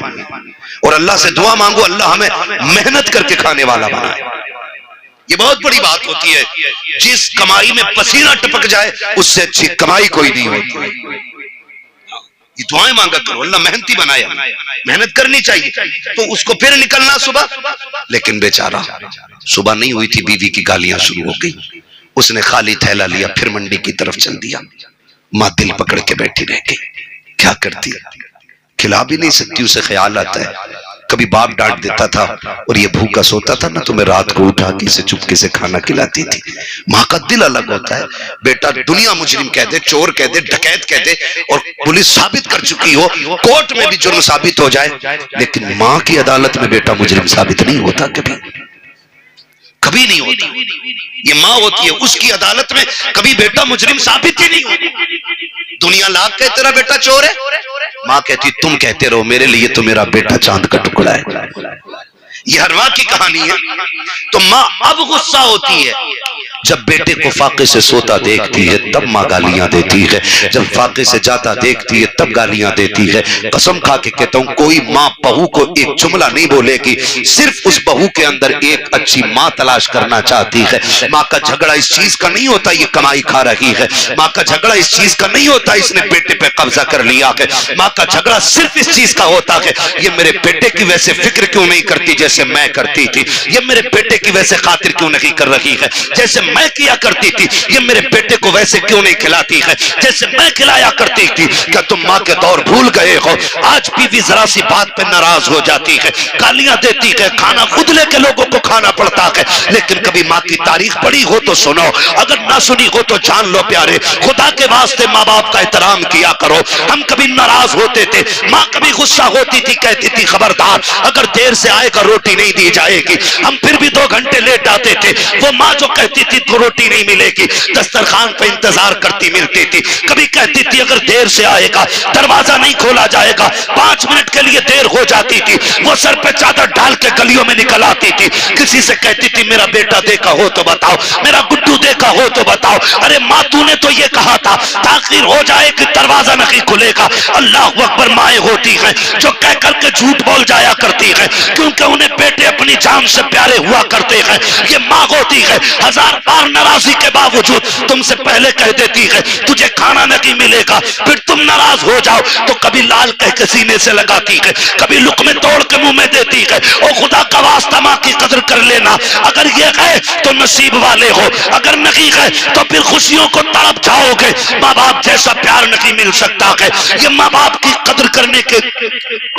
और अल्लाह से दुआ मांगो अल्लाह हमें मेहनत करके खाने वाला बनाए। ये बहुत बड़ी बात होती है, जिस कमाई में पसीना टपक जाए उससे अच्छी कमाई कोई नहीं होती। ये दुआएं मांगा करो, अल्लाह मेहनती बनाया, मेहनत करनी चाहिए। तो उसको फिर निकलना सुबह, लेकिन बेचारा सुबह नहीं हुई थी, बीवी की गालियां शुरू हो गई। उसने खाली थैला लिया, फिर मंडी की तरफ चल दिया। माँ दिल पकड़ के बैठी रह गई, क्या करती? खिला भी नहीं सकती, उसे ख्याल आता है कभी बाप डांट देता था और ये भूखा सोता था ना, तो मैं रात को उठा के इसे चुपके से खाना खिलाती थी। माँ का दिल अलग होता है। बेटा दुनिया मुजरिम कह दे, चोर कह दे, डकैत कह दे, और पुलिस साबित कर चुकी हो, कोर्ट में भी जुर्म साबित हो जाए, लेकिन माँ की अदालत में बेटा मुजरिम साबित नहीं होता, कभी नहीं होता। ये माँ होती है, उसकी अदालत में कभी बेटा मुजरिम साबित ही नहीं होता। दुनिया लाख कहे तेरा बेटा चोर है, माँ कहती तुम कहते रहो, मेरे लिए तो मेरा बेटा चांद का टुकड़ा है। ये हर माँ की कहानी है। तो माँ अब गुस्सा होती है जब बेटे को फाके से सोता देखती है, तब माँ गालियां देती है। जब फाके से जाता देखती है तब गालियां देती है। कसम खा के कहता हूं, कोई माँ बहू को एक जुमला नहीं बोलेगी, सिर्फ उस बहू के अंदर एक अच्छी माँ तलाश करना चाहती है। माँ का झगड़ा इस चीज का नहीं होता ये कमाई खा रही है, माँ का झगड़ा इस चीज का नहीं होता इसने बेटे पे कब्जा कर लिया है। माँ का झगड़ा सिर्फ इस चीज का होता है, ये मेरे बेटे की वैसे फिक्र क्यों नहीं करती जैसे मैं करती थी, ये मेरे बेटे की वैसे खातिर क्यों नहीं कर रही है जैसे मैं किया करती थी, ये मेरे बेटे को वैसे क्यों नहीं खिलाती है जैसे मैं खिलाया करती थी। क्या तुम माँ के दौर भूल गए हो। आज बीवी जरा सी बात पे नाराज हो जाती है, गालियां देती है, खाना खुद लेके लोगों को खाना पड़ता है। लेकिन कभी माँ की तारीख पढ़ी हो तो सुनो, अगर ना सुनी हो तो जान लो प्यारे, खुदा के वास्ते माँ बाप का एहतराम किया करो। हम कभी नाराज होते थे, माँ कभी गुस्सा होती थी, कहती थी खबरदार अगर देर से आएगा रोटी नहीं दी जाएगी। हम फिर भी 2 घंटे लेट आते थे, वो माँ जो कहती थी तो रोटी नहीं मिलेगी, दस्तरखान पे इंतजार करती मिलती थी। कभी कहती थी अगर देर से आएगा दरवाजा नहीं खोला जाएगा, 5 मिनट के लिए देर हो जाती थी, वो सर पे चादर डाल के गलियों में निकल आती थी। किसी से कहती थी मेरा बेटा देखा हो तो बताओ, मेरा गुड्डू देखा हो तो बताओ। अरे माँ तूने तो ये कहा था ताखिर हो जाए कि दरवाजा नहीं खुलेगा। अल्लाह अकबर, माएँ होती हैं जो कह करके झूठ बोल जाया करती हैं, क्योंकि उन्हें बेटे अपनी जान से प्यारे हुआ करते हैं। ये माँ होती है 1000 बार नाराजगी के बावजूद तुमसे पहले कह देती है तुझे खाना नहीं मिलेगा, फिर तुम नाराज हो जाओ तो कभी लाल कह के सीने से लगाती है, कभी लुक़मे तोड़ के मुंह में देती है। ओ खुदा का वास्ता माँ की कदर कर लेना, अगर ये है तो नसीब वाले हो, अगर नहीं है तो फिर खुशियों को तड़प जाओगे। माँ बाप जैसा प्यार नहीं मिल सकता है। ये माँ बाप की कदर करने के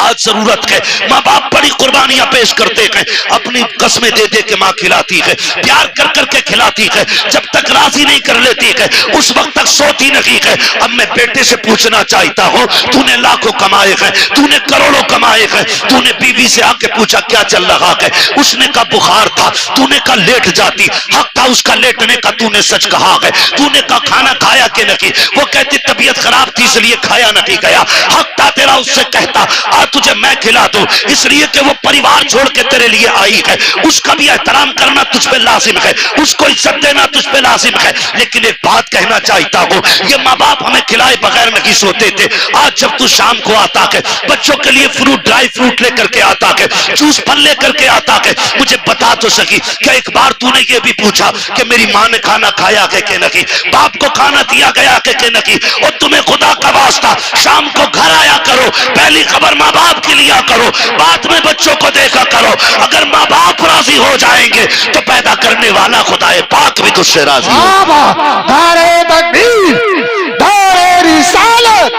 आज जरूरत है। माँ बाप बड़ी कुर्बानियां पेश करते हैं, अपनी कस्में दे दे के माँ खिलाती है, प्यार कर करके खिलाती है, जब तक राजी नहीं कर लेती है उस वक्त तक सोती नहीं है। अब मैं बेटे से पूछना चाहता हूँ, तूने लाखों कमाए हैं, तूने करोड़ों कमाए हैं, तूने बीवी से आके पूछा क्या चल रहा है, उसने कहा बुखार था, तूने कहा लेट जाती, हक था उसका लेटने का, तूने सच कहा है। तूने कहा खाना खाया कि नहीं, वो कहती तबीयत खराब थी इसलिए खाया नहीं गया, हक था तेरा उससे कहता आ तुझे मैं खिला दूं, इसलिए कि वो परिवार छोड़ के तेरे लिए आई है। उसका भी एहतराम करना तुझ पे लाजिम है, उसको इज्जत देना तुझ पे लाजिम है। लेकिन एक बात कहना चाहता हूँ, ये माँ बाप हमें खिलाए बगैर नहीं सोते थे। आज जब तू शाम को आता है बच्चों के लिए फ्रूट, ड्राई फ्रूट लेकर के आता है, जूस फल लेकर के आता है, मुझे बता तो सकी क्या एक बार तूने ये भी पूछा कि मेरी माँ ने खाना खाया है कि नहीं, बाप को खाना दिया गया है कि नहीं। और तुम्हें खुदा का वास्ता शाम को घर आया करो, पहली खबर माँ बाप की लिया करो, बाद में बच्चों को देखा करो। अगर माँ बाप राजी हो जाएंगे तो पैदा करने वाला खुदाए पाक भी तुझसे राजी हो। नारे तकबीर, नारे रिसालत,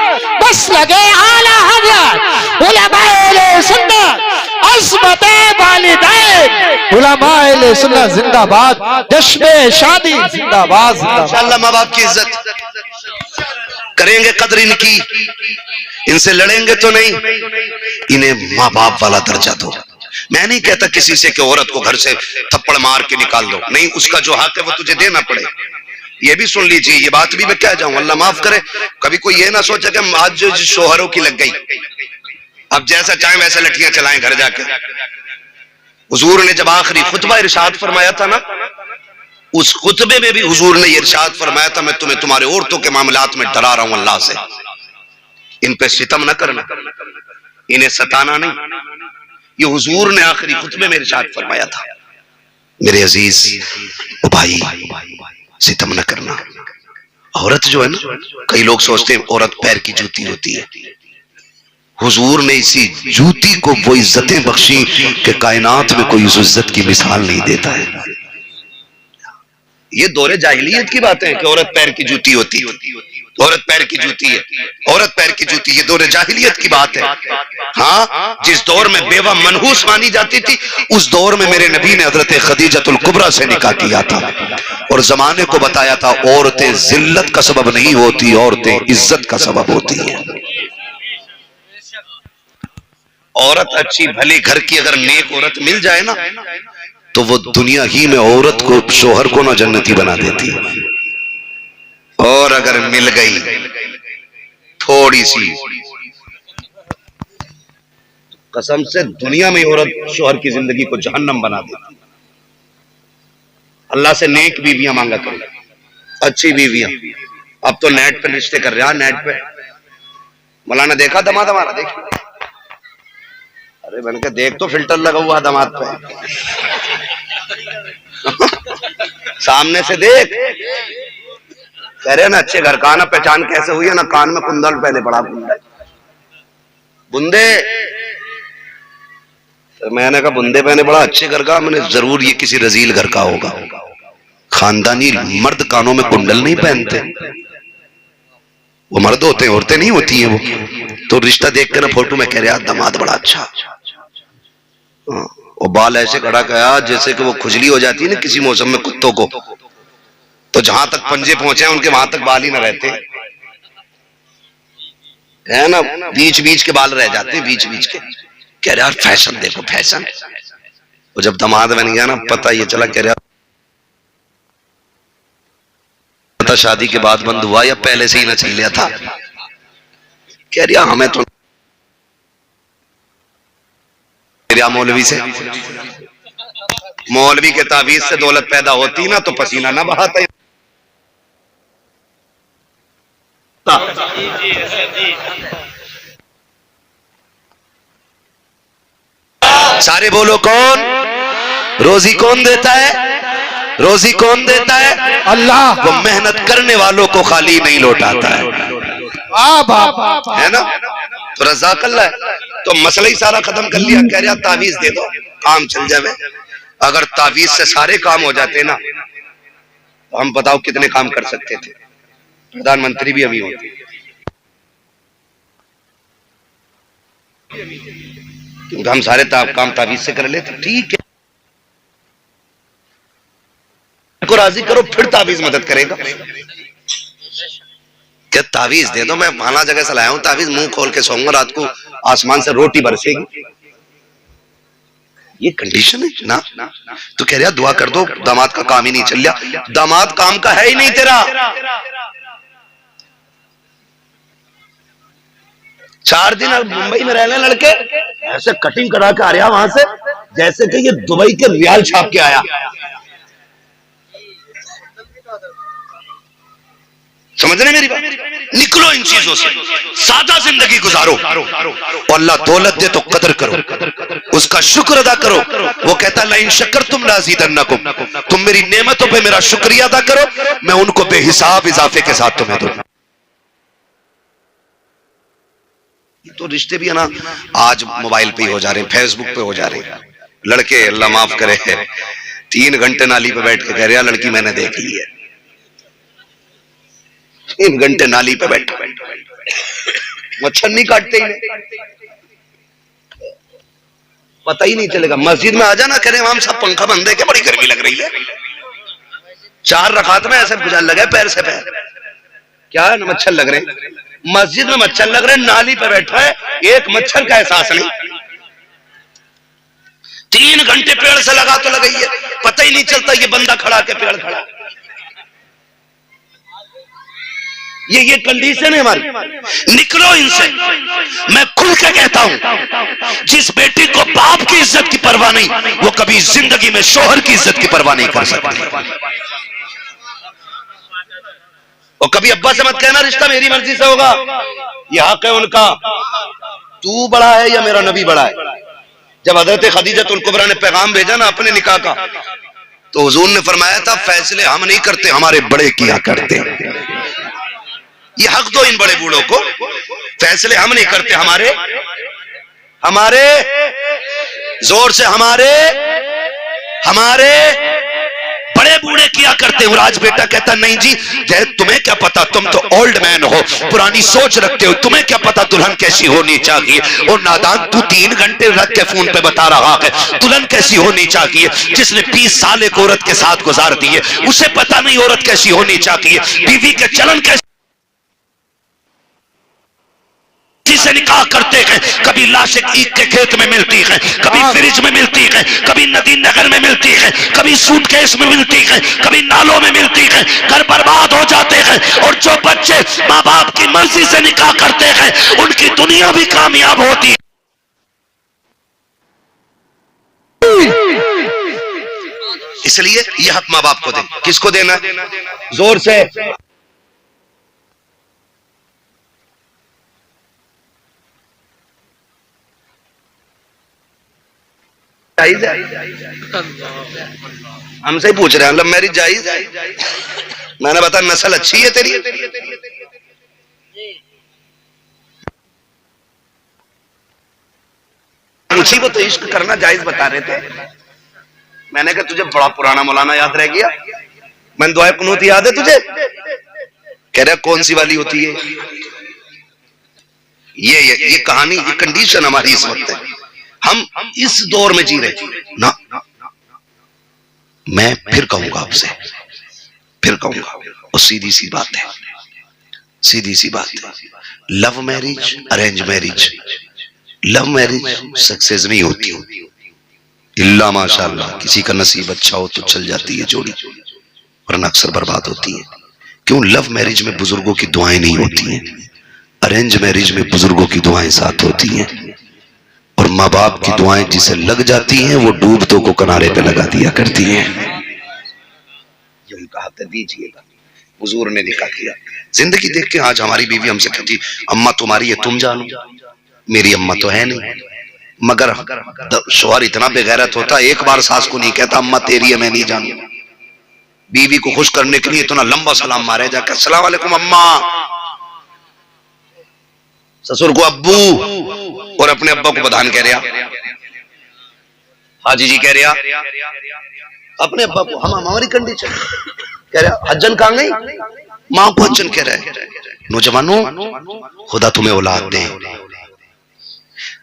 बस लगे आला हज़रत, उलमाए सुन्नत, अज़्मते वालिदैन, उलमाए सुन्नत जिंदाबाद, जश्न शादी जिंदाबाद। इंशाअल्लाह माँ बाप की इज्जत करेंगे, कदर इनकी, इनसे लड़ेंगे तो नहीं, इन्हें माँ बाप वाला दर्जा दो। मैं नहीं कहता किसी से कि औरत को घर से थप्पड़ मार के निकाल दो, नहीं, उसका जो हक है वो तुझे देना पड़े। ये भी सुन लीजिए, ये बात भी मैं कह जाऊं, अल्लाह माफ करे, कभी कोई ये ना सोचे कि आज जो शोहरों की लग गई, अब जैसा चाहे वैसे लठियां चलाएं घर जाके। हुजूर ने जब आखिरी खुतबा इरशाद फरमाया था ना, उस खुतबे में भी हुजूर ने इरशाद फरमाया था मैं तुम्हें तुम्हारे औरतों के मामलात में डरा रहा हूं अल्लाह से, इन पे सितम न करना, इन्हें सताना नहीं। ये हुजूर ने आखिरी खुतबे में इरशाद फरमाया था। मेरे अजीज भाई, सितम न करना। औरत जो है ना, कई लोग सोचते हैं औरत पैर की जूती होती है, हुजूर ने इसी जूती को वो इज्जतें बख्शी कि कायनात में कोई उस इज्जत की मिसाल नहीं देता है। ये दौरे जाहिलियत की बातें हैं कि औरत पैर की जूती होती है, औरत पैर की जूती है, औरत पैर की जूती, ये दौरे जाहिलियत की बात है। हाँ, जिस दौर में बेवा मनहूस मानी जाती थी, उस दौर में मेरे नबी ने हजरत खदीजतुल कुबरा से निकाह किया था और जमाने को बताया था औरतें जिल्लत का सबब नहीं होती, औरतें इज्जत का सबब होती हैं। औरत अच्छी भली घर की अगर नेक औरत मिल जाए ना, तो वो दुनिया ही में औरत को, शोहर को ना जन्नती बना देती है। और अगर मिल गई थोड़ी सी, कसम से दुनिया में औरत शोहर की जिंदगी को जहन्नम बना देती। अल्लाह से नेक बीवियां मांगा करें, अच्छी बीवियां। अब तो नेट पे रिश्ते कर रहे हैं, नेट पे। मौलाना देखा दमाद हमारा? देख, अरे मैंने कहा देख तो फिल्टर लगा हुआ दमाद पे सामने से देख। कह रहे ना अच्छे घर का, ना पहचान कैसे हुई है, ना कान में कुंडल पहले पड़ा बुंदे। तो मैंने कहा बुंदे पहने बड़ा अच्छे घर का, मैंने जरूर ये किसी रजील घर का होगा। खानदानी मर्द कानों में कुंडल नहीं पहनते। वो मर्द होते हैं, औरतें नहीं होती हैं। वो तो रिश्ता देख कर ना फोटो में कह रहा दामाद बड़ा अच्छा, और बाल ऐसे खड़ा गया जैसे कि वो खुजली हो जाती है ना किसी मौसम में कुत्तों को, तो जहां तक पंजे पहुंचे हैं उनके वहां तक बाल ही ना रहते है ना, बीच बीच के बाल रह जाते हैं, बीच बीच के। कह रहा फैशन देखो फैशन। वो जब दामाद बन गया ना पता ये चला, कह रहा शादी के बाद बंद हुआ या पहले से ही ना चल लिया था। कह रहा हमें तो मौलवी से, मौलवी के तावीज से दौलत पैदा होती ना तो पसीना ना बहाता। सारे बोलो कौन? रोजी कौन देता है? रोजी कौन देता है? अल्लाह। वो मेहनत करने वालों को खाली नहीं लौटाता है, है ना। तो रज़ाक अल्लाह है। तो मसला ही सारा खत्म कर लिया। कह रहा तावीज दे दो काम चल जाए। अगर तावीज से सारे काम हो जाते ना तो हम बताओ कितने काम कर सकते थे, प्रधानमंत्री भी अभी होते। क्योंकि हम सारे काम तावीज से कर लेते। ठीक है, को राजी करो फिर तावीज मदद करेगा। क्या तावीज दे दो, मैं फलाना जगह से लाया हूं तावीज, मुंह खोल के सोऊंगा, रात को आसमान से रोटी बरसेगी। ये कंडीशन है ना। तो कह रहा दुआ कर दो, दामाद का काम ही नहीं चल रहा। दामाद काम का है ही नहीं तेरा। 4 दिन अब मुंबई में रहने लड़के ऐसे कटिंग करा के आ रहा वहां से जैसे कि ये दुबई के रियाल छाप के आया। समझ रहे मेरी बात? निकलो इन चीजों से, सादा जिंदगी गुजारो। और अल्लाह दौलत दे तो कदर करो, उसका शुक्र अदा करो। वो कहता है लाइन शक्कर तुम लाज़ीदन्नकुम, तुम मेरी नेमतों पे मेरा शुक्रिया अदा करो, मैं उनको बेहिसाब इजाफे के साथ तुम्हें दूं। तो रिश्ते भी है ना आज मोबाइल पे ही हो जा रहे हैं, फेसबुक पे हो जा रहे हैं। लड़के अल्लाह माफ करे 3 घंटे नाली पे बैठ के कह रहे लड़की मैंने देख ली है। 3 घंटे नाली पे बैठा, मच्छर नहीं काटते ही नहीं, पता ही नहीं चलेगा। मस्जिद में आ जाना कह रहे हम सब पंखा बंद है क्या, बड़ी गर्मी लग रही है। 4 रकात में ऐसे गुजार लगे पैर से पैर, क्या है ना मच्छर लग रहे हैं। मस्जिद में मच्छर लग रहे हैं, नाली पे बैठा है, एक मच्छर का एहसास नहीं। 3 घंटे पेड़ से लगा तो लगाई है, पता ही नहीं चलता ये बंदा खड़ा के पेड़ खड़ा। ये कंडीशन है हमारी। निकलो इनसे। मैं खुल के कहता हूं जिस बेटी को बाप की इज्जत की परवाह नहीं, वो कभी जिंदगी में शोहर की इज्जत की परवाह नहीं कर सकती। और कभी अब्बा से मत कहना रिश्ता मेरी मर्जी से होगा, यह हक है उनका। तू बड़ा है या मेरा नबी बड़ा है। जब हजरत खदीजतुल कुबरा ने पैगाम भेजा ना अपने निकाह का, तो हुजूर ने फरमाया था फैसले हम नहीं करते, हमारे बड़े किया करते। ये हक दो इन बड़े बूढ़ों को, फैसले हम नहीं करते, हमारे जोर से हमारे बड़े बूढ़े किया करते। और आज बेटा कहता नहीं जी तुम्हें क्या पता, तुम तो ओल्ड मैन हो, पुरानी सोच रखते हो, तुम्हें क्या पता दुल्हन कैसी होनी चाहिए। और नादान तू 3 घंटे रख के फोन पे बता रहा है दुल्हन कैसी होनी चाहिए। जिसने 20 साल एक औरत के साथ गुजार दिए उसे पता नहीं औरत कैसी होनी चाहिए, बीवी के चलन कैसे से निकाह करते हैं। कभी लाशें ईख के खेत में मिलती है, कभी फ्रिज में मिलती है, कभी नदी नगर में मिलती है, कभी सूटकेस में मिलती है, कभी नालों में मिलती है। घर बर्बाद हो जाते हैं। और जो बच्चे माँ बाप की मर्जी से निकाह करते हैं उनकी दुनिया भी कामयाब होती है। इसलिए यह हक माँ बाप को दे। किसको देना है? जोर से। हमसे ही पूछ रहे हैं लव मैरिज जायज? मैंने बताया नस्ल अच्छी है तेरी। मुझे वो तो इश्क करना जायज बता रहे थे। मैंने कहा तुझे बड़ा पुराना मौलाना याद रह गया। मैंने दुआ कुनूत याद है तुझे? कह रहा कौन सी वाली होती है? ये कहानी, ये कंडीशन हमारी इस वक्त है। हम इस दौर में जी रहे ना। मैं फिर कहूंगा आपसे, फिर कहूंगा, और सीधी सी बात है, सीधी सी बात है। Love marriage, arrange marriage, love marriage success नहीं होती, इल्ला माशाअल्लाह किसी का नसीब अच्छा हो तो चल जाती है जोड़ी, वरना अक्सर बर्बाद होती है। क्यों? लव मैरिज में बुजुर्गों की दुआएं नहीं होती हैं, अरेंज मैरिज में बुजुर्गों की दुआएं साथ होती हैं, और माँ बाप की दुआएं जिसे लग जाती हैं वो डूबतों को किनारे पे लगा दिया करती हैं। ये उनका हक दीजिएगा। हुजूर ने निकाह किया, जिंदगी देख के आज हमारी बीवी हमसे कहती अम्मा तुम्हारी है तुम जानो, मेरी अम्मा तो है नहीं। मगर शौहर इतना बेगैरत होता, एक बार सास को नहीं कहता अम्मा तेरी है मैं नहीं जानू। बीवी को खुश करने के लिए इतना लंबा सलाम मारे जाकर अस्सलाम वालेकुम अम्मा, ससुर को अब्बू, और अपने अब्बा को बधान कह रहा, हाजी जी कह रहा, अपने अब्बा को। हम हमारी कंडीशन कह रहा हज्जन कहां गई, मां को हज्जन कह रहा है। नौजवानों, खुदा तुम्हें औलाद दे,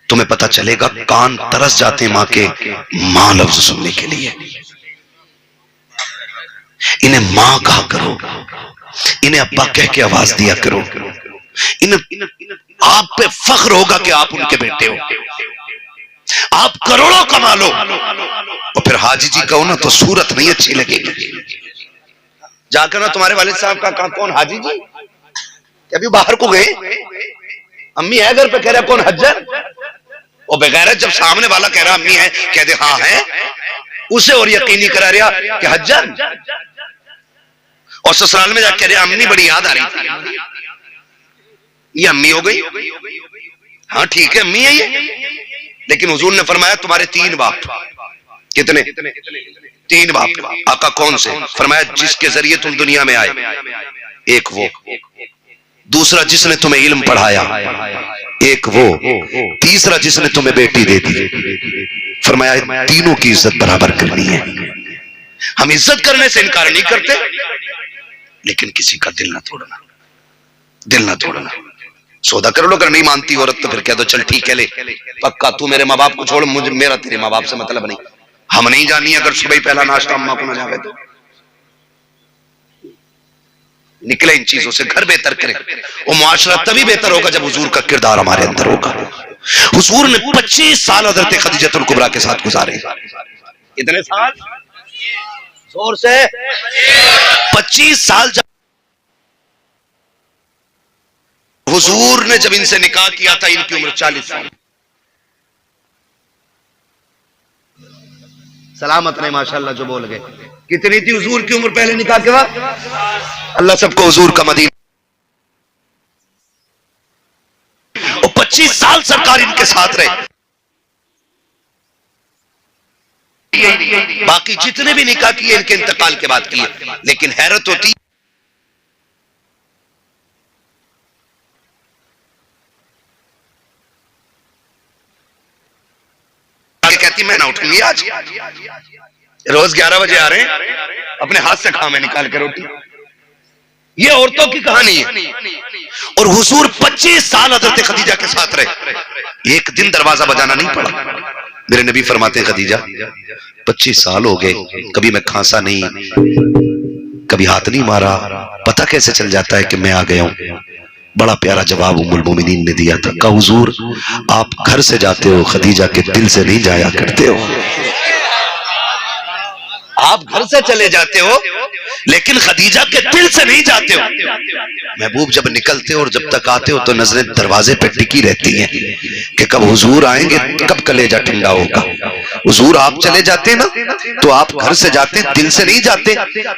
तुम्हें पता चलेगा कान तरस जाते हैं मां के मां लफ्ज सुनने के लिए। इन्हें मां कहा करो, इन्हें अब्बा कह के आवाज दिया करो, इन्हें आप पे फख्र होगा कि आप उनके बेटे हो। आप करोड़ों कमा लो और फिर हाजी जी कहो ना तो सूरत नहीं अच्छी लगेगी। जाकर ना तुम्हारे वालिद साहब का कहा कौन हाजी जी, अभी बाहर को गए, अम्मी है घर पे, कह रहा कौन हज्जर, और बेगैरत जब सामने वाला कह रहा अम्मी है, कह दे हाँ है, उसे और यकीनी करा रहा कि हज्जर, और ससुराल में जाकर कह रहा अम्मी बड़ी याद आ रही थी, ये अम्मी हो गई। हाँ ठीक है अम्मी है ये, लेकिन हुजूर ने फरमाया तुम्हारे 3 बाप। कितने? 3 बाप। आका कौन से? फरमाया जिसके जरिए तुम दुनिया में आए, एक वो, दूसरा जिसने तुम्हें इल्म पढ़ाया, एक वो, तीसरा जिसने तुम्हें बेटी दे दी। फरमाया तीनों की इज्जत बराबर करनी है। हम इज्जत करने से इनकार नहीं करते, लेकिन किसी का दिल ना तोड़ना, दिल ना तोड़ना। सौदा कर लो, अगर नहीं मानती औरत तो फिर कह दो चल ठीक है ले, पक्का तू मेरे माँ बाप को छोड़, मुझे मेरा तेरे माँ बाप से मतलब नहीं। हम नहीं जानी अगर सुबह पहला नाश्ता अम्मा को ना जावे तो निकले इन चीजों से, घर बेहतर करे। वो मुआशरा तभी बेहतर होगा जब हुजूर का किरदार हमारे अंदर होगा। हुजूर ने 25 साल हजरत खदीजतुल कुबरा के साथ गुजारे। कितने साल? जोर से 25 साल। हुजूर ने जब इनसे निकाह किया था इनकी उम्र 40 साल। सलामत ने माशाल्लाह जो बोल गए। कितनी थी हुजूर की उम्र पहले निकाह के बाद? अल्लाह सबको हुजूर का मदीना। और 25 साल सरकार इनके साथ रहे। बाकी जितने भी निकाह किए इनके इंतकाल के बाद किए, लेकिन हैरत होती कहती मैं ना उठूंगी आज, रोज 11 बजे आ रहे हैं, अपने हाथ से खा मैं निकाल के रोटी। ये औरतों की कहानी है। और हुजूर 25 साल हजरत खदीजा के साथ रहे, एक दिन दरवाजा बजाना नहीं पड़ा। मेरे नबी फरमाते हैं खदीजा 25 साल हो गए, कभी मैं खांसा नहीं, कभी हाथ नहीं मारा, पता कैसे चल जाता है कि मैं आ गया हूं। बड़ा प्यारा जवाब उम्मुल मोमिनीन ने दिया था, कहा हुजूर आप घर से जाते हो, खदीजा के दिल से नहीं जाया करते हो। आप घर से चले जाते हो लेकिन खदीजा के दिल से नहीं जाते हो। महबूब जब निकलते हो और जब तक आते हो तो नजरें दरवाजे पे टिकी रहती हैं कि कब हुजूर आएंगे, कब कलेजा ठंडा होगा। हुजूर आप चले जाते ना तो आप घर से जाते, दिल से नहीं जाते।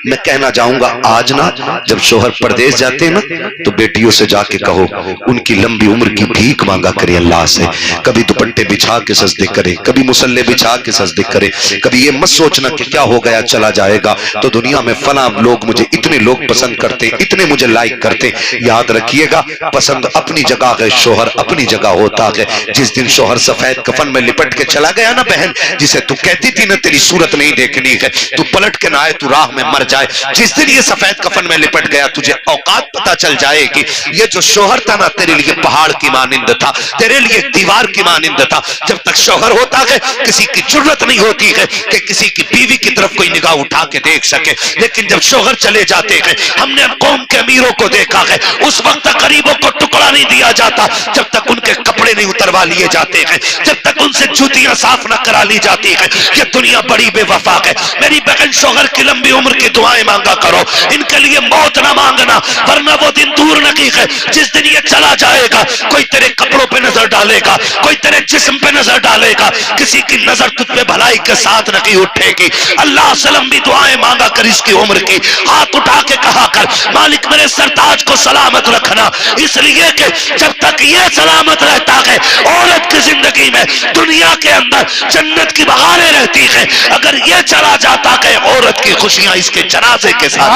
मैं कहना चाहूंगा आज ना जब शोहर परदेश जाते ना तो बेटियों से जाके कहो उनकी लंबी उम्र की भीख मांगा करे अल्लाह से। कभी दुपट्टे बिछा के सजदे करे, कभी मुसल्ले बिछा के सजदे करे। कभी ये मत सोचना कि क्या हो गया चला जाएगा तो दुनिया में फला लोग मुझे इतने लोग पसंद करते, इतने मुझे लाइक करते। याद रखिएगा पसंद अपनी जगह है, शोहर अपनी जगह होता है। जिस दिन शोहर सफेद कफन में लिपट के चला गया ना बहन, जिसे तू कहती थी ना तेरी सूरत नहीं देखनी है, तू पलट के ना आए, तू राह में मर जाए। जिस दिन ये सफेद कफन में लिपट गया तुझे औकात पता चल जाएगी। ये जो शोहर था ना तेरे लिए पहाड़ की मानिंद था, तेरे लिए दीवार की मानिंद था। जब तक शोहर होता है किसी की जुर्रत नहीं होती है कि किसी की बीवी की तरफ कोई निगाह उठा के देख सके। लेकिन जब शोहर चले जाते हैं, हमने कौम के अमीरों को देखा है, उस वक्त गरीबों को टुकड़ा नहीं दिया जाता जब तक उनके कपड़े नहीं उतरवा लिए जाते हैं, जब तक उनसे जूतियां साफ न करा ली जाती है। ये दुनिया बड़ी बेवफा है। मेरी बहन शोहर की लंबी उम्र की दुआएं मांगा करो, इनके लिए मौत ना मांगना, वरना वो दिन दूर नहीं है जिस दिन ये चला जाएगा। कोई तेरे कपड़ों पे नजर डालेगा, कोई तेरे जिस्म पे नजर डालेगा, किसी की नजर तुझ पे भलाई के साथ नहीं उठेगी। अल्लाह से लंबी दुआएं मांगा कर इसकी उम्र की, हाथ उठा के कहा कर मालिक मेरे सरताज को सलामत रखना, इसलिए कि जब तक ये सलामत रहता है औरत की जिंदगी में दुनिया के अंदर जन्नत की बहारें रहती है। अगर ये चला जाता है औरत की खुशियां इसके जनाजे के साथ।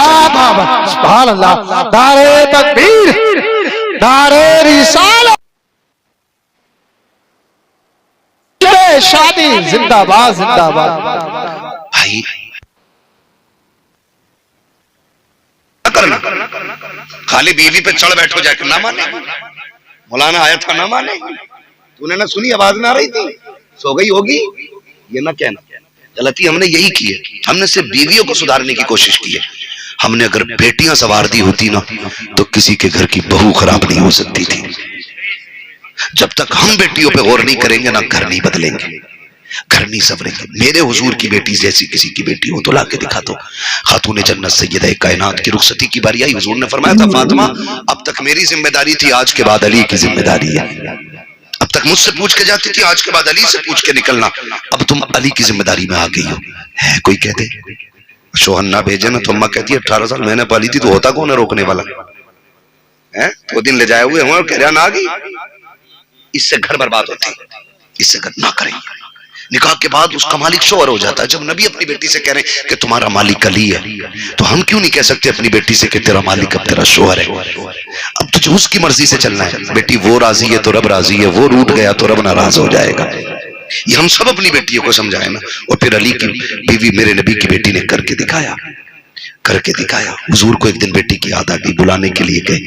सुभान अल्लाह, नारे तकबीर, नारे रिसालत, शादी जिंदाबाद जिंदाबाद। भाई करना खाली बीवी पे चढ़ बैठो जाकर ना माने। मौलाना आया था ना माने, तूने ना सुनी, आवाज ना आ रही थी, सो गई होगी, ये ना कहना। गलती हमने यही की है, हमने सिर्फ बीवियों को सुधारने की कोशिश की है। हमने अगर बेटियां सवार दी होती ना तो किसी के घर की बहू खराब नहीं हो सकती थी। जब तक हम बेटियों पे गौर नहीं करेंगे ना घर नहीं बदलेंगे, घर नहीं संवरेंगे। मेरे हुजूर की बेटी जैसी किसी की बेटी हो तो लाके दिखा दो। खातून जन्नत सैयदा कायनात की रुखसती की बारी आई, हुजूर ने फरमाया था फातिमा अब तक मेरी जिम्मेदारी थी, आज के बाद अली की जिम्मेदारी है। अब तक मुझसे पूछ के जाती थी, आज के बाद अली से पूछ के निकलना। अब तुम अली की जिम्मेदारी में आ गई हो। है कोई कहते शोहन ना भेजे ना तो अम्मा कहती है 18 साल मैंने पाली थी, तो होता कौन है रोकने वाला है? 2 दिन ले जाए हुए हैं, कह रहा ना आ गई। इससे घर बर्बाद होते हैं, इससे घर ना करें। निकाह के बाद उसका मालिक शोहर हो जाता है। जब नबी अपनी बेटी से कह रहे हैं कि तुम्हारा मालिक अली है, तो हम क्यों नहीं कह सकते अपनी बेटी से कि तेरा मालिक अब तेरा शोहर है? अब तुझे उसकी मर्जी से चलना है। बेटी वो राजी है तो रब राजी है, वो रूठ गया तो रब नाराज हो जाएगा। ये हम सब अपनी बेटियों को समझाए ना। और फिर अली की बीवी मेरे नबी की बेटी ने करके दिखाया, करके दिखाया। हुजूर को एक दिन बेटी की याद आ गई, बुलाने के लिए गए,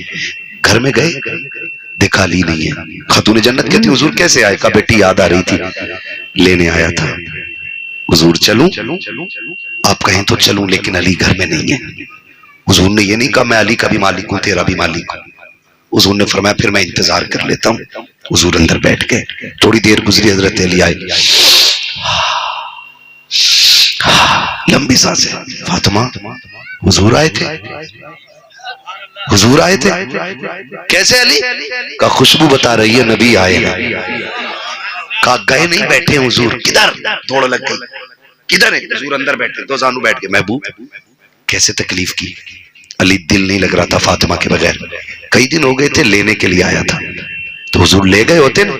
घर में गए, देखा अली नहीं है। खातून जन्नत कहती हुजूर कैसे आए? का बेटी याद आ रही थी, लेने आया था। हुजूर चलूं? आप कहें तो चलूं, लेकिन अली घर में नहीं है। हुजूर ने ये नहीं कहा मैं अली का भी मालिक हूं तेरा भी मालिक हूं। हुजूर ने फरमाया फिर मैं इंतजार कर लेता हूं। हुजूर अंदर बैठ गए, थोड़ी देर गुजरी, हजरत अली आए, लंबी सांसें। फातिमा हुजूर आए थे, हुजूर आए थे। कैसे अली? का खुशबू बता रही है नबी आए ना। का गए नहीं, बैठे हुजूर। किधर? दौड़ लग गई, किधर है? हुजूर अंदर बैठे, 2 जानू बैठ के। महबूब कैसे तकलीफ की? अली दिल नहीं लग रहा था फातिमा के बगैर, कई दिन हो गए थे, लेने के लिए आया था। तो हुजूर ले गए होते ना?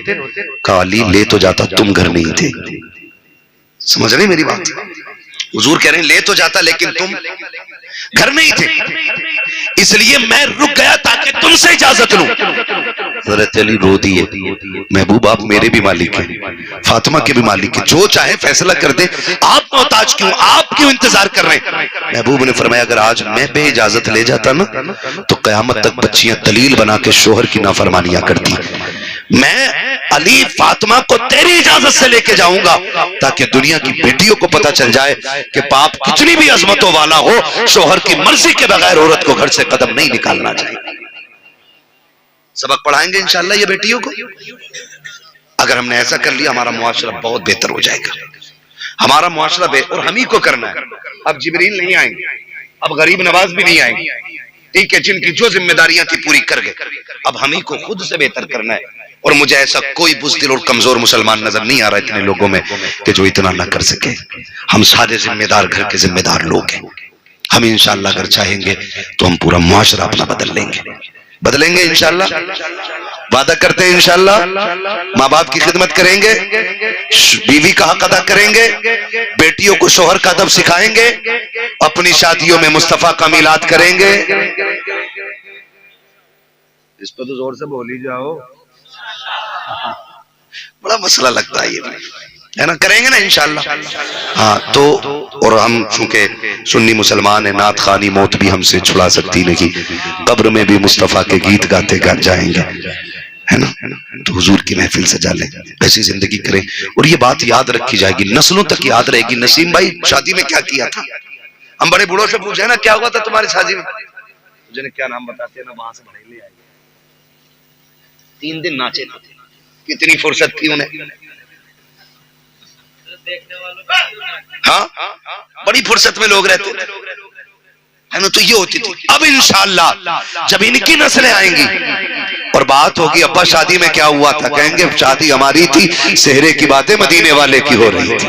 का अली ले तो जाता, तुम घर नहीं थे। समझ रही मेरी बात? हुजूर कह रहे हैं ले तो जाता लेकिन तुम घर नहीं थे, इसलिए मैं रुक गया ताकि तुमसे इजाजत लूं। हज़रत अली रो दिए, महबूब आप मेरे भी मालिक हैं, फातिमा के भी मालिक हैं, जो चाहे फैसला कर दे, आप मोहताज क्यों, आप क्यों इंतजार कर रहे हैं? महबूब ने फरमाया अगर आज मैं बे इजाजत ले जाता ना तो कयामत तक बच्चियां दलील बना के शोहर की नाफरमानियां करती। मैं अली फातिमा को तेरी इजाजत से लेके जाऊंगा ताकि दुनिया की बेटियों को पता चल जाए कि बाप कितनी भी अजमतों वाला हो, शोहर की मर्जी के बगैर औरत को घर से कदम नहीं निकालना चाहिए। सबक पढ़ाएंगे इंशाअल्लाह ये बेटियों को। अगर हमने ऐसा कर लिया हमारा मुआशरा बहुत बेहतर हो जाएगा। हमारा मुआशरा और हम ही को करना है। अब जिब्रील नहीं आएंगे, अब गरीब नवाज भी नहीं आएंगे, ठीक है, जिनकी जो जिम्मेदारियां थी पूरी कर गए। अब हम ही को खुद से बेहतर करना है। और मुझे ऐसा कोई बुज़दिल और कमजोर मुसलमान नजर नहीं आ रहा इतने लोगों में कि जो इतना ना कर सके। हम सारे जिम्मेदार घर के जिम्मेदार लोग हैं। हम इंशाअल्लाह अगर चाहेंगे तो हम पूरा मुआशरा अपना बदल लेंगे, बदलेंगे इंशाअल्लाह, वादा करते हैं इंशाअल्लाह। माँ बाप की खिदमत करेंगे, बीवी का हक अदा करेंगे, बेटियों को शोहर का अदब सिखाएंगे, अपनी शादियों में मुस्तफा का मिलाद करेंगे। इस पर तो जोर से बोल ही जाओ, बड़ा मसला लगता है ये। है ना, करेंगे ना इंशाल्लाह। हाँ तो और हम चूंकि सुन्नी मुसलमान है, नात खानी मौत भी हमसे छुड़ा सकती नहीं, कब्र में भी मुस्तफ़ा के गीत गाते गा जाएंगे, है ना। तो हुजूर की महफिल सजा लें, ऐसी जिंदगी करें और ये बात याद रखी जाएगी, नस्लों तक याद रहेगी। नसीम भाई शादी में क्या किया था, हम बड़े बूढ़ों से पूछे ना क्या हुआ था तुम्हारी शादी में, मुझे क्या नाम बताते हैं ना, वहां से बड़े ले आए, 3 दिन नाचे थे, कितनी फुर्सत थी उन्हें। हाँ बड़ी फुर्सत में लोग रहते है ना, तो ये होती थी। अब इंशाअल्लाह जब इनकी नस्लें आएंगी और बात होगी अब्बा शादी में क्या हुआ था, कहेंगे शादी हमारी थी, सेहरे की बातें मदीने वाले की हो रही थी।